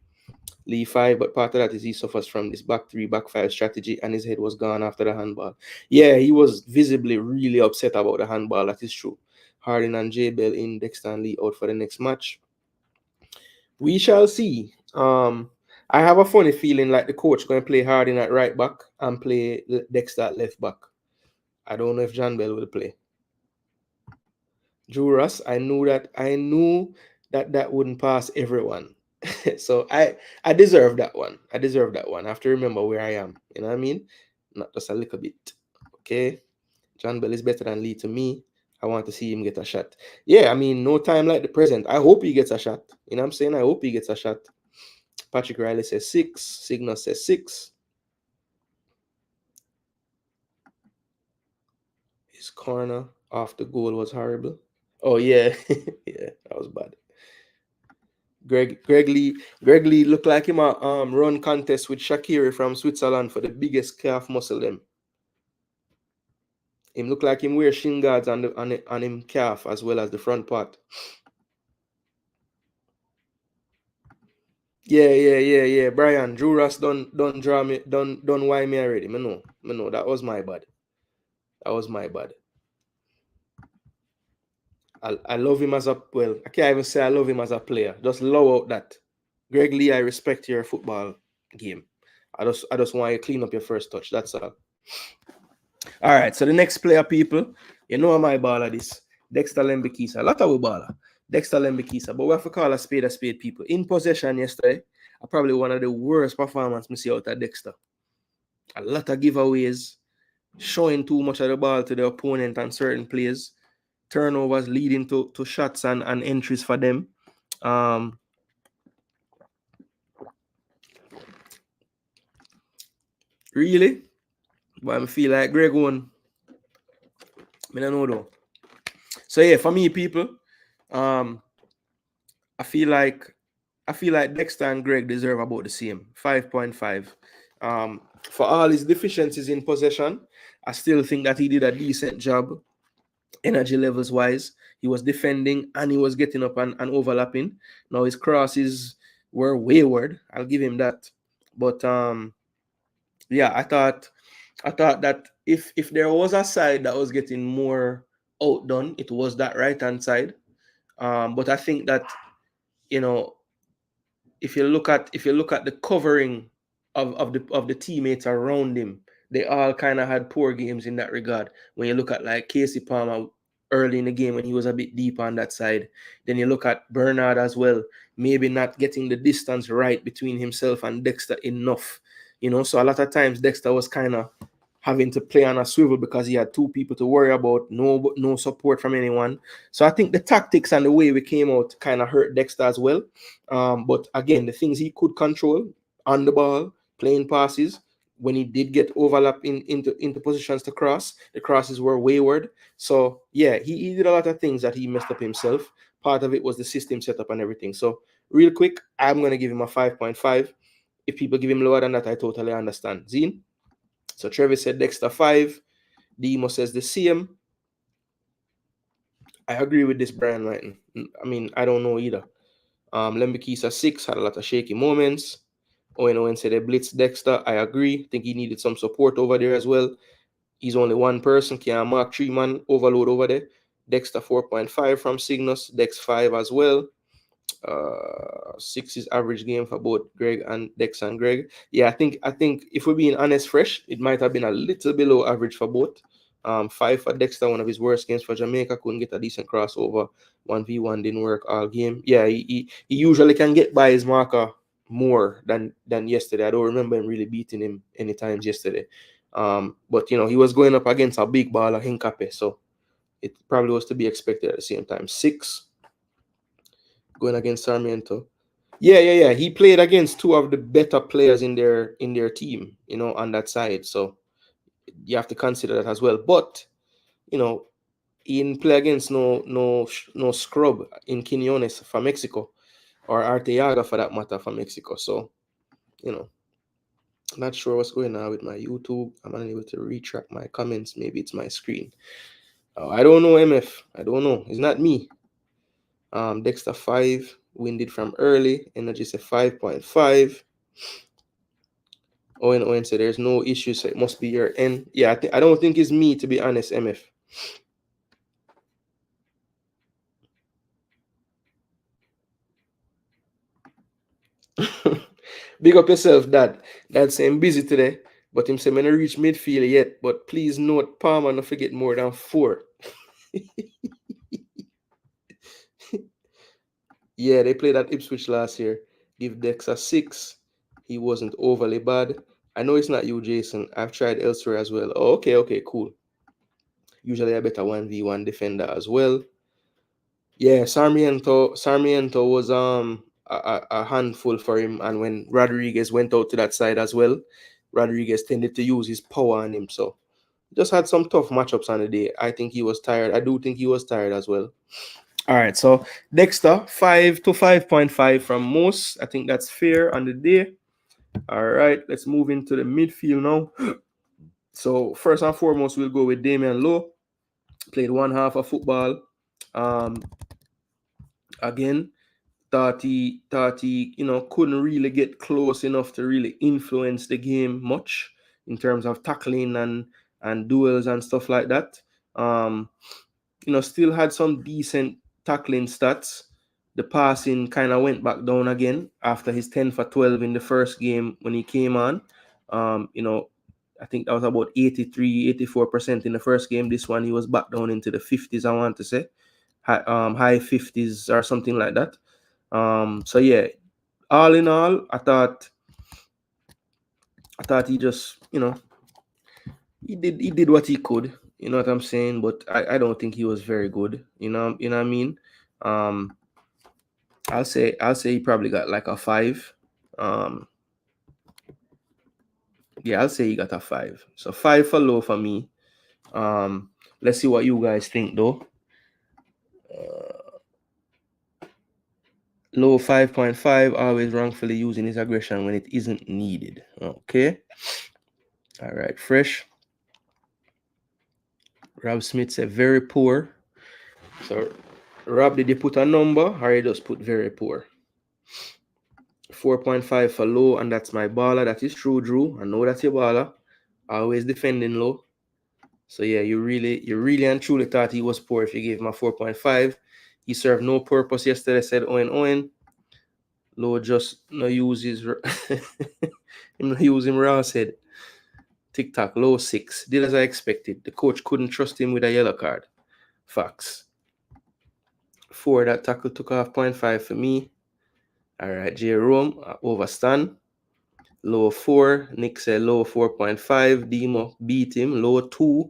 Lee 5, but part of that is he suffers from this back 3, back 5 strategy, and his head was gone after the handball. Yeah, he was visibly really upset about the handball. That is true. Harding and J Bell in, Dexter and Lee out for the next match. We shall see. I have a funny feeling like the coach going to play Harding at right back and play Dexter at left back. I don't know if John Bell will play. Drew Ross, I knew that wouldn't pass everyone. So I deserve that one. I deserve that one. I have to remember where I am. You know what I mean? Not just a little bit. Okay. John Bell is better than Lee to me. I want to see him get a shot. Yeah, I mean, no time like the present. I hope he gets a shot. You know what I'm saying? I hope he gets a shot. Patrick Riley says 6. Signal says 6. His corner off the goal was horrible. Oh yeah, yeah, that was bad. Greg Lee looked like him a run contest with Shaqiri from Switzerland for the biggest calf muscle them. Him look like him wear shin guards on him calf as well as the front part. Yeah. Brian, Drew Ross don't draw me, don't why me already. Me know. That was my bad. I love him as a I can't even say I love him as a player. Just love out that. Greg Lee, I respect your football game. I just want you to clean up your first touch. That's all. All right. So the next player, people, you know my baller this. Dexter Lembikisa. A lot of we baller. Dexter Lembikisa. But we have to call a spade, people. In possession yesterday, probably one of the worst performances I see out of Dexter. A lot of giveaways, showing too much of the ball to the opponent on certain plays, turnovers leading to shots and entries for them. Really? But I feel like Greg won. I don't know though. So yeah, for me, people, I feel like Dexter and Greg deserve about the same 5.5. For all his deficiencies in possession, I still think that he did a decent job, energy levels wise. He was defending and he was getting up and overlapping. Now his crosses were wayward. I'll give him that. But yeah, I thought that if there was a side that was getting more outdone, it was that right hand side. But I think that, you know, if you look at the covering of the teammates around him, they all kind of had poor games in that regard. When you look at like Casey Palmer early in the game when he was a bit deep on that side, then you look at Bernard as well, maybe not getting the distance right between himself and Dexter enough. So a lot of times Dexter was kind of having to play on a swivel because he had two people to worry about, no support from anyone. So I think the tactics and the way we came out kind of hurt Dexter as well. But again, the things he could control on the ball, playing passes, when he did get overlap into positions to cross, the crosses were wayward. So yeah, he did a lot of things that he messed up himself. Part of it was the system setup and everything. So real quick, I'm going to give him a 5.5. If people give him lower than that, I totally understand. Zine? So Travis said Dexter 5. Demo says the same. I agree with this, Brian Whiten. I mean, I don't know either. Lembikisa 6 had a lot of shaky moments. Owen said they blitzed Dexter. I agree. Think he needed some support over there as well. He's only one person. Can't mark 3-man overload over there. Dexter 4.5 from Cygnus. Dex 5 as well. 6 is average game for both Greg and Dex and Greg. Yeah, I think if we're being honest, fresh, it might have been a little below average for both. 5 for Dexter, one of his worst games for Jamaica. Couldn't get a decent crossover. 1v1 didn't work all game. Yeah, he usually can get by his marker more than yesterday. I don't remember him really beating him any times yesterday. But he was going up against a big baller, Hincape, so it probably was to be expected at the same time. 6 going against Sarmiento. Yeah. He played against two of the better players in their team, on that side. So you have to consider that as well. But he didn't play against no scrub in Quinones for Mexico, or Arteaga for that matter for Mexico. So not sure what's going on with my YouTube. I'm unable to retract my comments. Maybe it's my screen. I don't know, MF. I don't know. It's not me. Dexter 5, winded from early. Energy said 5.5. Owen said there's no issue, so it must be your end. Yeah, I don't think it's me, to be honest, MF. Big up yourself, Dad. Dad saying busy today, but him saying I don't reach midfield yet. But please note, Palmer not forget more than 4. Yeah, they played at Ipswich last year. give Dex a 6. He wasn't overly bad. I know it's not you, Jason. I've tried elsewhere as well. Oh, okay, cool. Usually a better 1v1 defender as well. Yeah, Sarmiento was a handful for him, and when Rodriguez went out to that side as well, Rodriguez tended to use his power on him. So just had some tough matchups on the day. I think he was tired. I do think he was tired as well. All right, so Dexter 5 to 5.5 from Moose. I think that's fair on the day. All right, let's move into the midfield now. So first and foremost, we'll go with Damian Lowe. Played one half of football. Again, thought he, couldn't really get close enough to really influence the game much in terms of tackling and duels and stuff like that. Still had some decent tackling stats. The passing kind of went back down again after his 10 for 12 in the first game when he came on. I think that was about 83, 84% in the first game. This one, he was back down into the 50s, I want to say. High 50s or something like that. So yeah, all in all, I thought he just, he did what he could. You know what I'm saying? But I don't think he was very good. You know what I mean? I'll say he probably got like a 5. Yeah, I'll say he got a 5. So 5 for Low for me. Let's see what you guys think though. Low 5.5, always wrongfully using his aggression when it isn't needed. Okay. All right, Fresh. Rob Smith said very poor. So Rob, did you put a number or you just put very poor? 4.5 for Low, and that's my baller. That is true, Drew. I know that's your baller. Always defending Low. So yeah, you really and truly thought he was poor if you gave him a 4.5. He served no purpose yesterday, said Owen. Low just no use his no use him raw said. TikTok, Low 6. Did as I expected. The coach couldn't trust him with a yellow card. Facts. 4, that tackle took off 0.5 for me. All right, Jerome, overstand. Low 4. Nick said low 4.5. Demo beat him. Low 2.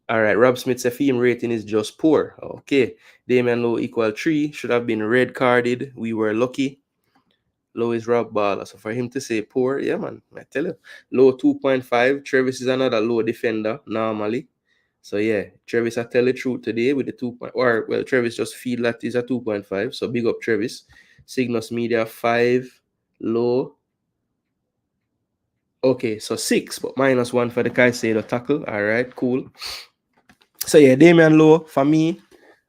All right, Rob Smith said film rating is just poor. Okay. Damian Low equal 3. Should have been red carded. We were lucky. Low is Rob Baller. So for him to say poor, yeah, man, I tell you. Low 2.5. Travis is another low defender normally. So yeah, Travis, I tell the truth today with the 2. Travis just feel that is a 2.5. So big up Travis. Cygnus Media 5. Low. Okay, so 6, but -1 for the Caicedo tackle. All right, cool. So yeah, Damian Low, for me,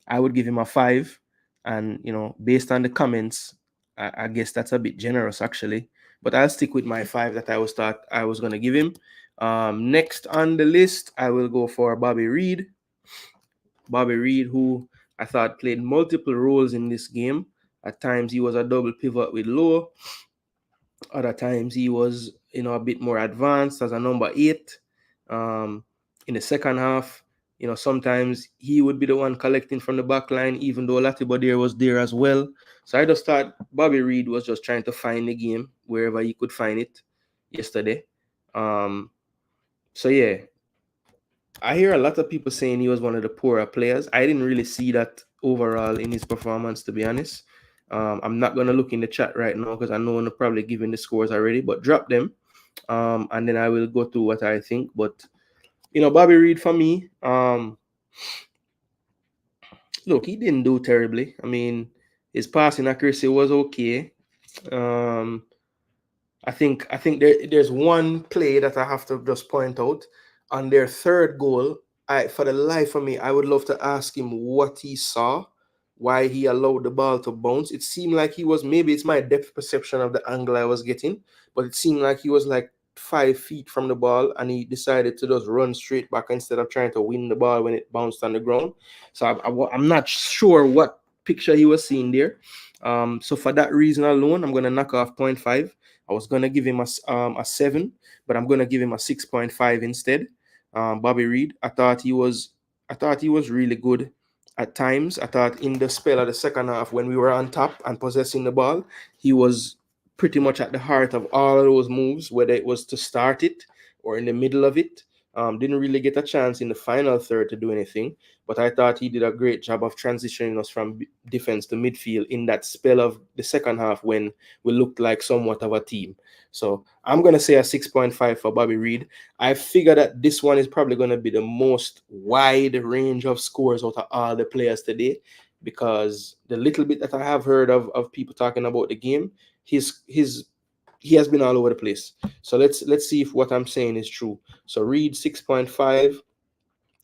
I would give him a 5. And, based on the comments, I guess that's a bit generous, actually. But I'll stick with my 5 that I thought I was going to give him. Next on the list, I will go for Bobby Reed. Bobby Reed, who I thought played multiple roles in this game. At times, he was a double pivot with Low. Other times, he was, a bit more advanced as a number 8. In the second half, sometimes he would be the one collecting from the back line, even though Latibeaudiere was there as well. So I just thought Bobby Reed was just trying to find the game wherever he could find it yesterday. So yeah, I hear a lot of people saying he was one of the poorer players. I didn't really see that overall in his performance, to be honest. I'm not going to look in the chat right now because I know I'm probably giving the scores already, but drop them. And then I will go through what I think. But, Bobby Reed for me, look, he didn't do terribly. I mean, his passing accuracy was okay. I think there's one play that I have to just point out. On their third goal, for the life of me, I would love to ask him what he saw, why he allowed the ball to bounce. It seemed like he was, maybe it's my depth perception of the angle I was getting, but it seemed like he was like 5 feet from the ball and he decided to just run straight back instead of trying to win the ball when it bounced on the ground. So I'm not sure what picture he was seeing there. So for that reason alone, I'm going to knock off 0.5. I was going to give him a 7, but I'm going to give him a 6.5 instead. Bobby Reed, I thought he was really good. at times. I thought in the spell of the second half when we were on top and possessing the ball, he was pretty much at the heart of all of those moves, whether it was to start it or in the middle of it. Didn't really get a chance in the final third to do anything, but I thought he did a great job of transitioning us from defense to midfield in that spell of the second half when we looked like somewhat of a team. So I'm going to say a 6.5 for Bobby Reid. I figure that this one is probably going to be the most wide range of scores out of all the players today, because the little bit that I have heard of people talking about the game, he has been all over the place. So let's see if what I'm saying is true. So Reid 6.5.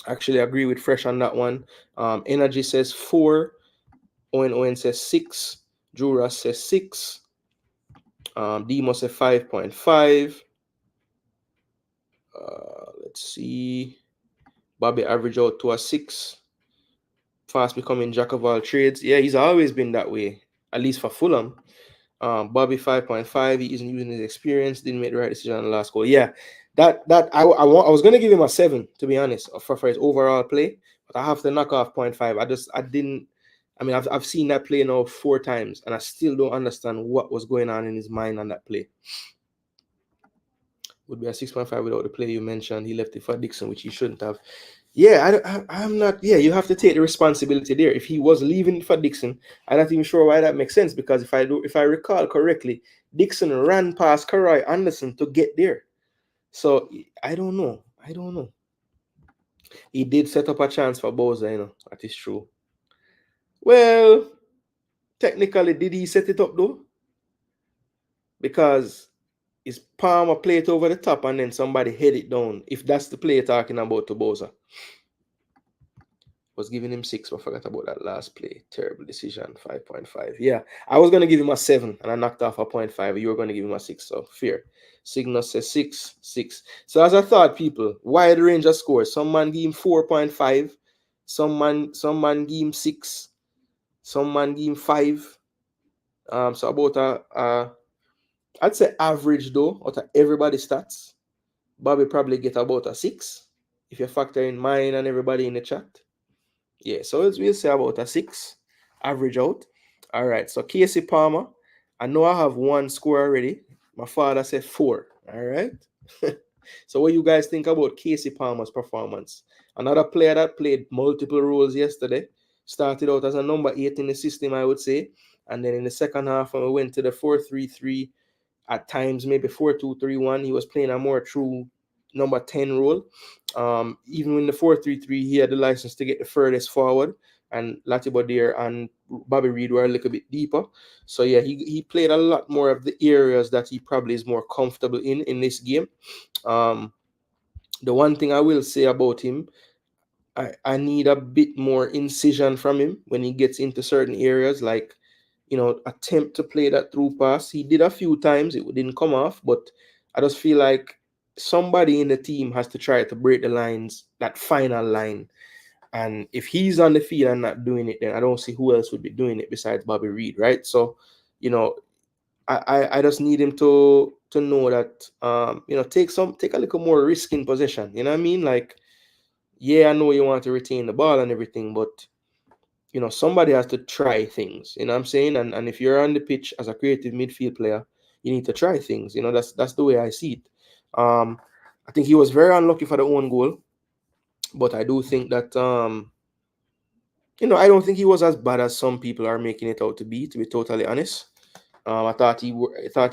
Actually agree with Fresh on that one. Energy says 4. Owen says 6. Drew Ross says 6. Demo says 5.5. Let's see. Bobby average out to a 6. Fast becoming jack of all trades. Yeah, he's always been that way, at least for Fulham. Bobby 5.5. He isn't using his experience. Didn't make the right decision on the last goal. Yeah, that I was gonna give him a 7, to be honest, for his overall play, but I have to knock off 0.5. I didn't. I mean, I've seen that play now 4 times, and I still don't understand what was going on in his mind on that play. Would be a 6.5 without the play you mentioned. He left it for Dixon, which he shouldn't have. Yeah, I'm not. Yeah, you have to take the responsibility there. If he was leaving for Dixon, I'm not even sure why that makes sense, because if I recall correctly, Dixon ran past Karai Anderson to get there. So I don't know. He did set up a chance for Bowser, that is true. Well, technically, did he set it up though? Because his Palmer play it over the top and then somebody head it down. If that's the play talking about to Bowser. Was giving him 6, but I forgot about that last play. Terrible decision, 5.5. Yeah, I was going to give him a 7, and I knocked off a 0.5. You were going to give him a 6, so fair. Signal says 6, 6. So as I thought, people, wide range of scores. Some man give him 4.5. Some man give him 6. Some man give him 5. So about I'd say average though, out of everybody's stats, Bobby probably get about a 6, if you factor in mine and everybody in the chat. Yeah, so we'll say about a 6, average out. All right, so Casey Palmer, I know I have 1 score already. My father said 4. All right. So what you guys think about Casey Palmer's performance? Another player that played multiple roles yesterday. Started out as a number 8 in the system, I would say. And then in the second half, when we went to the 4-3-3, at times maybe 4-2-3-1, he was playing a more true number 10 role. Even in the 4-3-3, he had the license to get the furthest forward, and Latibodir and Bobby Reid were a little bit deeper. So yeah, he played a lot more of the areas that he probably is more comfortable in this game. The one thing I will say about him, I need a bit more incision from him when he gets into certain areas, like, attempt to play that through pass. He did a few times, it didn't come off, but I just feel like somebody in the team has to try to break the lines, that final line. And if he's on the field and not doing it, then I don't see who else would be doing it besides Bobby Reid, right? So, I just need him to know that take a little more risk in possession. You know what I mean? Like, yeah, I know you want to retain the ball and everything, but somebody has to try things. You know what I'm saying? And if you're on the pitch as a creative midfield player, you need to try things. That's the way I see it. I think he was very unlucky for the own goal, but I do think that I don't think he was as bad as some people are making it out to be totally honest. I thought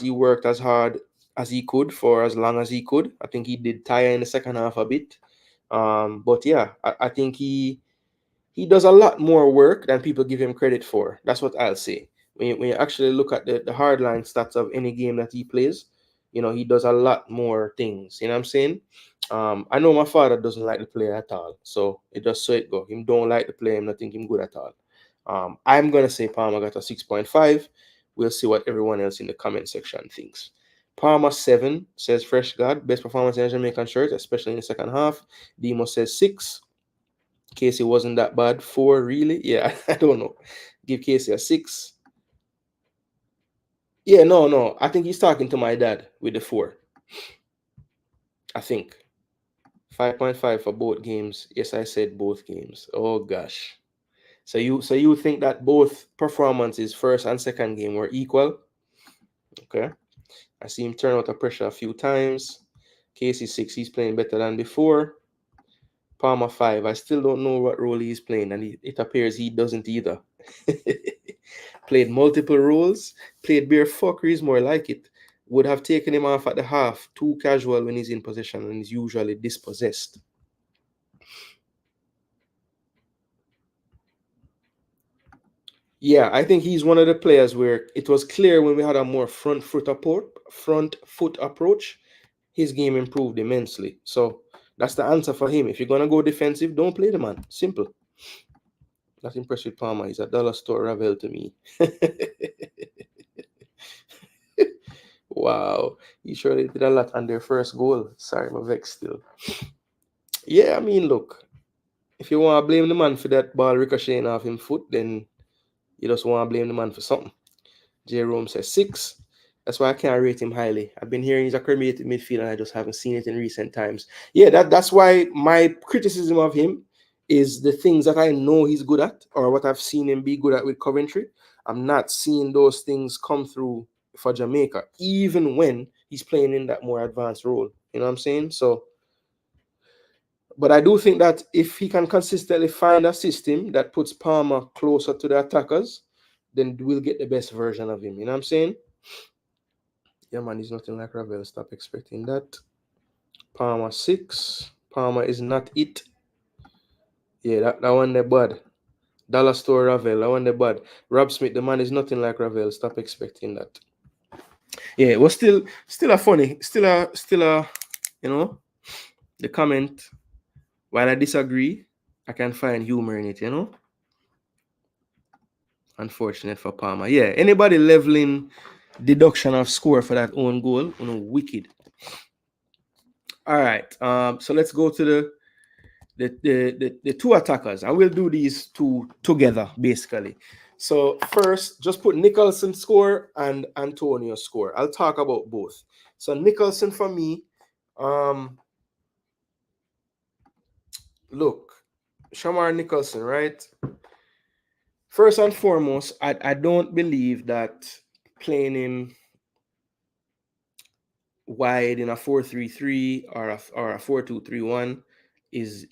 he worked as hard as he could for as long as he could. I think he did tire in the second half a bit. But yeah, I think he does a lot more work than people give him credit for. That's what I'll say. When you actually look at the hardline stats of any game that he plays, he does a lot more things. You know what I'm saying? I know my father doesn't like the player at all. So it just so it go. Him don't like the player. Him not think him good at all. I'm going to say Palmer got a 6.5. We'll see what everyone else in the comment section thinks. Palmer 7 says Fresh God, best performance in a Jamaican shirt, especially in the second half. Demo says 6. Casey wasn't that bad. 4, really? Yeah, I don't know. Give Casey a 6. Yeah, no. I think he's talking to my dad with the 4. I think. 5.5 for both games. Yes, I said both games. Oh, gosh. So you think that both performances, first and second game, were equal? Okay. I see him turn out the pressure a few times. Casey 6, he's playing better than before. Palmer 5, I still don't know what role he's playing, and it appears he doesn't either. Played multiple roles, played bare fuckeries, more like it. Would have taken him off at the half, too casual when he's in possession and is usually dispossessed. Yeah, I think he's one of the players where it was clear when we had a more front foot approach, his game improved immensely. So that's the answer for him. If you're gonna go defensive, don't play the man. Simple. Not impressed with Palmer. He's a dollar store Ravel to me. Wow, he surely did a lot on their first goal. Sorry, I'm vexed still. Yeah, I mean, look, if you want to blame the man for that ball ricocheting off his foot, then you just want to blame the man for something. Jerome says 6. That's why I can't rate him highly. I've been hearing he's a creative midfielder, and I just haven't seen it in recent times. Yeah, that's why my criticism of him is the things that I know he's good at, or what I've seen him be good at with Coventry. I'm not seeing those things come through for Jamaica, even when he's playing in that more advanced role. You know what I'm saying? So, but I do think that if he can consistently find a system that puts Palmer closer to the attackers, then we'll get the best version of him. You know what I'm saying? Yeah, man, he's nothing like Ravel. Stop expecting that. Palmer 6. Palmer is not it. Yeah, that one the bad. Dollar store Ravel, that one the bad. Rob Smith, the man is nothing like Ravel. Stop expecting that. Yeah, it was still a funny, still a, you know, the comment. While I disagree, I can find humor in it, you know. Unfortunate for Palmer. Yeah, anybody leveling deduction of score for that own goal, you know, wicked. All right. So let's go to the two attackers. I will do these two together, basically. So first, just put Nicholson score and Antonio score. I'll talk about both. So Nicholson for me, look, Shamar Nicholson, right? First and foremost, I don't believe that playing him wide in a 4-3-3 or a 4-2-3-1 is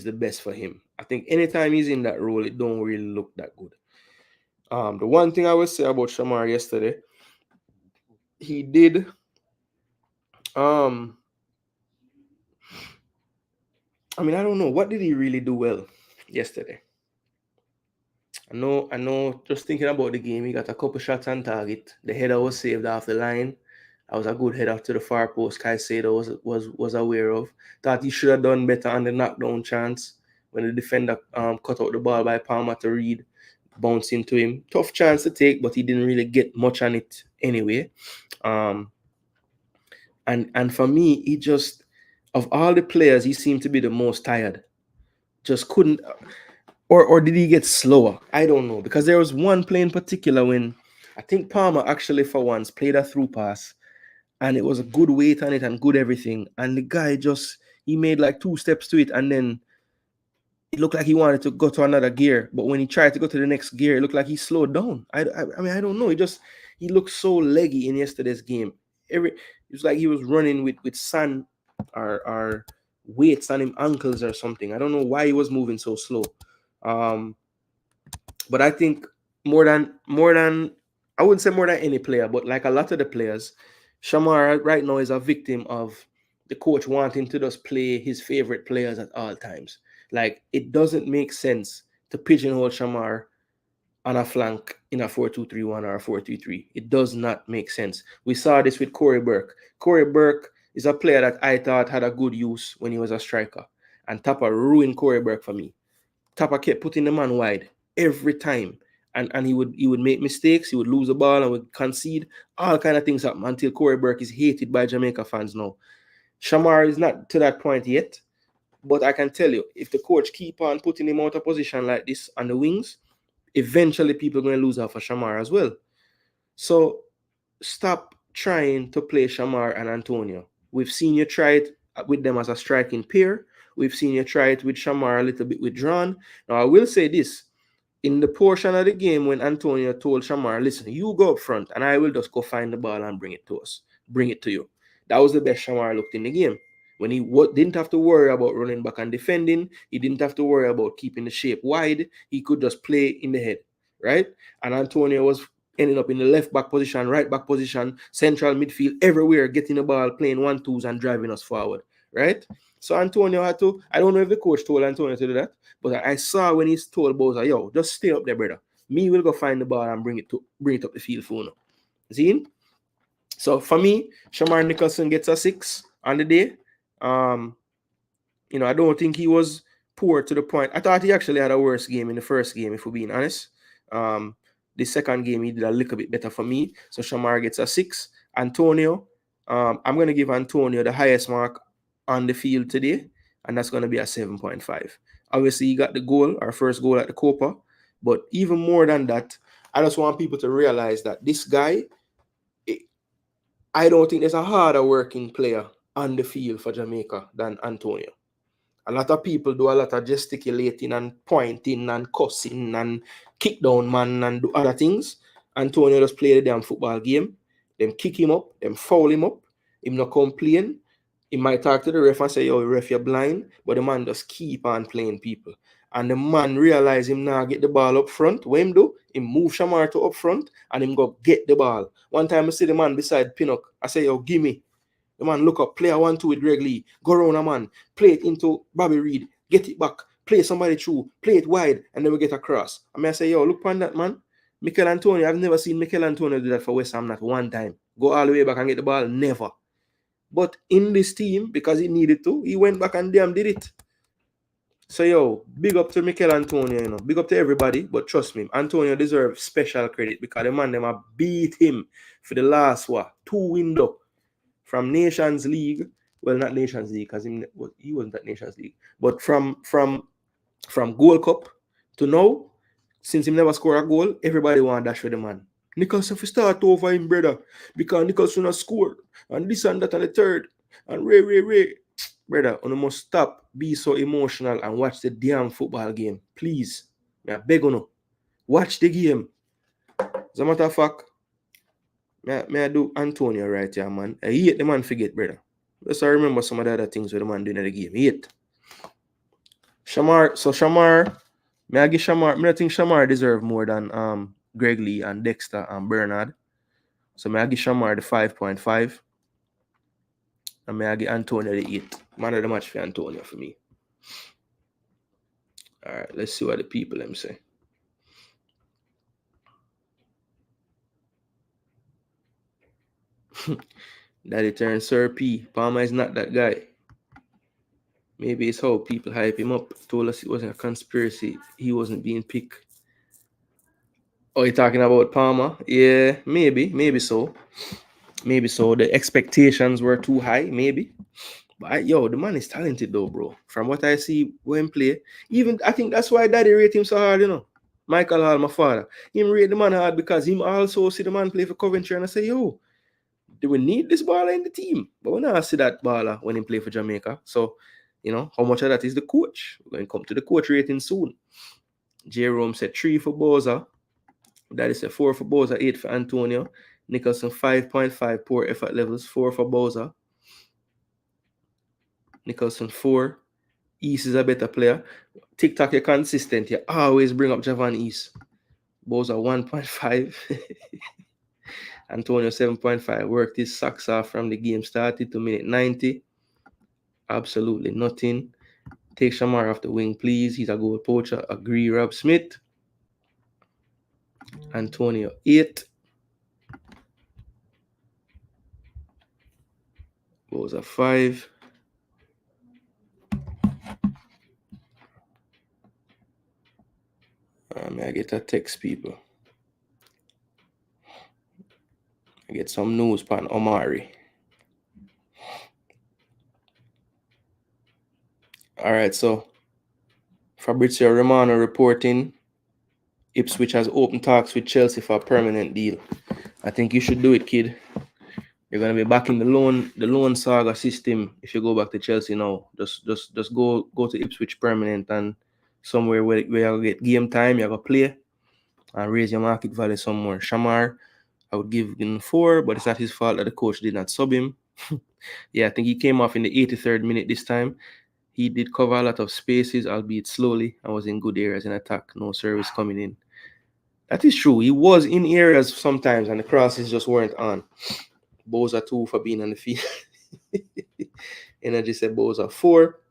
the best for him. I think anytime he's in that role, it don't really look that good. The one thing I would say about Shamar yesterday, he did I mean, I don't know, what did he really do well yesterday? I know, just thinking about the game, he got a couple shots on target. The header was saved off the line. That was a good header to the far post. Caicedo was aware of. Thought he should have done better on the knockdown chance when the defender cut out the ball by Palmer to Reed, bounce into him. Tough chance to take, but he didn't really get much on it anyway. And for me, he just, of all the players, he seemed to be the most tired. Just couldn't, or did he get slower? I don't know, because there was one play in particular when I think Palmer actually for once played a through pass, and it was a good weight on it and good everything, and the guy he made like 2 steps to it, and then it looked like he wanted to go to another gear, but when he tried to go to the next gear, it looked like he slowed down. I mean, I don't know. He looked so leggy in yesterday's game. It was like he was running with sand or weights on him ankles or something. I don't know why he was moving so slow. But I think more than I wouldn't say more than any player, but like a lot of the players, Shamar right now is a victim of the coach wanting to just play his favorite players at all times. Like, it doesn't make sense to pigeonhole Shamar on a flank in a 4-2-3-1 or a 4-3-3. It does not make sense. We saw this with Corey Burke. Corey Burke is a player that I thought had a good use when he was a striker. And Tapa ruined Corey Burke for me. Tapa kept putting the man wide every time. And he would make mistakes, he would lose the ball and would concede. All kind of things happen until Corey Burke is hated by Jamaica fans now. Shamar is not to that point yet. But I can tell you, if the coach keep on putting him out of position like this on the wings, eventually people are going to lose out for Shamar as well. So stop trying to play Shamar and Antonio. We've seen you try it with them as a striking pair. We've seen you try it with Shamar a little bit withdrawn. Now, I will say this. in the portion of the game when Antonio told Shamar, listen, you go up front and I will just go find the ball and bring it to us. Bring it to you. That was the best Shamar looked in the game. When he didn't have to worry about running back and defending, he didn't have to worry about keeping the shape wide. He could just play in the head, right? And Antonio was ending up in the left back position, right back position, central midfield, everywhere, getting the ball, playing 1-2s and driving us forward, right? So Antonio had to, I don't know if the coach told Antonio to do that, but I saw when he told Bowser, yo, just stay up there, brother. Me will go find the ball and bring it up the field for you. See? So for me, Shamar Nicholson gets a 6 on the day. I don't think he was poor to the point. I thought he actually had a worse game in the first game, if we're being honest. The second game, he did a little bit better for me. So Shamar gets a 6. Antonio, I'm going to give Antonio the highest mark on the field today, and that's going to be a 7.5. Obviously, he got the goal, our first goal at the Copa. But even more than that, I just want people to realize that this guy, I don't think there's a harder working player on the field for Jamaica than Antonio. A lot of people do a lot of gesticulating and pointing and cussing and kick down man and do other things. Antonio just play the damn football game. Them kick him up, them foul him up. Him not complain. He might talk to the ref and say, yo, ref, you're blind. But the man just keep on playing people. And the man realize him now get the ball up front. What him do? Him move Shamar to up front and him go get the ball. One time I see the man beside Pinnock. I say, yo, give me. The man look up, play a 1-2 with Greg Lee. Go around a man. Play it into Bobby Reed. Get it back. Play somebody through. Play it wide. And then we get across. I say, yo, look on that, man. Mikel Antonio. I've never seen Mikel Antonio do that for West Ham, not one time. Go all the way back and get the ball. Never. But in this team, because he needed to, he went back and damn did it. So, yo, big up to Mikel Antonio, big up to everybody, but trust me, Antonio deserves special credit because the man, them have beat him for the last, 2 window from Nations League. Well, not Nations League, because he wasn't at Nations League, but from Gold Cup to now, since he never scored a goal, everybody want to dash for the man. Nicholson for start over him, brother, because Nicholson has scored, and this and that and the third, and Ray. Brother, you must stop, be so emotional and watch the damn football game. Please. I beg you. Watch the game. As a matter of fact, may I do Antonio right here, man. I hate the man forget, brother. Let's remember some of the other things with the man doing in the game. Hate. Shamar, may I give Shamar, I think Shamar deserve more than Greg Lee and Dexter and Bernard. So may I give Shamar the 5.5. And may I give Antonio the 8. Man of the match for Antonio for me. All right, let's see what the people them say. Daddy turned Sir P. Palmer is not that guy. Maybe it's how people hype him up. Told us it wasn't a conspiracy. He wasn't being picked. Oh, you're talking about Palmer? Yeah, maybe so. Maybe so. The expectations were too high, maybe. But the man is talented though, bro. From what I see when play, even I think that's why Daddy rate him so hard, Michael Hall, my father. Him rate the man hard because him also see the man play for Coventry and I say, yo, do we need this baller in the team? But we not see that baller when he play for Jamaica. So, how much of that is the coach? We're going to come to the coach rating soon. Jerome said 3 for Boza. Daddy said 4 for Boza, 8 for Antonio. Nicholson 5.5, poor effort levels, 4 for Boza. Nicholson 4. East is a better player. TikTok, you're consistent. You always bring up Javan East. Boza 1.5. Antonio 7.5. Worked his socks off from the game started to minute 90. Absolutely nothing. Take Shamar off the wing, please. He's a goal poacher. Agree, Rob Smith. Antonio 8. Boza 5. I get a text, people. I get some news pan Omari. All right, so Fabrizio Romano reporting Ipswich has open talks with Chelsea for a permanent deal. I think you should do it, kid. You're gonna be back in the loan saga system if you go back to Chelsea now. Just go to Ipswich permanent and somewhere where you get game time, you go play and raise your market value some more. Shamar, I would give him 4, but it's not his fault that the coach did not sub him. Yeah, I think he came off in the 83rd minute this time. He did cover a lot of spaces, albeit slowly, and was in good areas in attack. No service coming in. That is true. He was in areas sometimes, and the crosses just weren't on. Boza 2 for being on the field. Energy said Boza 4.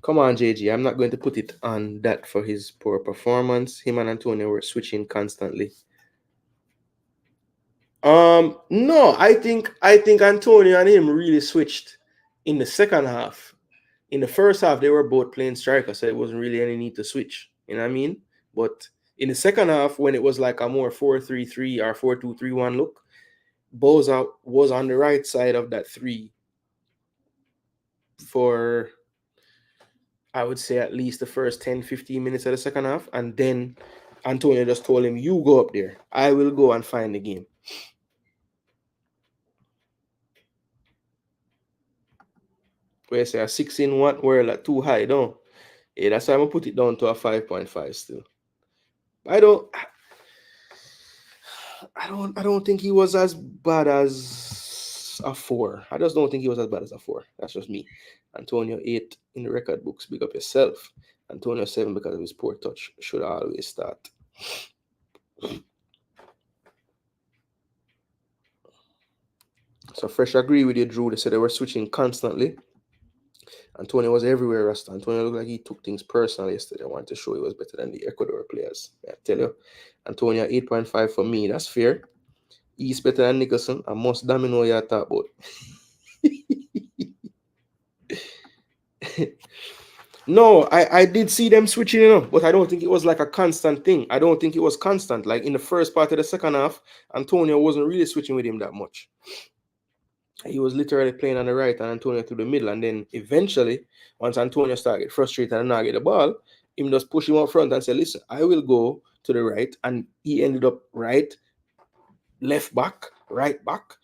Come on, JG. I'm not going to put it on that for his poor performance. Him and Antonio were switching constantly. No, I think Antonio and him really switched in the second half. In the first half, they were both playing striker, so it wasn't really any need to switch. You know what I mean? But in the second half, when it was like a more 4-3-3 or 4-2-3-1 look, Boza was on the right side of that 3 for, I would say, at least the first 10-15 minutes of the second half. And then Antonio just told him, you go up there. I will go and find the game. Where you say a 6 in one world at too high, don't? Yeah, that's why I'm gonna put it down to a 5.5 still. I don't think he was as bad as a 4. I just don't think he was as bad as a 4. That's just me. Antonio 8 in the record books. Big up yourself. Antonio 7 because of his poor touch. Should always start. So Fresh agree with you, Drew. They said they were switching constantly. Antonio was everywhere, Rasta. Antonio looked like he took things personal yesterday. I wanted to show he was better than the Ecuador players. I tell you. Antonio 8.5 for me. That's fair. He's better than Nicholson. And most domino you talk about. No, I did see them switching, but I don't think it was like a constant thing. I don't think it was constant. Like in the first part of the second half, Antonio wasn't really switching with him that much. He was literally playing on the right and Antonio through the middle. And then eventually, once Antonio started get frustrated and not get the ball, him just push him up front and say, listen, I will go to the right. And he ended up right, left back, right back,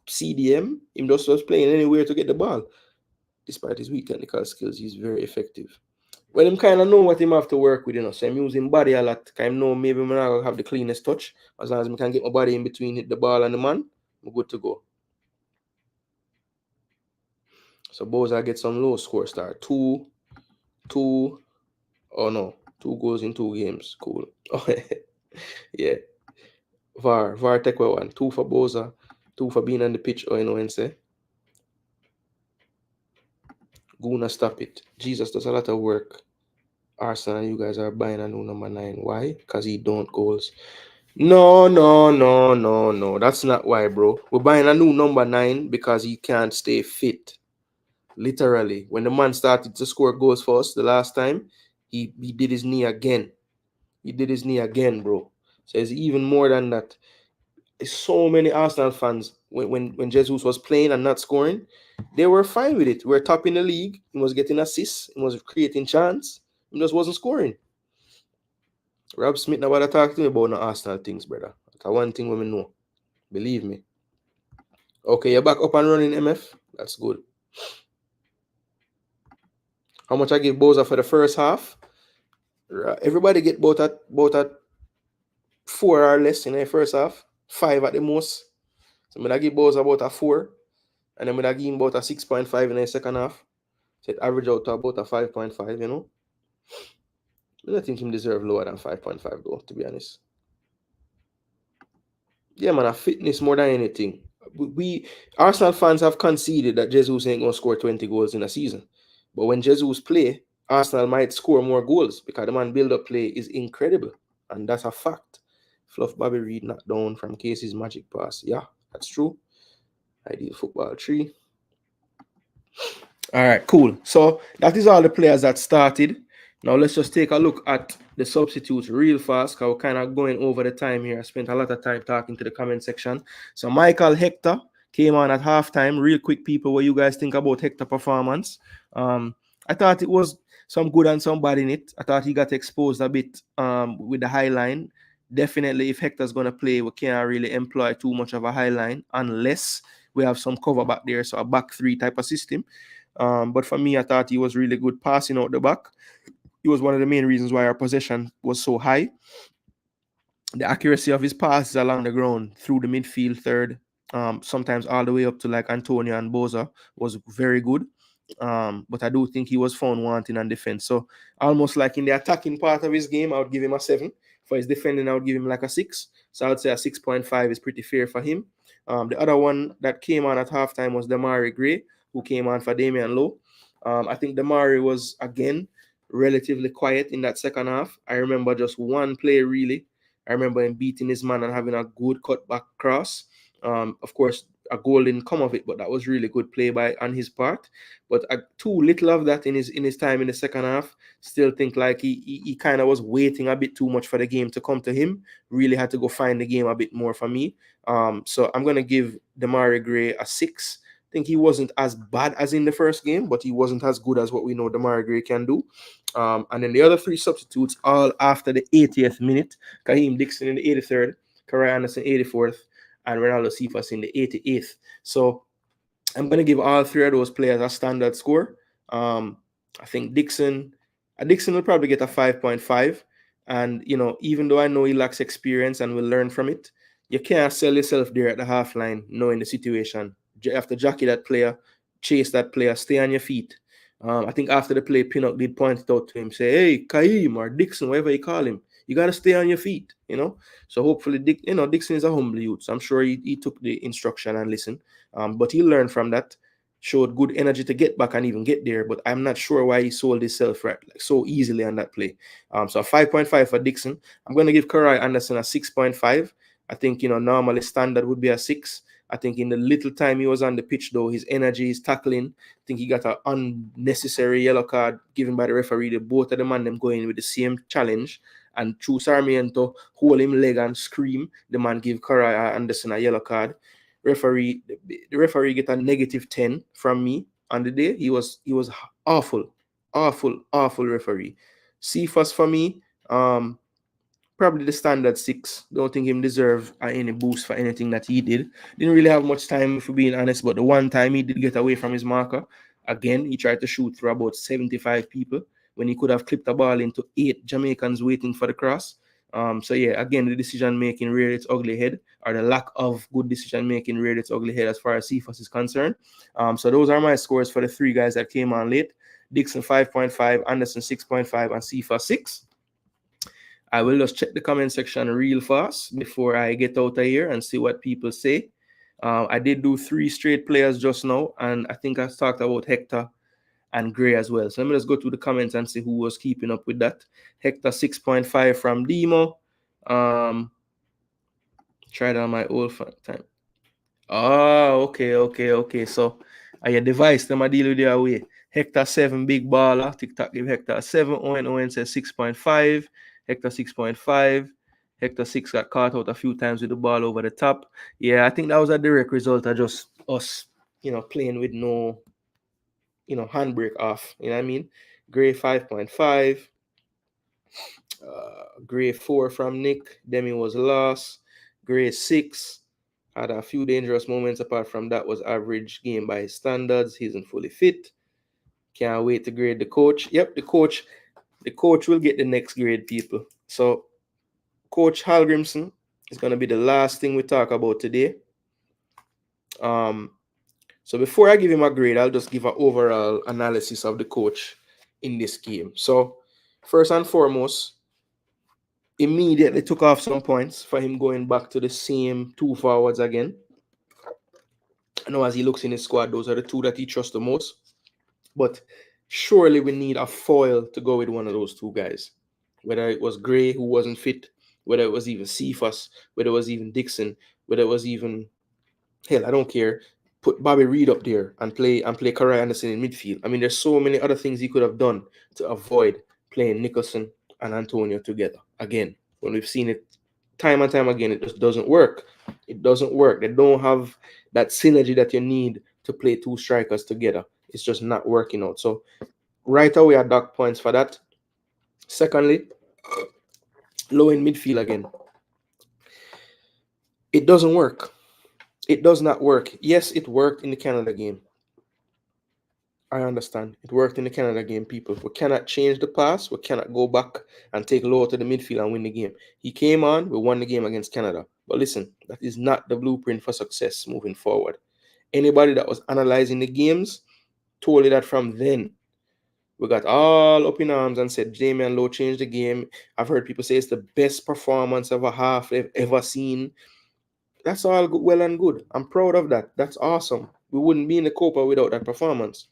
CDM. Him just was playing anywhere to get the ball. Despite his weak technical skills, he's very effective. Well, him kind of know what him have to work with, So I'm using body a lot. Kind of know maybe I'm not going to have the cleanest touch. As long as I can get my body in between the ball and the man, I'm good to go. So Boza get some low score start. 2 goals in 2 games. Cool. Yeah. VAR take 1. 2 for Boza. 2 for being on the pitch. Say. Gooner, stop it. Jesus does a lot of work. Arsenal, you guys are buying a new number 9. Why? Because he don't goals. No. That's not why, bro. We're buying a new number 9 because he can't stay fit. Literally, when the man started to score goals for us the last time, he did his knee again. He did his knee again, bro. So it's even more than that. There's so many Arsenal fans, when Jesus was playing and not scoring, they were fine with it. We're top in the league. He was getting assists. He was creating chance. He just wasn't scoring. Rob Smith never talk to me about no Arsenal things, brother. That's one thing women know. Believe me. Okay, you're back up and running, MF. That's good. How much I give Boza for the first half? Everybody get both at 4 or less in the first half. 5 at the most. So I give Boza about a 4. And then I give him about a 6.5 in the second half. So it average out to about a 5.5, I don't think him deserve lower than 5.5 though, to be honest. Yeah, man, a fitness more than anything. We Arsenal fans have conceded that Jesus ain't gonna score 20 goals in a season. But when Jesus play, Arsenal might score more goals because the man build-up play is incredible. And that's a fact. Fluff Bobby Reed knocked down from Casey's magic pass. Yeah, that's true. Ideal football 3. All right, cool. So that is all the players that started. Now let's just take a look at the substitutes real fast because we're kind of going over the time here. I spent a lot of time talking to the comment section. So Michael Hector came on at halftime. Real quick, people, what you guys think about Hector performance? I thought it was some good and some bad in it. I thought he got exposed a bit with the high line. Definitely, if Hector's going to play, we can't really employ too much of a high line unless we have some cover back there, so a back 3 type of system. But for me, I thought he was really good passing out the back. he was one of the main reasons why our possession was so high. The accuracy of his passes along the ground through the midfield third, sometimes all the way up to like Antonio and Boza, was very good. But I do think he was found wanting on defense. So almost like in the attacking part of his game, I would give him a 7. For his defending, I would give him like a 6. So I would say a 6.5 is pretty fair for him. The other one that came on at halftime was Damari Gray, who came on for Damian Lowe. I think Damari was, again, relatively quiet in that second half. I remember just one play, really. I remember him beating his man and having a good cutback cross. Of course, a goal didn't come of it, but that was really good play on his part. But too little of that in his time in the second half. Still think like he kind of was waiting a bit too much for the game to come to him. Really had to go find the game a bit more for me. So I'm gonna give Damari Gray a 6. I think he wasn't as bad as in the first game, but he wasn't as good as what we know Damari Gray can do. And then the other 3 substitutes all after the 80th minute. Kaheem Dixon in the 83rd, Karai Anderson 84th, and Ronaldo Cephas in the 88th. So I'm going to give all 3 of those players a standard score. I think Dixon will probably get a 5.5. And, even though I know he lacks experience and will learn from it, you can't sell yourself there at the half line, knowing the situation. You have to jockey that player, chase that player, stay on your feet. I think after the play, Pinnock did point it out to him, say, hey, Kaim or Dixon, whatever you call him, you got to stay on your feet, So hopefully, Dixon is a humble youth. So I'm sure he took the instruction and listened. But he learned from that, showed good energy to get back and even get there. But I'm not sure why he sold himself so easily on that play. So a 5.5 for Dixon. I'm going to give Karai Anderson a 6.5. I think, normally standard would be a 6. I think in the little time he was on the pitch, though, his energy, his tackling, I think he got an unnecessary yellow card given by the referee. The both of the man them going with the same challenge. And through Sarmiento, hold him leg and scream. The man give Karai Anderson a yellow card. The referee get a -10 from me on the day. He was awful referee. Cephas for me, probably the standard 6. Don't think him deserve any boost for anything that he did. Didn't really have much time, if we're being honest, but the one time he did get away from his marker, again, he tried to shoot through about 75 people when he could have clipped the ball into 8 Jamaicans waiting for the cross. So yeah, again, the decision-making reared its ugly head, or the lack of good decision-making reared its ugly head as far as Cephas is concerned. So those are my scores for the 3 guys that came on late. Dixon 5.5, Anderson 6.5, and Cephas 6. I will just check the comment section real fast before I get out of here and see what people say. I did do 3 straight players just now, and I think I talked about Hector and Gray as well. So let me just go through the comments and see who was keeping up with that. Hector 6.5 from Demo. Tried on my old time. Oh, okay. So your device, them I deal with their way. Hector 7, big baller. TikTok give Hector 7. Owen says 6.5. Hector 6.5. Hector 6 got caught out a few times with the ball over the top. Yeah, I think that was a direct result of just us, playing with no, handbrake off. You know what I mean? Gray 5.5. Gray 4 from Nick. Demi was lost. Gray 6. Had a few dangerous moments. Apart from that, was average game by his standards. He isn't fully fit. Can't wait to grade the coach. Yep, the coach will get the next grade, people. So Coach Hallgrimson is going to be the last thing we talk about today. So before I give him a grade, I'll just give an overall analysis of the coach in this game. So first and foremost, immediately took off some points for him going back to the same 2 forwards again. I know as he looks in his squad, those are the 2 that he trusts the most. But surely we need a foil to go with one of those 2 guys. Whether it was Gray, who wasn't fit, whether it was even Cephas, whether it was even Dixon, whether it was even, hell, I don't care. Put Bobby Reed up there and play Karai Anderson in midfield. I mean, there's so many other things he could have done to avoid playing Nicholson and Antonio together. Again, when we've seen it time and time again, it just doesn't work. It doesn't work. They don't have that synergy that you need to play 2 strikers together. It's just not working out. So right away, I dock points for that. Secondly, low in midfield again. It doesn't work. It does not work. Yes, it worked in the Canada game. I understand. It worked in the Canada game, people. We cannot change the past. We cannot go back and take low to the midfield and win the game. He came on, we won the game against Canada. But listen, that is not the blueprint for success moving forward. Anybody that was analyzing the games told you that from then. We got all up in arms and said Damian Lowe changed the game. I've heard people say it's the best performance of a half they've ever seen. That's all well and good. I'm proud of that. That's awesome. We wouldn't be in the Copa without that performance.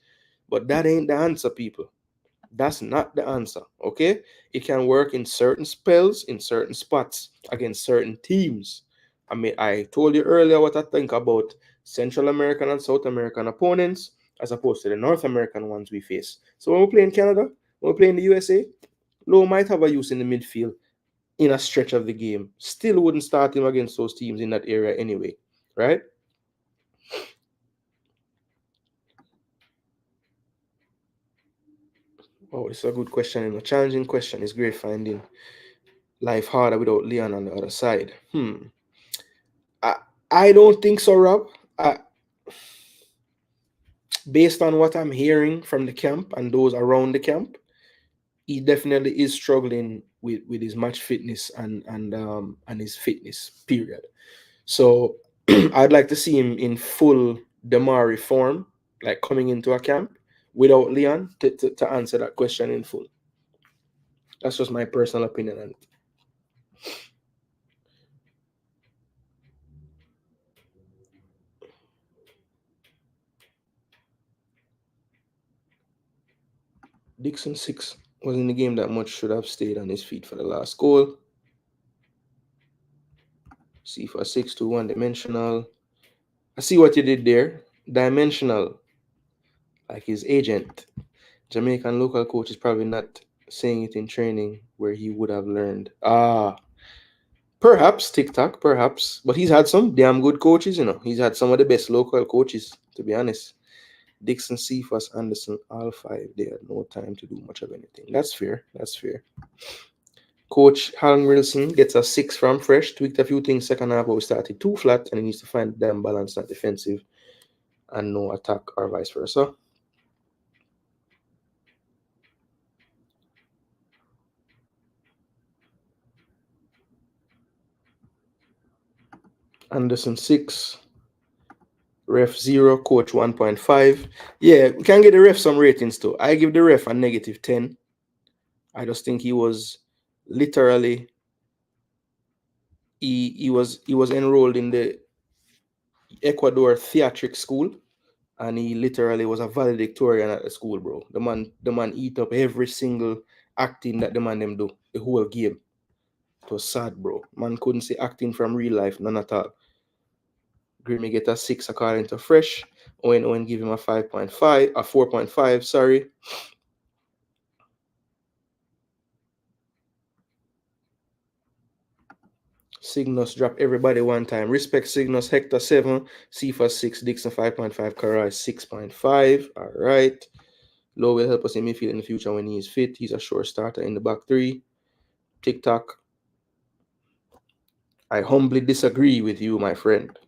But that ain't the answer, people. That's not the answer, okay? It can work in certain spells, in certain spots, against certain teams. I mean, I told you earlier what I think about Central American and South American opponents as opposed to the North American ones we face. So when we play in Canada, when we play in the USA, Lowe might have a use in the midfield in a stretch of the game. Still wouldn't start him against those teams in that area anyway, right? Oh, this is a good question and a challenging question. It's great finding life harder without Leon on the other side. I don't think so, Rob. Based on what I'm hearing from the camp and those around the camp, he definitely is struggling with his match fitness and his fitness, period. So I'd like to see him in full Damari form, like coming into a camp without Leon to answer that question in full. That's just my personal opinion on it. Dixon 6 was in the game that much, should have stayed on his feet for the last goal. C for 6 to 1 dimensional. I see what you did there. Dimensional, like his agent. Jamaican local coach is probably not saying it in training where he would have learned. Perhaps TikTok, perhaps. But he's had some damn good coaches, you know. He's had some of the best local coaches, to be honest. Dixon, Cephas, Anderson, all 5. They had no time to do much of anything. That's fair. That's fair. Coach Alan Wilson gets a 6 from Fresh. Tweaked a few things second half, but we started too flat, and he needs to find damn balance, not defensive, and no attack or vice versa. Anderson 6. Ref 0, coach 1.5. Yeah, we can get the ref some ratings too. I give the ref a -10. I just think he was literally he was enrolled in the Ecuador theatric school, and he literally was a valedictorian at the school, bro. The man eat up every single acting that the man them do the whole game. It was sad, bro. Man couldn't see acting from real life, none at all. Grimmy get a 6 according to Fresh. Owen give him a 5.5, a 4.5, sorry. Cygnus drop everybody one time. Respect Cygnus, Hector 7, Cephas 6, Dixon 5.5, Karai 6.5. All right. Lowe will help us in midfield in the future when he is fit. He's a sure starter in the back 3. TikTok. I humbly disagree with you, my friend.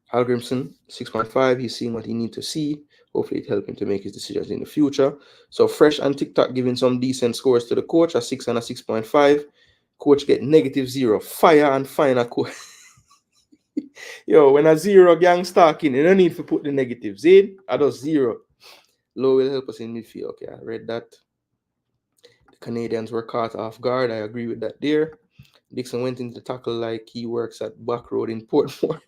Hal Grimson, 6.5. He's seeing what he needs to see. Hopefully it helps him to make his decisions in the future. So Fresh and TikTok giving some decent scores to the coach, a 6 and a 6.5. Coach get -0. Fire and find a coach. Yo, when a 0 gang stacking, you don't need to put the negatives in. I just 0. Low will help us in midfield. Okay, I read that. The Canadians were caught off guard. I agree with that there. Dixon went into the tackle like he works at Back Road in Portmore.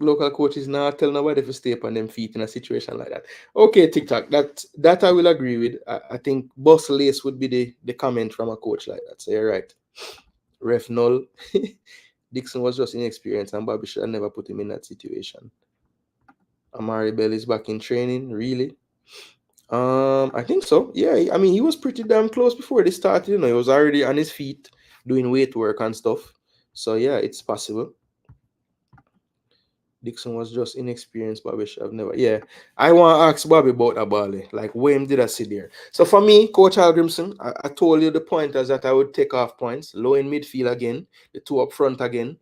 Local coaches now tell nobody to stay up on them feet in a situation like that. Okay, TikTok, that I will agree with. I think boss lace would be the comment from a coach like that. So you're right. Ref null. Dixon was just inexperienced, and Bobby should have never put him in that situation. Amari Bell is back in training, really? I think so. Yeah, I mean, he was pretty damn close before they started. You know, he was already on his feet doing weight work and stuff. So yeah, it's possible. Dixon was just inexperienced. Bobby should have never. Yeah, I want to ask Bobby about that ball. Like, when did I see there? So for me, Coach Al Grimson, I told you the pointers that I would take off points. Low in midfield again, the 2 up front again.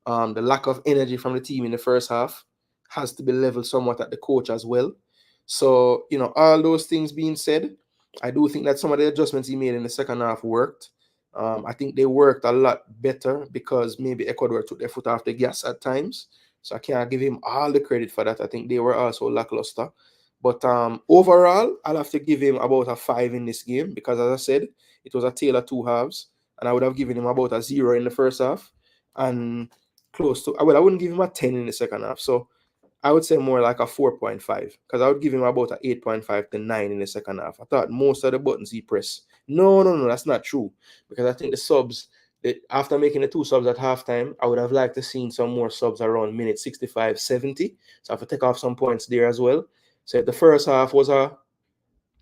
The lack of energy from the team in the first half. has to be leveled somewhat at the coach as well. So, you know, all those things being said, I do think that some of the adjustments he made in the second half worked. I think they worked a lot better because maybe Ecuador took their foot off the gas at times. So I can't give him all the credit for that. I think they were also lackluster. But overall, I'll have to give him about a 5 in this game because, as I said, it was a tale of two halves. And I would have given him about a 0 in the first half and close to, well, I wouldn't give him a 10 in the second half. So I would say more like a 4.5 because I would give him about a 8.5 to 9 in the second half. I thought most of the buttons he pressed. No, that's not true because I think the subs, after making the 2 subs at halftime, I would have liked to seen some more subs around minute 65, 70. So I have to take off some points there as well. So if the first half was a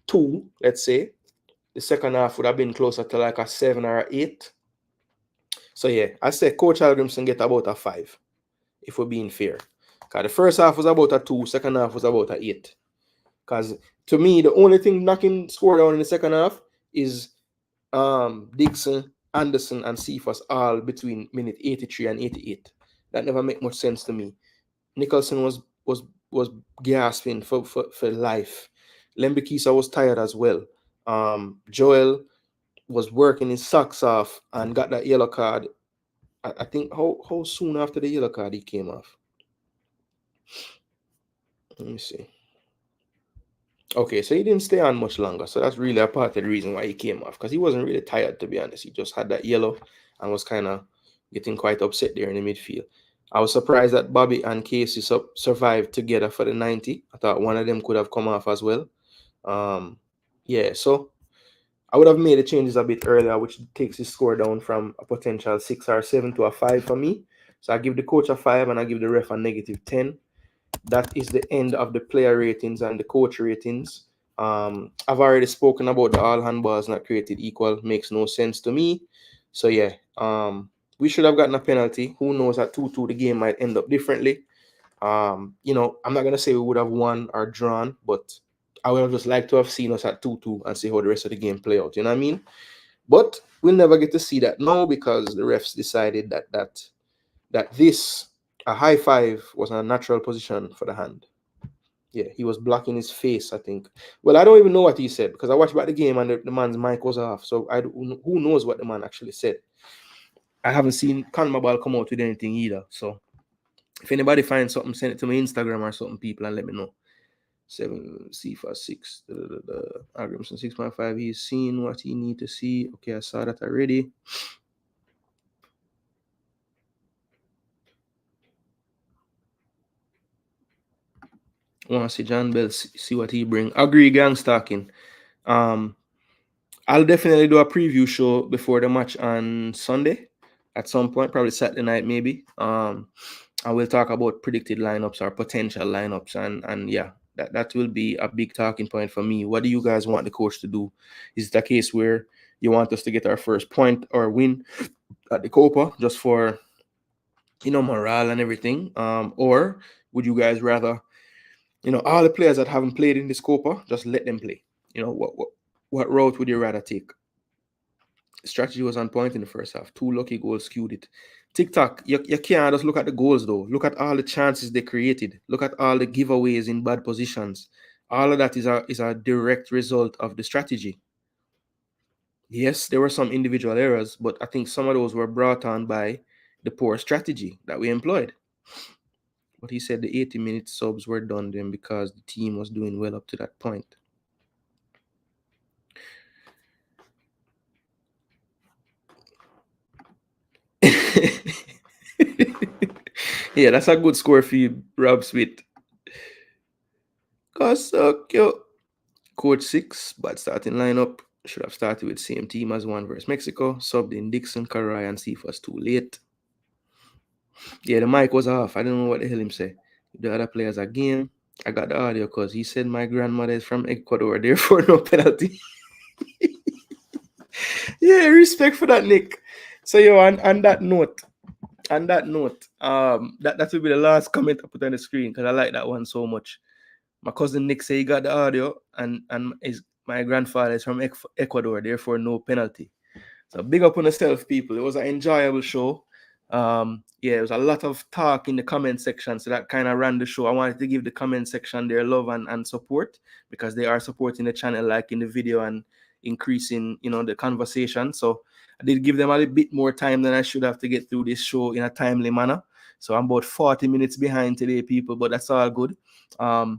2, let's say, the second half would have been closer to like a 7 or 8. So yeah, I say Coach Algrimson get about a 5, if we're being fair. Because the first half was about a 2, second half was about a 8. Because to me, the only thing knocking score down in the second half is Dixon, Anderson, and Cephas all between minute 83 and 88. That never make much sense to me. Nicholson was gasping for life. Lembikisa was tired as well. Joel was working his socks off and got that yellow card. I think how soon after the yellow card he came off? Let me see. Okay, so he didn't stay on much longer. So that's really a part of the reason why he came off, because he wasn't really tired, to be honest. He just had that yellow and was kind of getting quite upset there in the midfield. I was surprised that Bobby and Casey survived together for the 90. I thought one of them could have come off as well. Yeah, so I would have made the changes a bit earlier, which takes the score down from a potential 6 or 7 to a 5 for me. So I give the coach a 5 and I give the ref a -10. That is the end of the player ratings and the coach ratings. I've already spoken about the all handballs not created equal. Makes no sense to me. So yeah, we should have gotten a penalty. Who knows, at 2-2 the game might end up differently. You know, I'm not gonna say we would have won or drawn, but I would have just liked to have seen us at 2-2 and see how the rest of the game play out. You know what I mean? But we'll never get to see that now because the refs decided that this, a high 5, was a natural position for the hand. Yeah, he was blocking his face, I think. Well, I don't even know what he said because I watched back the game and the man's mic was off. So who knows what the man actually said. I haven't seen CONMEBOL come out with anything either. So if anybody finds something, send it to my Instagram or something, people, and let me know. 7 C4 6 Algrimson 6.5. He's seen what he need to see. Okay, I saw that already. Want to see John Bell, see what he bring. Agree, gang stalking. I'll definitely do a preview show before the match on Sunday at some point, probably Saturday night maybe. I will talk about predicted lineups or potential lineups, and yeah, that will be a big talking point for me. What do you guys want the coach to do? Is it a case where you want us to get our first point or win at the Copa just for, you know, morale and everything? Or would you guys rather, you know, all the players that haven't played in this Copa, just let them play? You know, what route would you rather take? Strategy was on point in the first half. 2 lucky goals skewed it. TikTok, you can't just look at the goals though. Look at all the chances they created. Look at all the giveaways in bad positions. All of that is a direct result of the strategy. Yes, there were some individual errors, but I think some of those were brought on by the poor strategy that we employed. But he said the 80-minute subs were done then because the team was doing well up to that point. Yeah, that's a good score for you, Rob Smith. Coach 6, bad starting lineup. Should have started with same team as one versus Mexico. Subbed in Dixon, Karai, and Cephas too late. Yeah, the mic was off. I don't know what the hell him say. The other players are game. I got the audio because he said my grandmother is from Ecuador, therefore no penalty. Yeah, respect for that, Nick. So yo, on that note, that will be the last comment I put on the screen because I like that one so much. My cousin Nick said he got the audio and my grandfather is from Ecuador, therefore no penalty. So big up on yourself, people. It was an enjoyable show. Yeah, there was a lot of talk in the comment section, so that kind of ran the show. I wanted to give the comment section their love and support, because they are supporting the channel, like in the video, and increasing, the conversation. So I did give them a little bit more time than I should have to get through this show in a timely manner. So I'm about 40 minutes behind today, people, but that's all good. I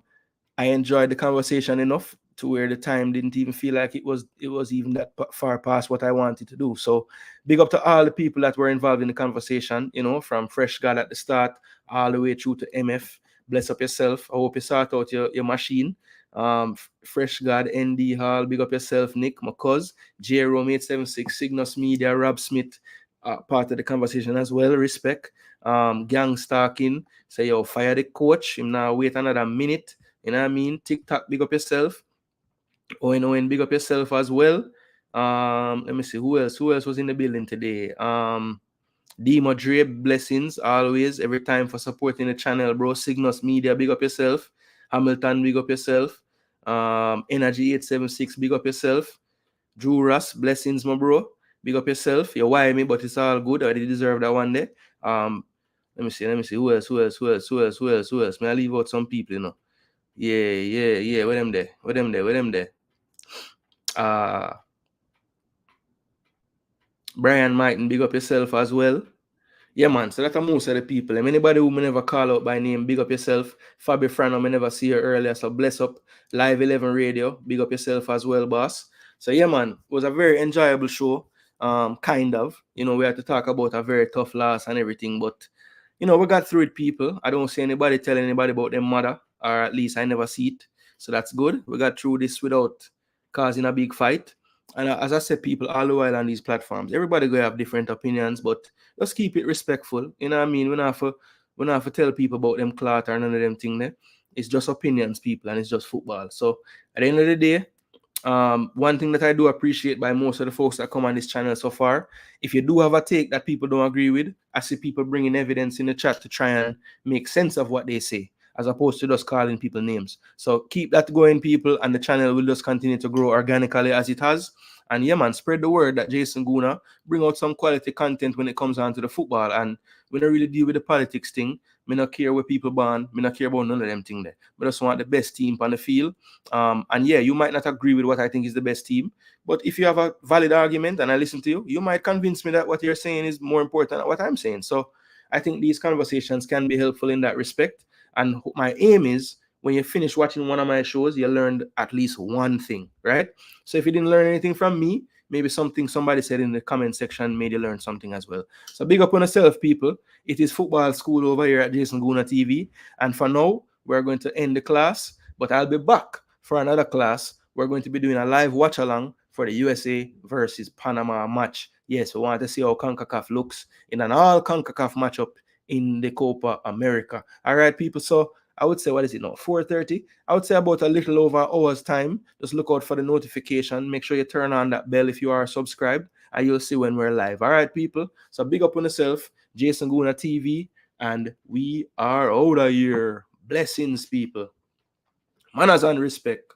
enjoyed the conversation enough to where the time didn't even feel like it was even that far past what I wanted to do. So big up to all the people that were involved in the conversation, from Fresh God at the start all the way through to MF. Bless up yourself. I hope you sort out your machine. Fresh God, ND Hall, big up yourself, Nick, my cuz, J Rome 876, Cygnus Media, Rob Smith, part of the conversation as well. Respect. Gang stalking, say yo, fire the coach. Him now wait another minute. You know what I mean? TikTok, big up yourself. Owen, big up yourself as well. Let me see who else was in the building today. D Madrid, blessings always, every time for supporting the channel, bro. Cygnus Media, big up yourself. Hamilton, big up yourself. Energy 876, big up yourself. Drew Russ, blessings, my bro. Big up yourself. You why me, but it's all good. I did deserve that one day. Let me see. Who else? May I leave out some people, Yeah. Where them there? Brian Martin, big up yourself as well. Yeah, man. So that's most of the people. And anybody who may never call out by name, big up yourself. Fabi Frano, may never see her earlier. So bless up. Live 11 Radio, big up yourself as well, boss. So yeah, man, it was a very enjoyable show. Kind of. We had to talk about a very tough loss and everything, but we got through it, people. I don't see anybody tell anybody about their mother, or at least I never see it. So that's good. We got through this without causing a big fight. And as I said, people all the while on these platforms, everybody going to have different opinions, but just keep it respectful. You know what I mean? We not have to tell people about them clot or none of them thing there. It's just opinions, people, and it's just football. So at the end of the day, one thing that I do appreciate by most of the folks that come on this channel so far, if you do have a take that people don't agree with, I see people bringing evidence in the chat to try and make sense of what they say, as opposed to just calling people names. So keep that going, people, and the channel will just continue to grow organically as it has. And yeah, man, spread the word that Jason Gooner bring out some quality content when it comes on to the football. And we don't really deal with the politics thing. Me not care where people born. Me not care about none of them thing there. But I just want the best team on the field. And yeah, you might not agree with what I think is the best team. But if you have a valid argument and I listen to you, you might convince me that what you're saying is more important than what I'm saying. So I think these conversations can be helpful in that respect. And my aim is, when you finish watching one of my shows, you learned at least one thing, right? So if you didn't learn anything from me, maybe something somebody said in the comment section made you learn something as well. So big up on yourself, people. It is football school over here at Jason Gooner TV. And for now, we're going to end the class, but I'll be back for another class. We're going to be doing a live watch along for the USA versus Panama match. Yes, we want to see how CONCACAF looks in an all CONCACAF matchup in the Copa America. All right, people. So I would say, what is it now? 4:30. I would say about a little over an hour's time. Just look out for the notification. Make sure you turn on that bell if you are subscribed, and you'll see when we're live. All right, people. So big up on yourself, Jason Gooner TV, and we are out of here. Blessings, people. Manners and respect.